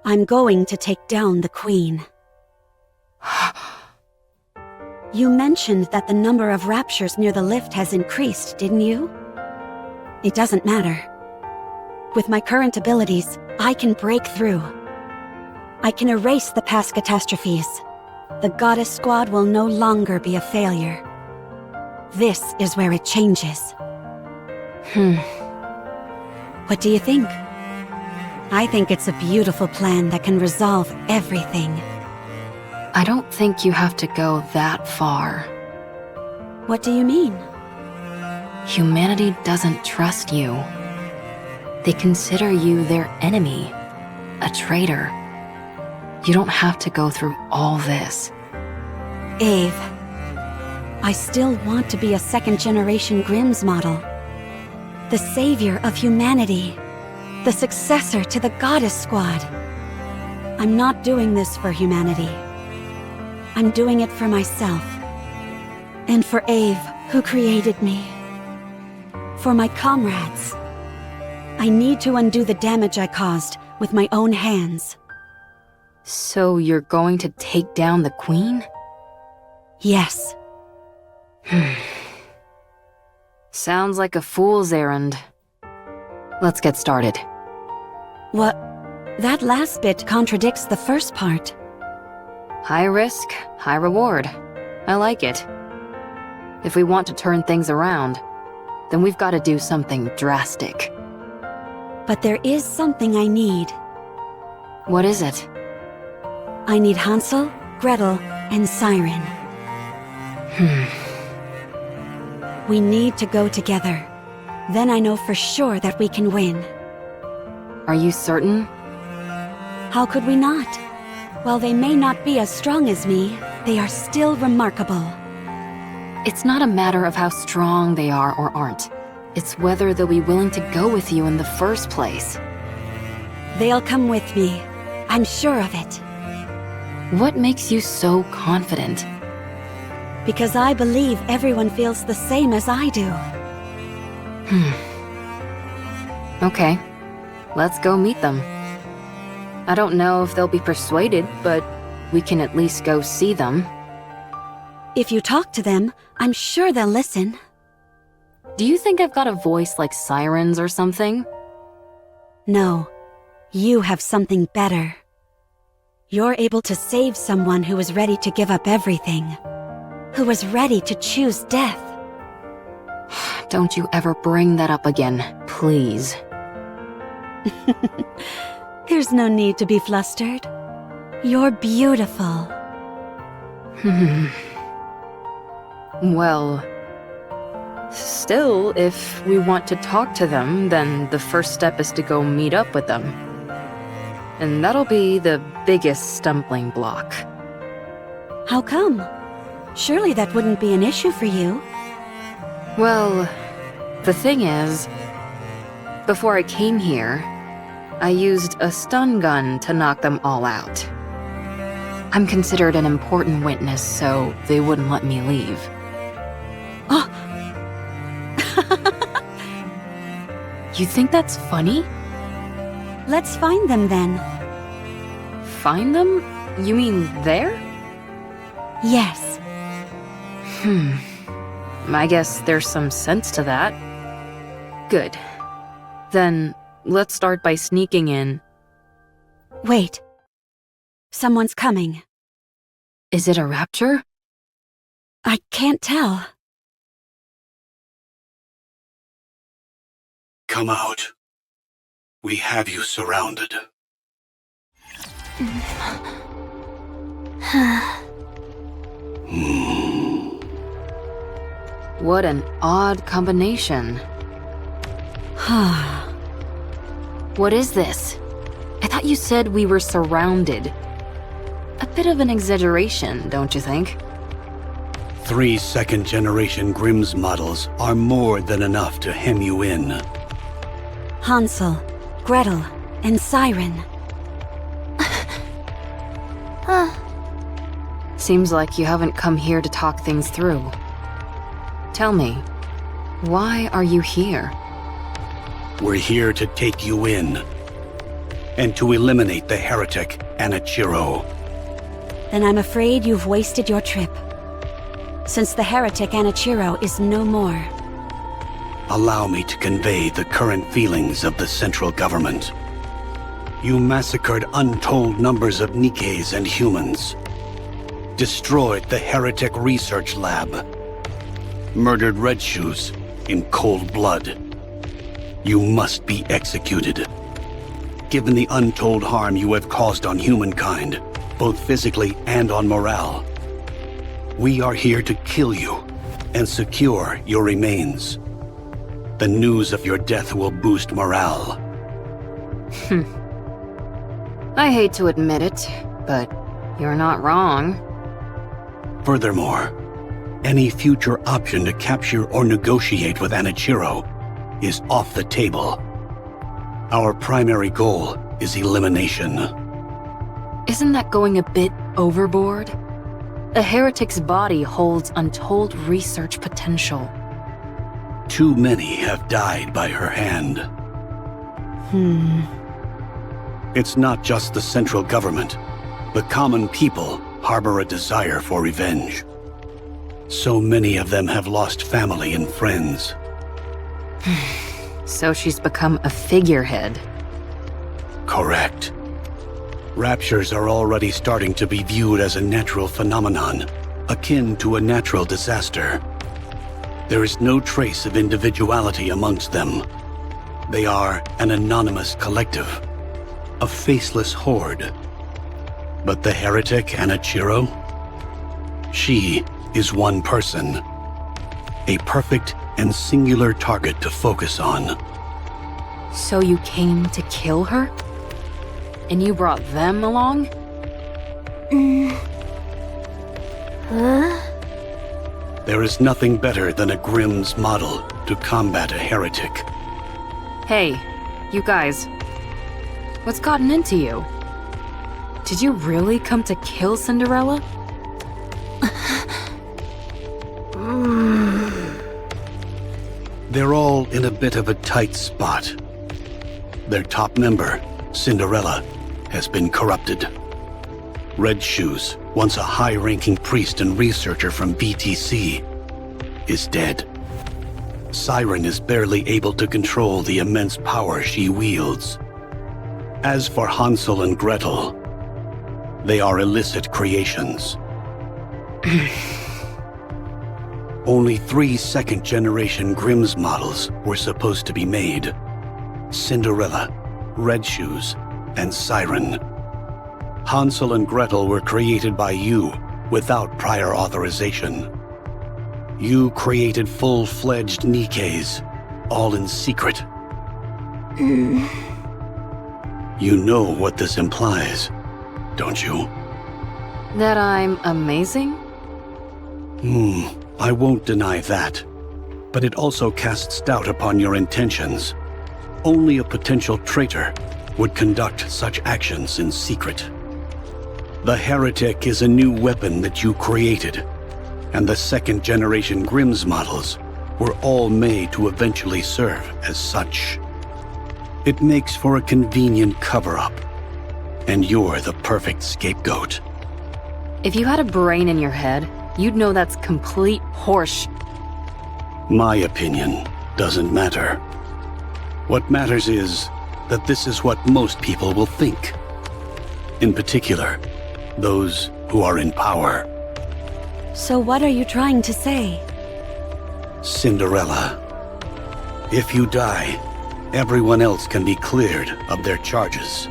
I'm going to take down the Queen. You mentioned that the number of raptures near the lift has increased, didn't you? It doesn't matter. With my current abilities, I can break through. I can erase the past catastrophes. The Goddess Squad will no longer be a failure. This is where it changes. What do you think? I think it's a beautiful plan that can resolve everything. I don't think you have to go that far. What do you mean? Humanity doesn't trust you. They consider you their enemy, a traitor. You don't have to go through all this. Ave, I still want to be a second-generation Grimm's model. The savior of humanity. The successor to the Goddess Squad. I'm not doing this for humanity. I'm doing it for myself. And for Ave, who created me. For my comrades. I need to undo the damage I caused with my own hands. So you're going to take down the Queen? Yes. Sounds like a fool's errand. Let's get started. What? That last bit contradicts the first part. High risk, high reward. I like it. If we want to turn things around, then we've got to do something drastic. But there is something I need. What is it? I need Hansel, Gretel, and Siren. We need to go together. Then I know for sure that we can win. Are you certain? How could we not? While they may not be as strong as me, they are still remarkable. It's not a matter of how strong they are or aren't. It's whether they'll be willing to go with you in the first place. They'll come with me. I'm sure of it. What makes you so confident? Because I believe everyone feels the same as I do. Okay, let's go meet them. I don't know if they'll be persuaded, but we can at least go see them. If you talk to them, I'm sure they'll listen. Do you think I've got a voice like sirens or something? No, you have something better. You're able to save someone who is ready to give up everything. Who was ready to choose death. Don't you ever bring that up again, please. There's no need to be flustered. You're beautiful. Well, still, if we want to talk to them, then the first step is to go meet up with them. And that'll be the biggest stumbling block. How come? Surely that wouldn't be an issue for you. Well, the thing is, before I came here, I used a stun gun to knock them all out. I'm considered an important witness, so they wouldn't let me leave. Oh! You think that's funny? Let's find them then. Find them? You mean there? Yes. I guess there's some sense to that. Good. Then, let's start by sneaking in. Wait. Someone's coming. Is it a rapture? I can't tell. Come out. We have you surrounded. What an odd combination. What is this? I thought you said we were surrounded. A bit of an exaggeration, don't you think? 3 second-generation Grimm's models are more than enough to hem you in. Hansel, Gretel, and Siren. Seems like you haven't come here to talk things through. Tell me, why are you here? We're here to take you in. And to eliminate the heretic, Anichiro. Then I'm afraid you've wasted your trip. Since the heretic Anichiro is no more. Allow me to convey the current feelings of the central government. You massacred untold numbers of Nikkes and humans. Destroyed the heretic research lab. Murdered Red Shoes in cold blood. You must be executed. Given the untold harm you have caused on humankind, both physically and on morale, we are here to kill you and secure your remains. The news of your death will boost morale. I hate to admit it, but you're not wrong. Furthermore, any future option to capture or negotiate with Anichiro is off the table. Our primary goal is elimination. Isn't that going a bit overboard? A heretic's body holds untold research potential. Too many have died by her hand. It's not just the central government. The common people harbor a desire for revenge. So many of them have lost family and friends. So she's become a figurehead. Correct. Raptures are already starting to be viewed as a natural phenomenon, akin to a natural disaster. There is no trace of individuality amongst them. They are an anonymous collective, a faceless horde. But the heretic Anichiro? She is one person. A perfect and singular target to focus on. So you came to kill her? And you brought them along? There is nothing better than a Grimm's model to combat a heretic. Hey, you guys. What's gotten into you? Did you really come to kill Cinderella? They're all in a bit of a tight spot. Their top member, Cinderella, has been corrupted. Red Shoes, once a high-ranking priest and researcher from BTC, is dead. Siren is barely able to control the immense power she wields. As for Hansel and Gretel, they are illicit creations. Only 3 second-generation Grimm's models were supposed to be made. Cinderella, Red Shoes, and Siren. Hansel and Gretel were created by you without prior authorization. You created full-fledged Nikkes, all in secret. You know what this implies, don't you? That I'm amazing? I won't deny that. But it also casts doubt upon your intentions. Only a potential traitor would conduct such actions in secret. The heretic is a new weapon that you created, and the second-generation Grimm's models were all made to eventually serve as such. It makes for a convenient cover-up, and you're the perfect scapegoat. If you had a brain in your head, you'd know that's complete horse. My opinion doesn't matter. What matters is that this is what most people will think. In particular, those who are in power. So what are you trying to say? Cinderella, if you die, everyone else can be cleared of their charges.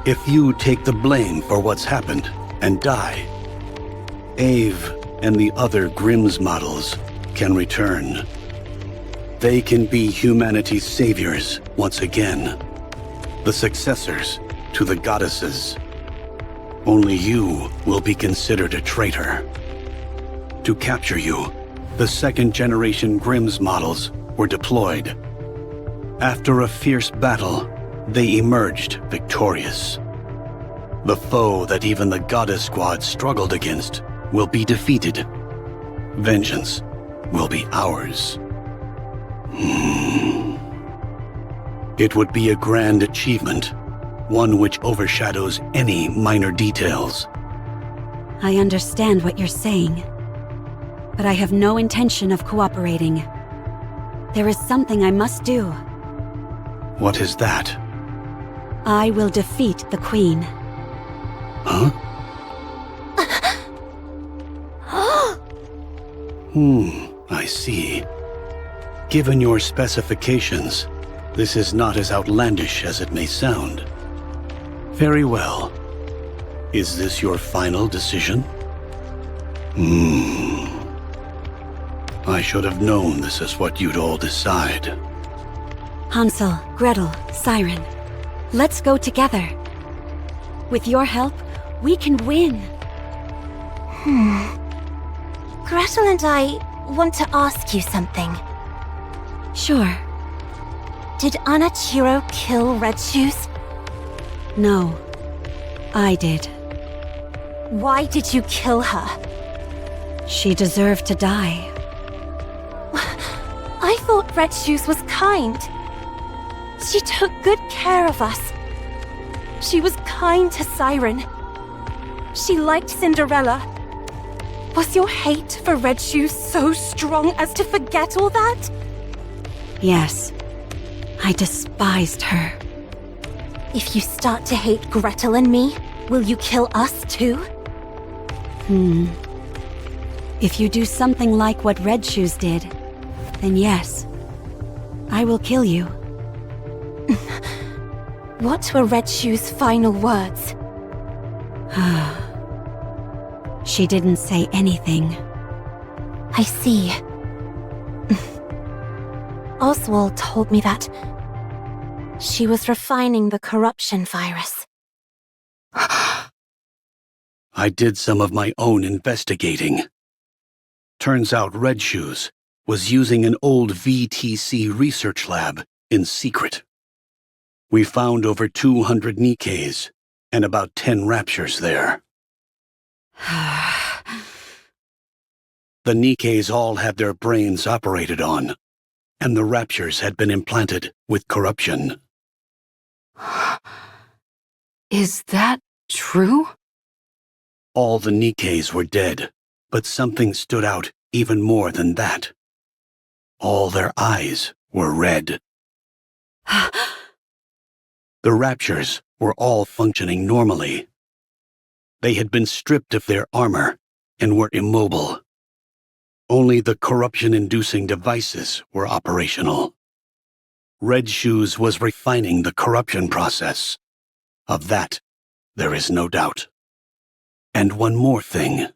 If you take the blame for what's happened and die, Ave and the other Grimm's models can return. They can be humanity's saviors once again, the successors to the goddesses. Only you will be considered a traitor. To capture you, the second-generation Grimm's models were deployed. After a fierce battle, they emerged victorious. The foe that even the Goddess Squad struggled against will be defeated. Vengeance will be ours. It would be a grand achievement, one which overshadows any minor details. I understand what you're saying, but I have no intention of cooperating. There is something I must do. What is that? I will defeat the Queen. Huh? I see. Given your specifications, this is not as outlandish as it may sound. Very well. Is this your final decision? I should have known this is what you'd all decide. Hansel, Gretel, Siren, let's go together. With your help, we can win. Gretel and I want to ask you something. Sure. Did Anachiro kill Red Shoes? No. I did. Why did you kill her? She deserved to die. I thought Red Shoes was kind. She took good care of us. She was kind to Siren. She liked Cinderella. Was your hate for Red Shoes so strong as to forget all that? Yes. I despised her. If you start to hate Gretel and me, will you kill us too? If you do something like what Red Shoes did, then yes. I will kill you. What were Red Shoes' final words? She didn't say anything. I see. Oswald told me that she was refining the corruption virus. I did some of my own investigating. Turns out Red Shoes was using an old VTC research lab in secret. We found over 200 Nikkes and about 10 raptures there. The Nikkes all had their brains operated on, and the raptures had been implanted with corruption. Is that true? All the Nikkes were dead, but something stood out even more than that. All their eyes were red. The raptures were all functioning normally. They had been stripped of their armor and were immobile. Only the corruption-inducing devices were operational. Red Shoes was refining the corruption process. Of that, there is no doubt. And one more thing.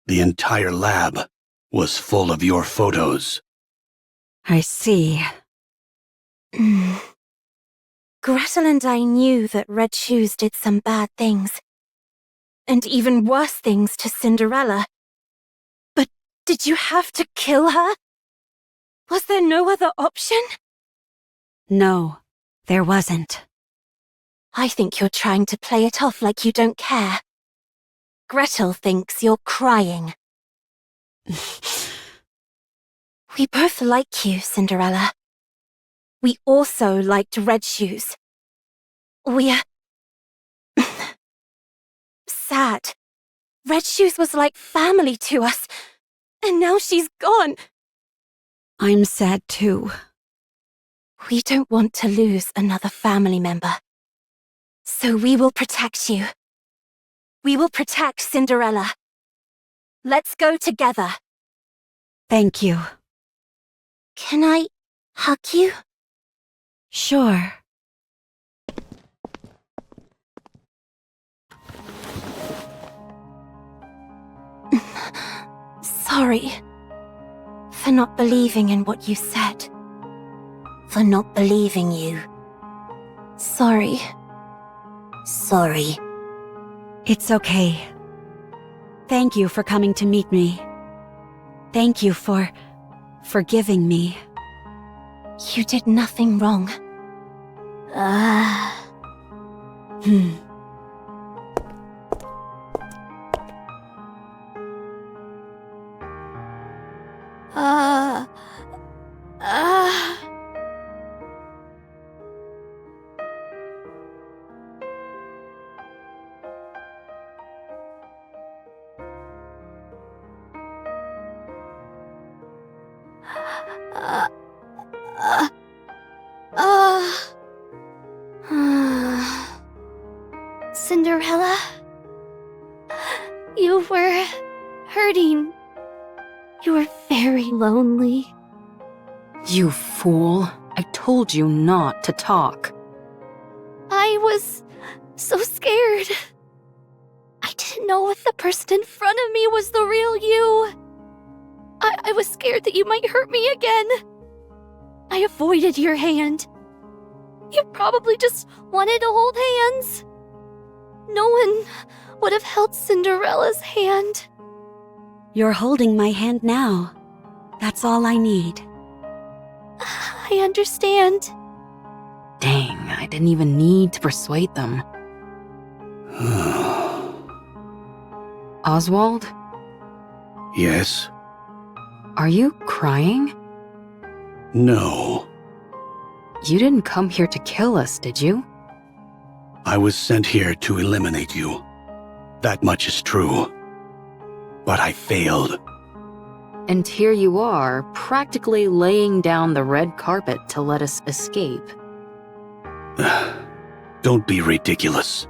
The entire lab was full of your photos. I see. Gretel and I knew that Red Shoes did some bad things. And even worse things to Cinderella. But did you have to kill her? Was there no other option? No, there wasn't. I think you're trying to play it off like you don't care. Gretel thinks you're crying. We both like you, Cinderella. We also liked Red Shoes. We're sad. Red Shoes was like family to us, and now she's gone. I'm sad too. We don't want to lose another family member. So we will protect you. We will protect Cinderella. Let's go together. Thank you. Can I hug you? Sure. Sorry for not believing in what you said. For not believing you. Sorry. Sorry. It's okay. Thank you for coming to meet me. Thank you for forgiving me. You did nothing wrong. Cinderella? You were hurting. You were very lonely. You fool. I told you not to talk. I was so scared. I didn't know if the person in front of me was the real you. I was scared that you might hurt me again. I avoided your hand. You probably just wanted to hold hands. No one would have held Cinderella's hand. You're holding my hand now. That's all I need. I understand. Dang, I didn't even need to persuade them. Oswald? Yes? Are you crying? No. You didn't come here to kill us, did you? I was sent here to eliminate you. That much is true. But I failed. And here you are, practically laying down the red carpet to let us escape. Don't be ridiculous.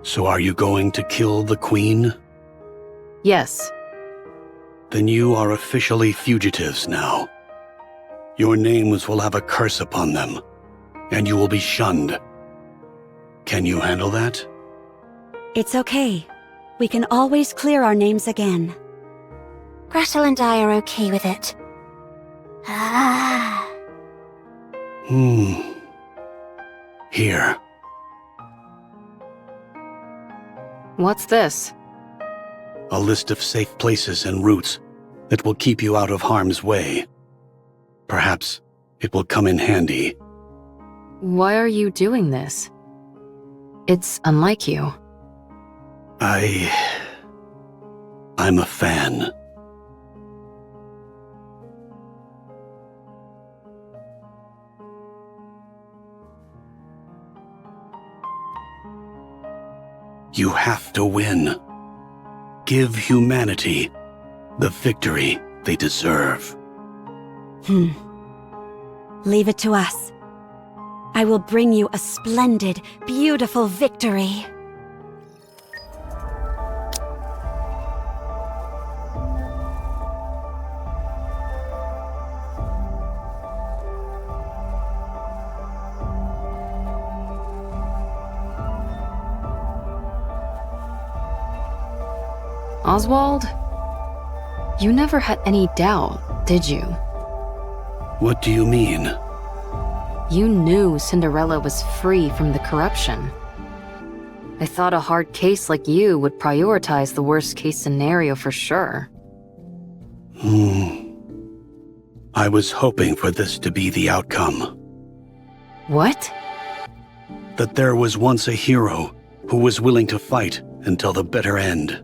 So are you going to kill the Queen? Yes. Then you are officially fugitives now. Your names will have a curse upon them, and you will be shunned. Can you handle that? It's okay. We can always clear our names again. Gretel and I are okay with it. Ah. Here. What's this? A list of safe places and routes that will keep you out of harm's way. Perhaps it will come in handy. Why are you doing this? It's unlike you. I'm a fan. You have to win. Give humanity the victory they deserve. Leave it to us. I will bring you a splendid, beautiful victory. Oswald? You never had any doubt, did you? What do you mean? You knew Cinderella was free from the corruption. I thought a hard case like you would prioritize the worst case scenario for sure. I was hoping for this to be the outcome. What? That there was once a hero who was willing to fight until the bitter end.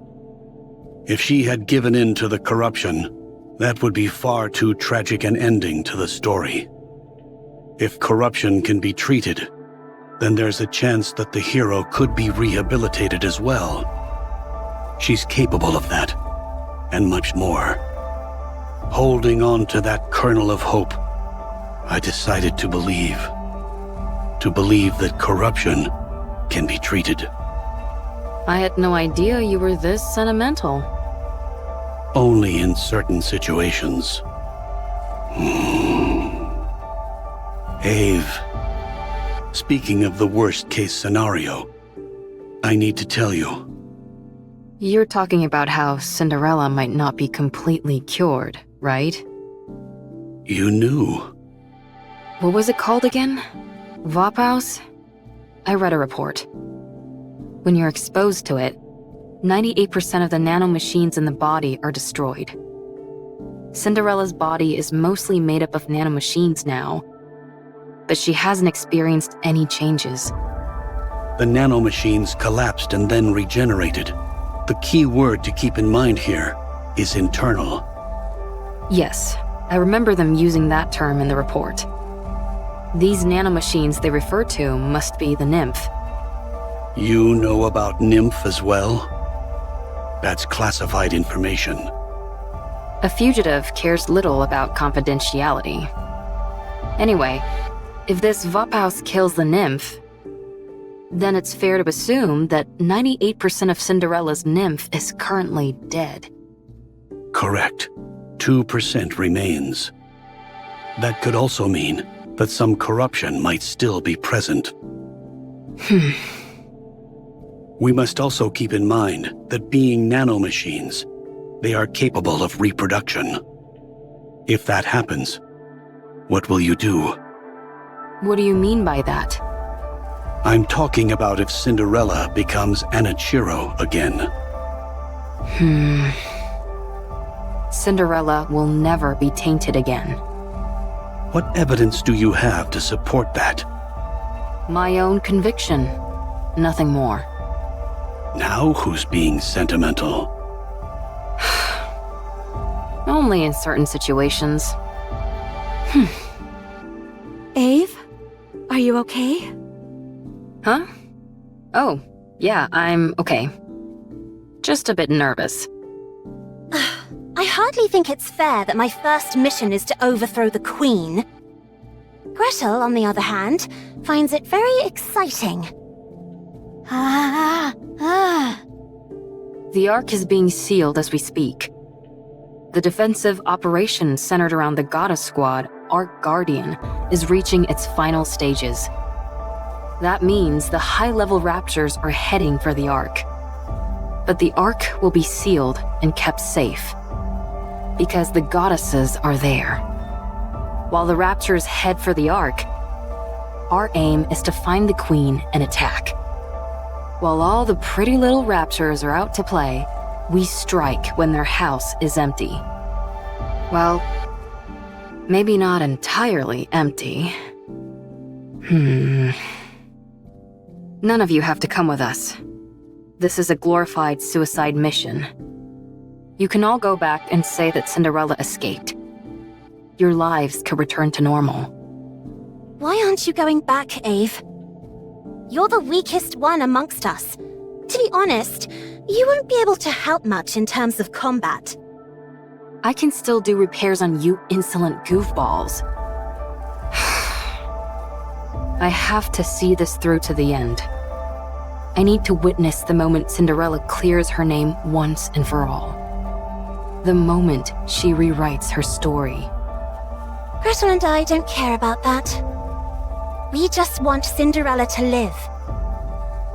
If she had given in to the corruption, that would be far too tragic an ending to the story. If corruption can be treated, then there's a chance that the hero could be rehabilitated as well. She's capable of that, and much more. Holding on to that kernel of hope, I decided to believe. To believe that corruption can be treated. I had no idea you were this sentimental. Only in certain situations. Ave, speaking of the worst-case scenario, I need to tell you. You're talking about how Cinderella might not be completely cured, right? You knew. What was it called again? Vophaus? I read a report. When you're exposed to it, 98% of the nanomachines in the body are destroyed. Cinderella's body is mostly made up of nanomachines now, but she hasn't experienced any changes. The nanomachines collapsed and then regenerated. The key word to keep in mind here is internal. Yes, I remember them using that term in the report. These nanomachines they refer to must be the nymph. You know about Nymph as well? That's classified information. A fugitive cares little about confidentiality. Anyway, if this Vophaus kills the nymph, then it's fair to assume that 98% of Cinderella's nymph is currently dead. Correct. 2% remains. That could also mean that some corruption might still be present. We must also keep in mind that being nanomachines, they are capable of reproduction. If that happens, what will you do? What do you mean by that? I'm talking about if Cinderella becomes Anichiro again. Cinderella will never be tainted again. What evidence do you have to support that? My own conviction. Nothing more. Now who's being sentimental? Only in certain situations. Ave? Are you okay? Huh? Oh, yeah, I'm okay. Just a bit nervous. I hardly think it's fair that my first mission is to overthrow the Queen. Gretel, on the other hand, finds it very exciting. The Ark is being sealed as we speak. The defensive operation centered around the Goddess Squad, Ark Guardian, is reaching its final stages. That means the high-level Raptors are heading for the Ark. But the Ark will be sealed and kept safe, because the goddesses are there. While the Raptors head for the Ark, our aim is to find the Queen and attack. While all the pretty little Raptors are out to play, we strike when their house is empty. Well, maybe not entirely empty. None of you have to come with us. This is a glorified suicide mission. You can all go back and say that Cinderella escaped. Your lives could return to normal. Why aren't you going back, Ave? You're the weakest one amongst us. To be honest, you won't be able to help much in terms of combat. I can still do repairs on you insolent goofballs. I have to see this through to the end. I need to witness the moment Cinderella clears her name once and for all. The moment she rewrites her story. Gretel and I don't care about that. We just want Cinderella to live.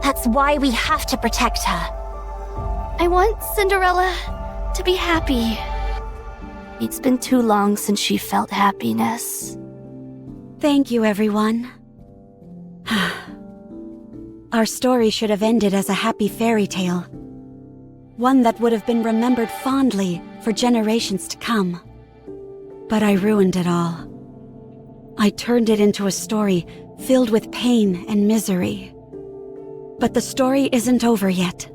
That's why we have to protect her. I want Cinderella to be happy. It's been too long since she felt happiness. Thank you, everyone. Our story should have ended as a happy fairy tale. One that would have been remembered fondly for generations to come. But I ruined it all. I turned it into a story filled with pain and misery. But the story isn't over yet.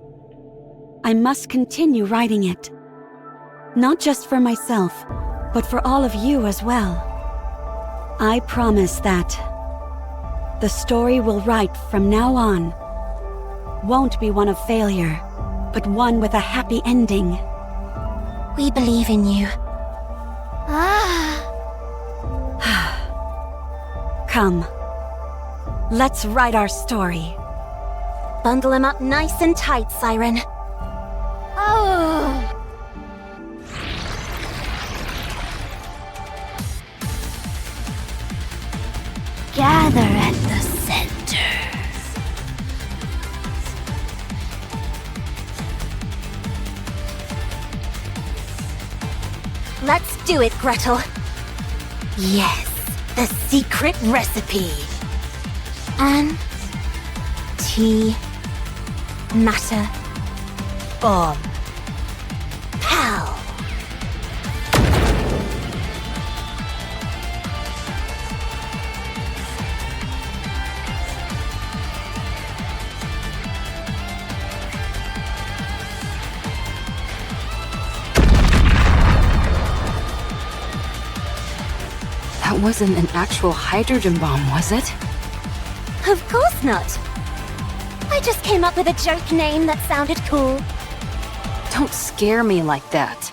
I must continue writing it. Not just for myself, but for all of you as well. I promise that the story we'll write from now on won't be one of failure, but one with a happy ending. We believe in you. Come. Let's write our story. Bundle him up nice and tight, Siren. Oh! Gather at the center. Let's do it, Gretel. Yes, the secret recipe. Matter bomb. Pow. That wasn't an actual hydrogen bomb, was it? Of course not. I just came up with a joke name that sounded cool. Don't scare me like that.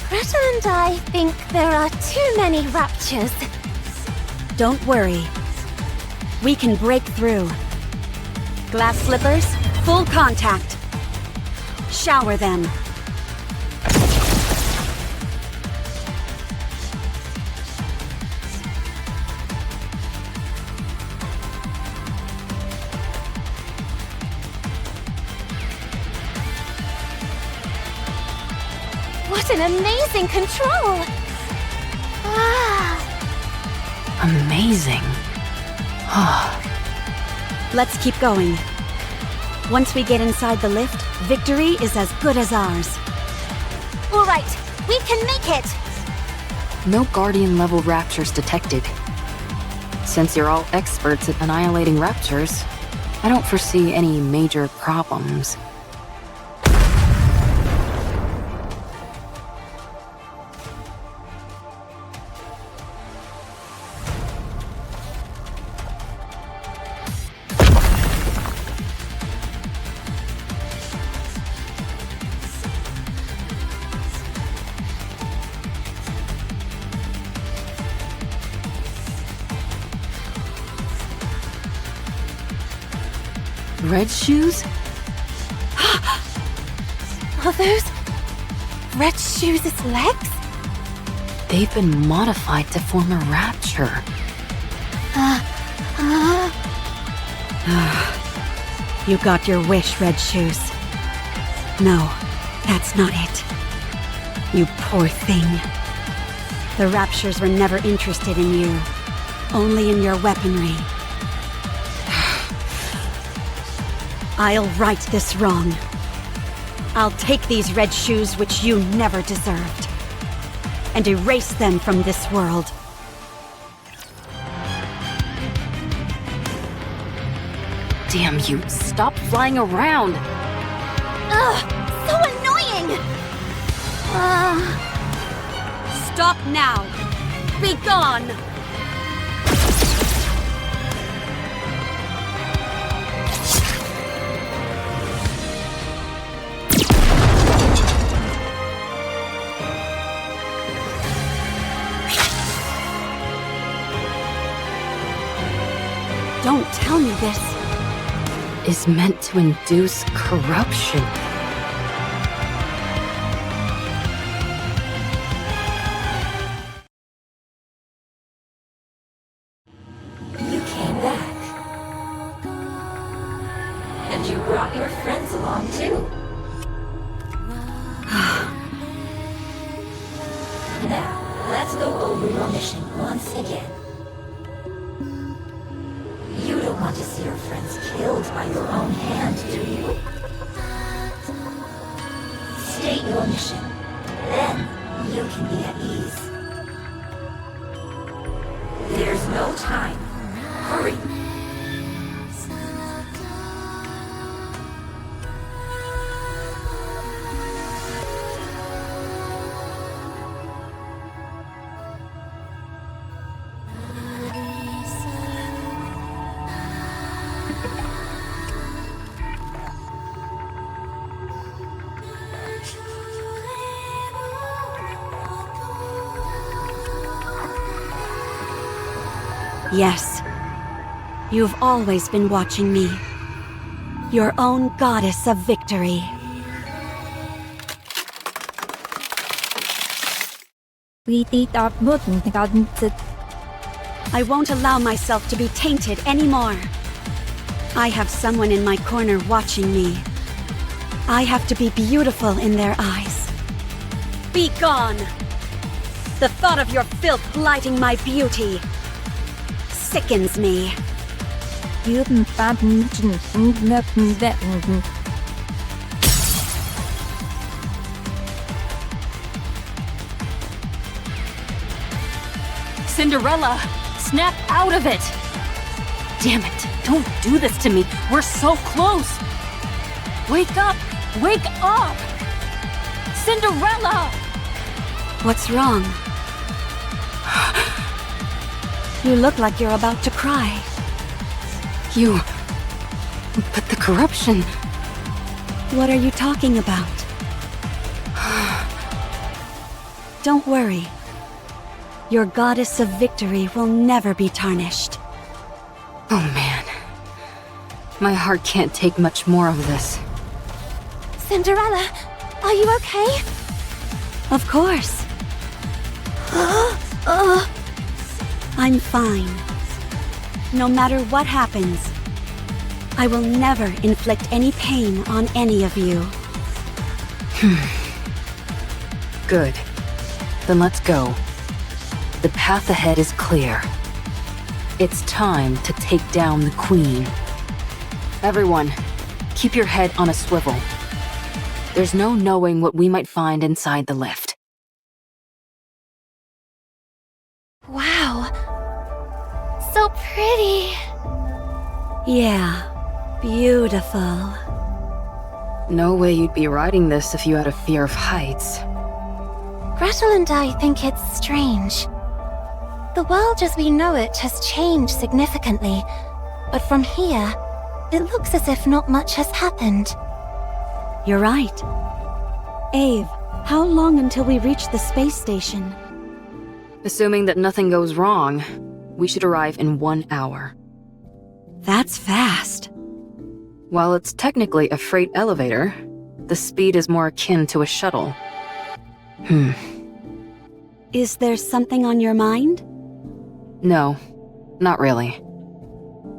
Gretel and I think there are too many raptures. Don't worry. We can break through. Glass slippers, full contact. Shower them. What an amazing control! Ah. Amazing. Let's keep going. Once we get inside the lift, victory is as good as ours. All right, we can make it! No Guardian-level raptures detected. Since you're all experts at annihilating raptures, I don't foresee any major problems. Red shoes? Are those Red Shoes' legs? They've been modified to form a rapture. You got your wish, Red Shoes. No, that's not it. You poor thing. The Raptures were never interested in you, only in your weaponry. I'll right this wrong. I'll take these Red Shoes which you never deserved, and erase them from this world. Damn you, stop flying around! Ugh, so annoying! Stop now! Be gone! Don't tell me this is meant to induce corruption. You came back. And you brought your friends along too. Now, let's go over your mission once again. You don't want to see your friends killed by your own hand, do you? State your mission. Then, you can be at ease. There's no time. Hurry. Yes. You've always been watching me. Your own goddess of victory. I won't allow myself to be tainted anymore. I have someone in my corner watching me. I have to be beautiful in their eyes. Be gone! The thought of your filth blighting my beauty sickens me. Cinderella, snap out of it! Damn it, don't do this to me. We're so close. Wake up! Wake up! Cinderella! What's wrong? You look like you're about to cry. But the corruption... What are you talking about? Don't worry. Your goddess of victory will never be tarnished. Oh man. My heart can't take much more of this. Cinderella, are you okay? Of course. I'm fine. No matter what happens, I will never inflict any pain on any of you. Good. Then let's go. The path ahead is clear. It's time to take down the Queen. Everyone, keep your head on a swivel. There's no knowing what we might find inside the lift. Wow. So pretty. Yeah, beautiful. No way you'd be riding this if you had a fear of heights. Gretel and I think it's strange. The world as we know it has changed significantly, but from here, it looks as if not much has happened. You're right. Ave, how long until we reach the space station? Assuming that nothing goes wrong, we should arrive in 1 hour. That's fast. While it's technically a freight elevator, the speed is more akin to a shuttle. Is there something on your mind? No, not really.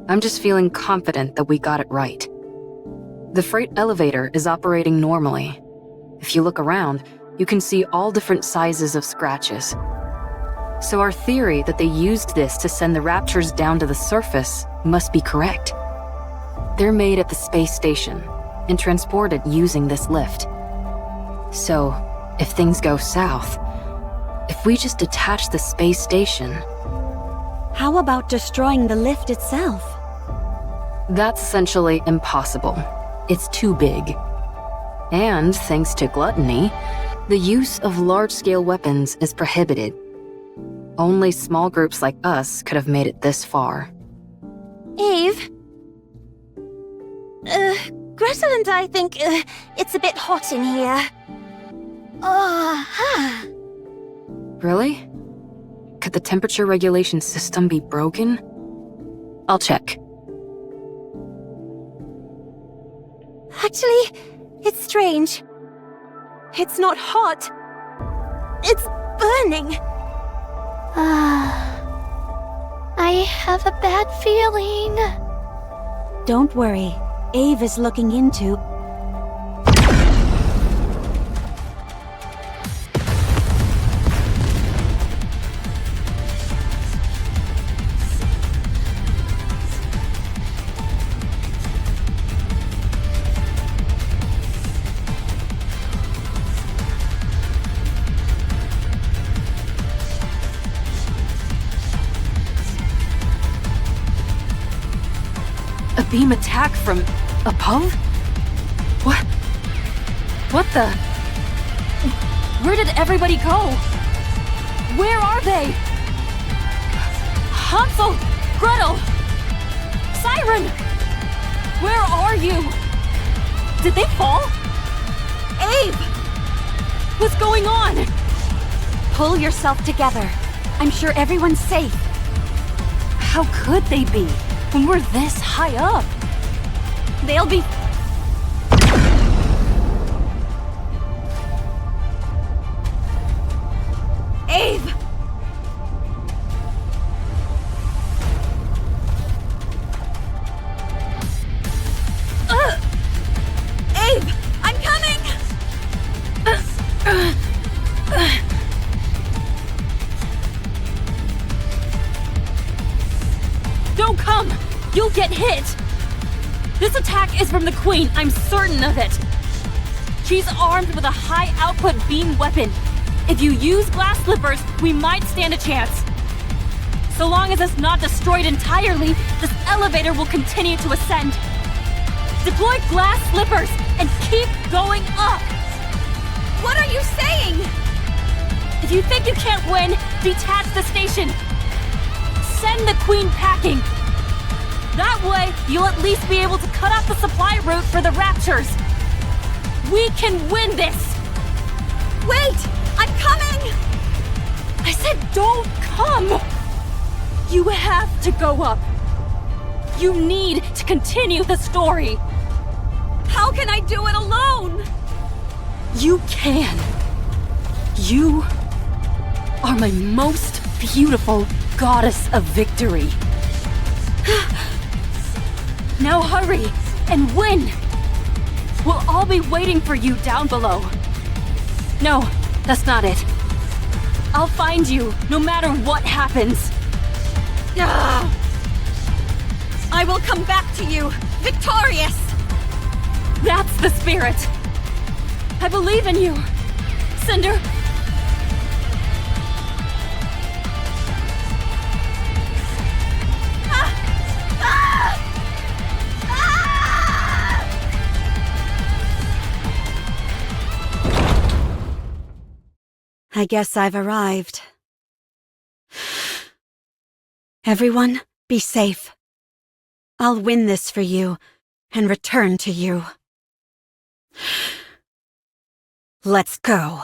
I'm just feeling confident that we got it right. The freight elevator is operating normally. If you look around, you can see all different sizes of scratches. So our theory that they used this to send the Raptures down to the surface must be correct. They're made at the space station and transported using this lift. So, if things go south, if we just detach the space station... How about destroying the lift itself? That's essentially impossible. It's too big. And, thanks to gluttony, the use of large-scale weapons is prohibited. Only small groups like us could have made it this far. Eve? Gretel and I think it's a bit hot in here. Really? Could the temperature regulation system be broken? I'll check. Actually, it's strange. It's not hot. It's burning. I have a bad feeling. Don't worry. Ave is looking into... A beam attack from above? What the? Where did everybody go? Where are they? Hansel! Gretel! Siren! Where are you? Did they fall? Abe! What's going on? Pull yourself together. I'm sure everyone's safe. How could they be when we're this high up? They'll be... Abe! Abe! I'm coming! Don't come! You'll get hit! This attack is from the Queen, I'm certain of it! She's armed with a high-output beam weapon. If you use glass slippers, we might stand a chance. So long as it's not destroyed entirely, this elevator will continue to ascend. Deploy glass slippers and keep going up! What are you saying? If you think you can't win, detach the station. Send the Queen packing. That way, you'll at least be able to cut off the supply route for the Raptures. We can win this! Wait! I'm coming! I said don't come! You have to go up. You need to continue the story. How can I do it alone? You can. You are my most beautiful goddess of victory. Now hurry and win! We'll all be waiting for you down below. No, That's not it. I'll find you, no matter what happens. I will come back to you, victorious! That's the spirit. I believe in you, Cinder. I guess I've arrived. Everyone, be safe. I'll win this for you and return to you. Let's go.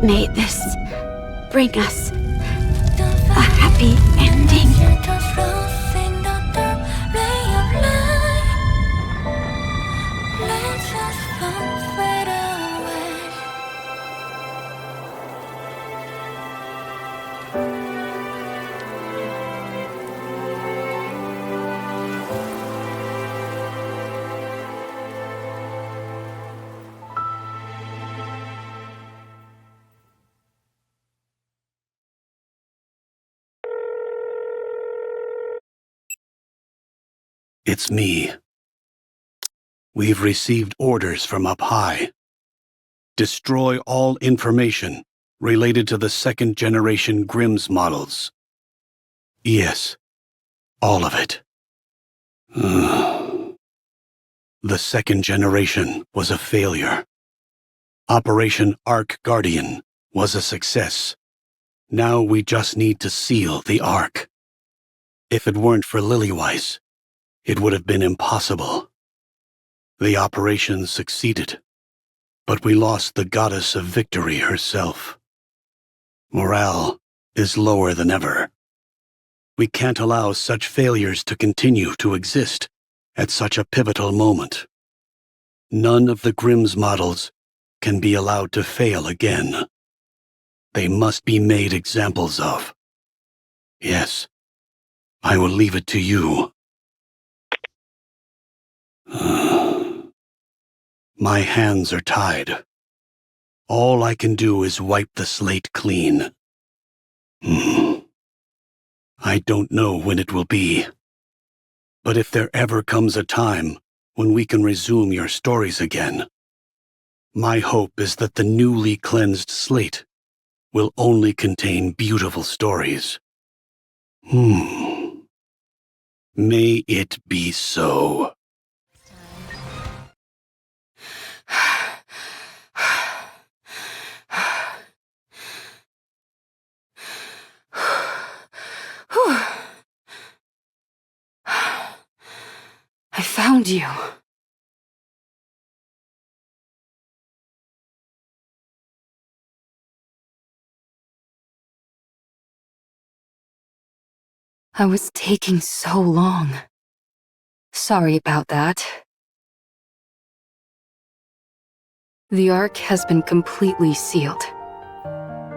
May this bring us a happy ending. It's me. We've received orders from up high. Destroy all information related to the second-generation Grimm's models. Yes, all of it. The second generation was a failure. Operation Ark Guardian was a success. Now we just need to seal the Ark. If it weren't for Lillywise, it would have been impossible. The operation succeeded, but we lost the goddess of victory herself. Morale is lower than ever. We can't allow such failures to continue to exist at such a pivotal moment. None of the Grimm's models can be allowed to fail again. They must be made examples of. Yes, I will leave it to you. My hands are tied. All I can do is wipe the slate clean. I don't know when it will be. But if there ever comes a time when we can resume your stories again, my hope is that the newly cleansed slate will only contain beautiful stories. May it be so. I found you. I was taking so long. Sorry about that. The Ark has been completely sealed.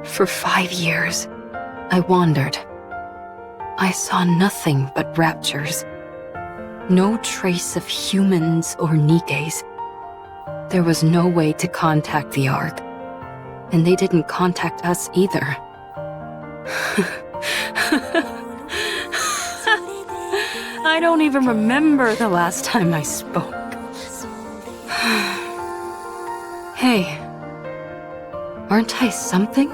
For 5 years, I wandered. I saw nothing but raptures. No trace of humans or Nikkes. There was no way to contact the Ark, and they didn't contact us either. I don't even remember the last time I spoke. Hey, aren't I something?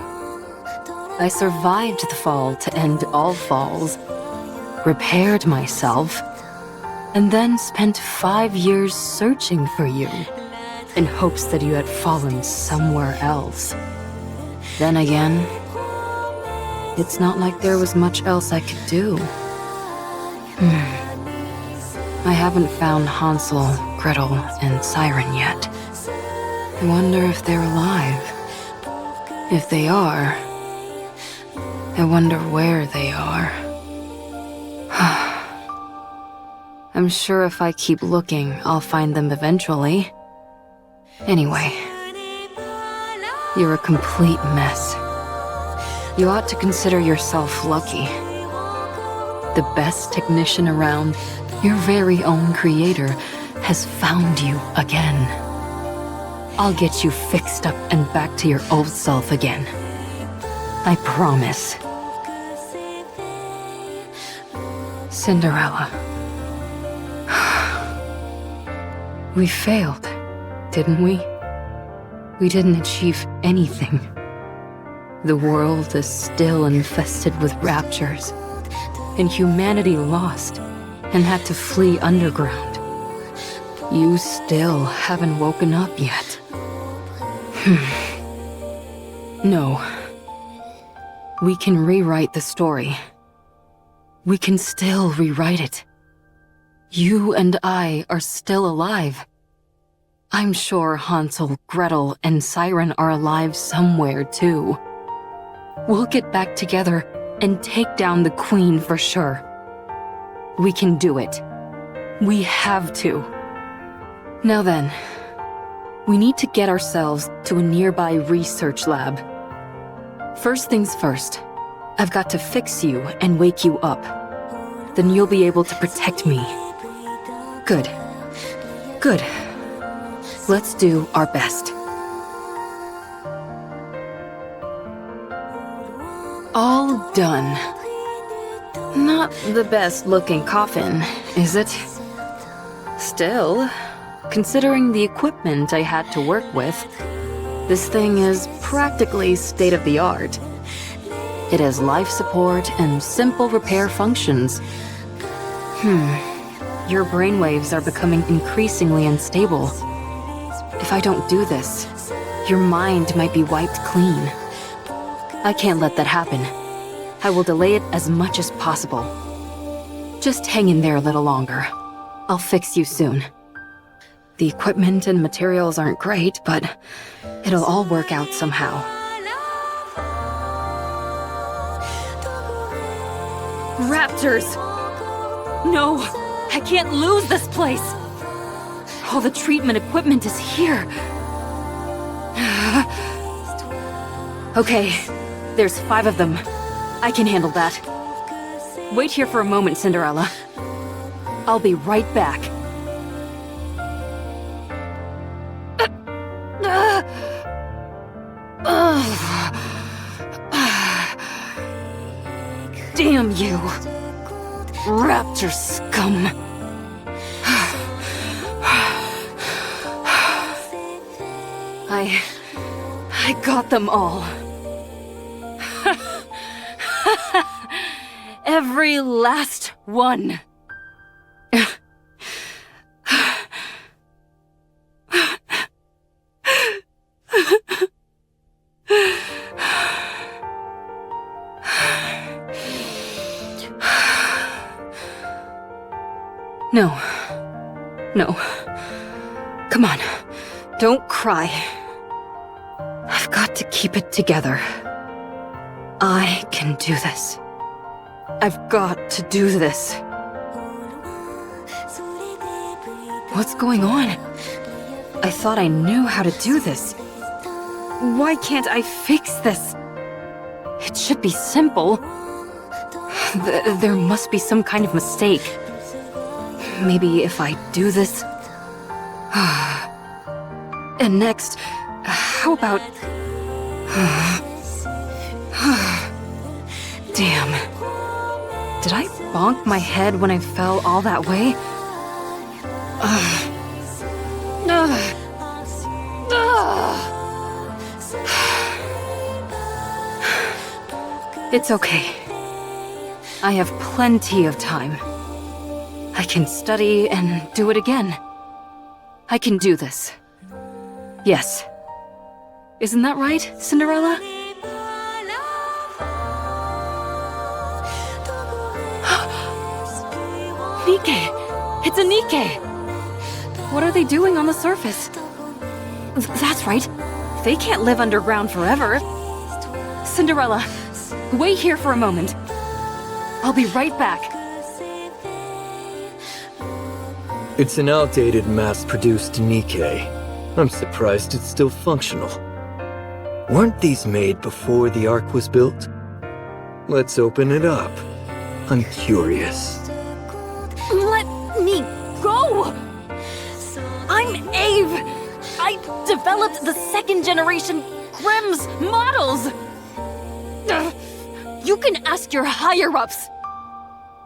I survived the fall to end all falls, repaired myself, and then spent 5 years searching for you, in hopes that you had fallen somewhere else. Then again, it's not like there was much else I could do. I haven't found Hansel, Gretel, and Siren yet. I wonder if they're alive. If they are, I wonder where they are. I'm sure if I keep looking, I'll find them eventually. Anyway, you're a complete mess. You ought to consider yourself lucky. The best technician around, your very own creator, has found you again. I'll get you fixed up and back to your old self again. I promise. Cinderella. We failed, didn't we? We didn't achieve anything. The world is still infested with raptures, and humanity lost and had to flee underground. You still haven't woken up yet. No. We can rewrite the story. We can still rewrite it. You and I are still alive. I'm sure Hansel, Gretel, and Siren are alive somewhere, too. We'll get back together and take down the Queen for sure. We can do it. We have to. Now then, we need to get ourselves to a nearby research lab. First things first, I've got to fix you and wake you up. Then you'll be able to protect me. Good. Good. Let's do our best. All done. Not the best looking coffin, is it? Still, considering the equipment I had to work with, this thing is practically state-of-the-art. It has life support and simple repair functions. Your brainwaves are becoming increasingly unstable. If I don't do this, your mind might be wiped clean. I can't let that happen. I will delay it as much as possible. Just hang in there a little longer. I'll fix you soon. The equipment and materials aren't great, but it'll all work out somehow. Raptors! No! I can't lose this place! All the treatment equipment is here. Okay, there's 5 of them. I can handle that. Wait here for a moment, Cinderella. I'll be right back. Damn you! Raptor scum! I got them all. Every last one. No. No. Come on. Don't cry. I've got to keep it together. I can do this. I've got to do this. What's going on? I thought I knew how to do this. Why can't I fix this? It should be simple. There must be some kind of mistake. Maybe if I do this... And next, how about... Damn. Did I bonk my head when I fell all that way? It's okay. I have plenty of time. I can study and do it again. I can do this. Yes. Isn't that right, Cinderella? Nikke! It's a Nikke! What are they doing on the surface? That's right. They can't live underground forever. Cinderella, wait here for a moment. I'll be right back. It's an outdated mass-produced Nikke. I'm surprised it's still functional. Weren't these made before the Ark was built? Let's open it up. I'm curious. Let me go! I'm Ave! I developed the 2nd generation Grimm's models! You can ask your higher-ups!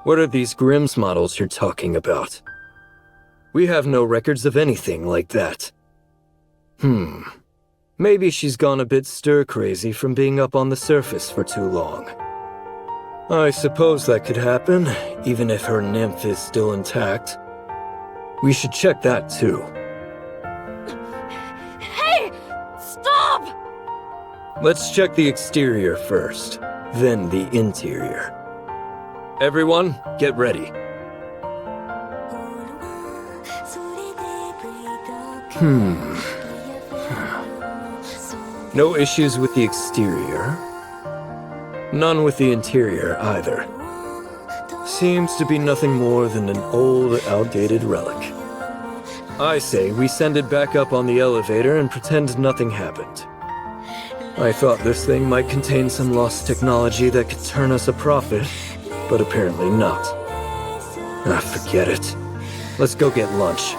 What are these Grimm's models you're talking about? We have no records of anything like that. Maybe she's gone a bit stir-crazy from being up on the surface for too long. I suppose that could happen, even if her nymph is still intact. We should check that too. Hey! Stop! Let's check the exterior first, then the interior. Everyone, get ready. No issues with the exterior. None with the interior either. Seems to be nothing more than an old, outdated relic. I say we send it back up on the elevator and pretend nothing happened. I thought this thing might contain some lost technology that could turn us a profit, but apparently not. Forget it. Let's go get lunch.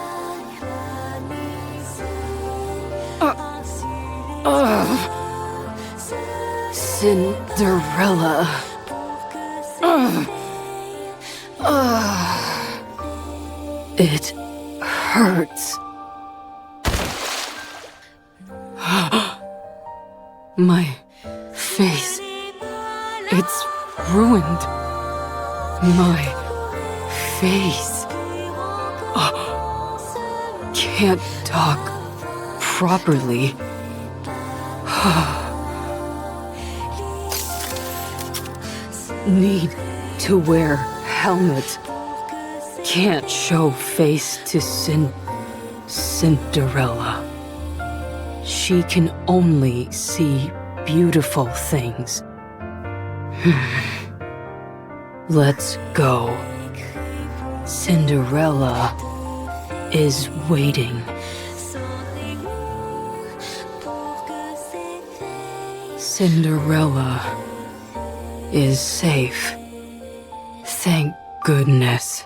Cinderella. It hurts. My face. It's ruined. My face. Can't talk properly. Need to wear helmet. Can't show face to Cinderella. She can only see beautiful things. Let's go. Cinderella is waiting. Cinderella is safe. Thank goodness.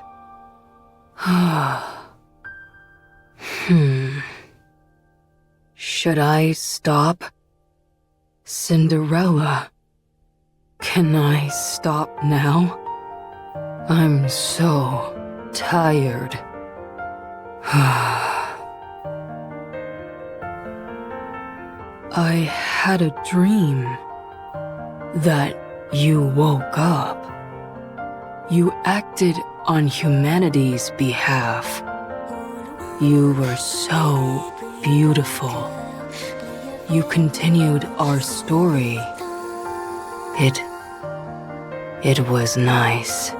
Should I stop? Cinderella, can I stop now? I'm so tired. I had a dream that you woke up. You acted on humanity's behalf. You were so beautiful. You continued our story. It was nice.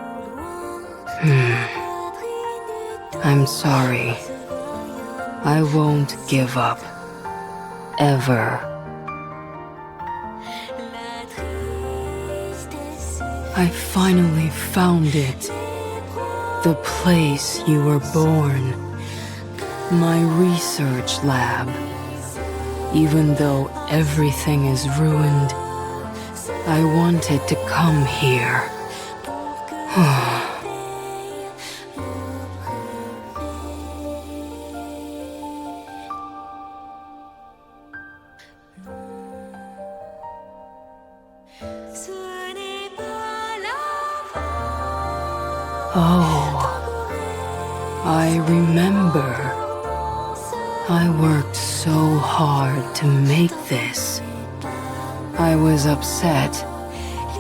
I'm sorry. I won't give up. Ever. I finally found it. The place you were born. My research lab. Even though everything is ruined, I wanted to come here. Oh, I remember. I worked so hard to make this. I was upset.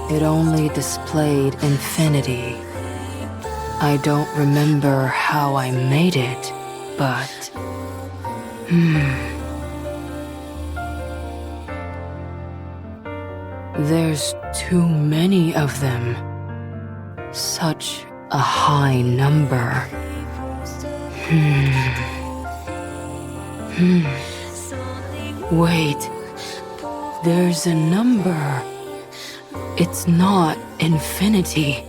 It only displayed infinity. I don't remember how I made it, but... There's too many of them. Such a high number. Wait, there's a number. It's not infinity.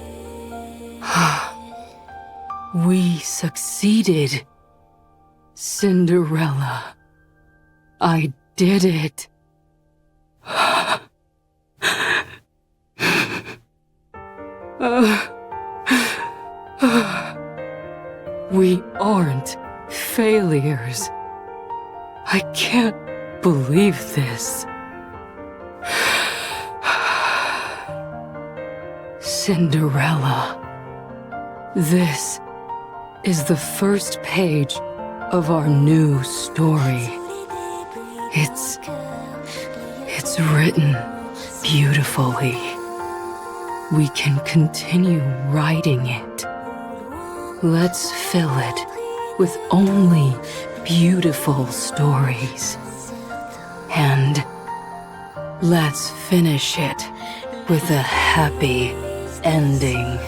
We succeeded. Cinderella. I did it. We aren't failures. I can't believe this. Cinderella. This is the first page of our new story. It's written beautifully. We can continue writing it. Let's fill it with only beautiful stories. And let's finish it with a happy ending.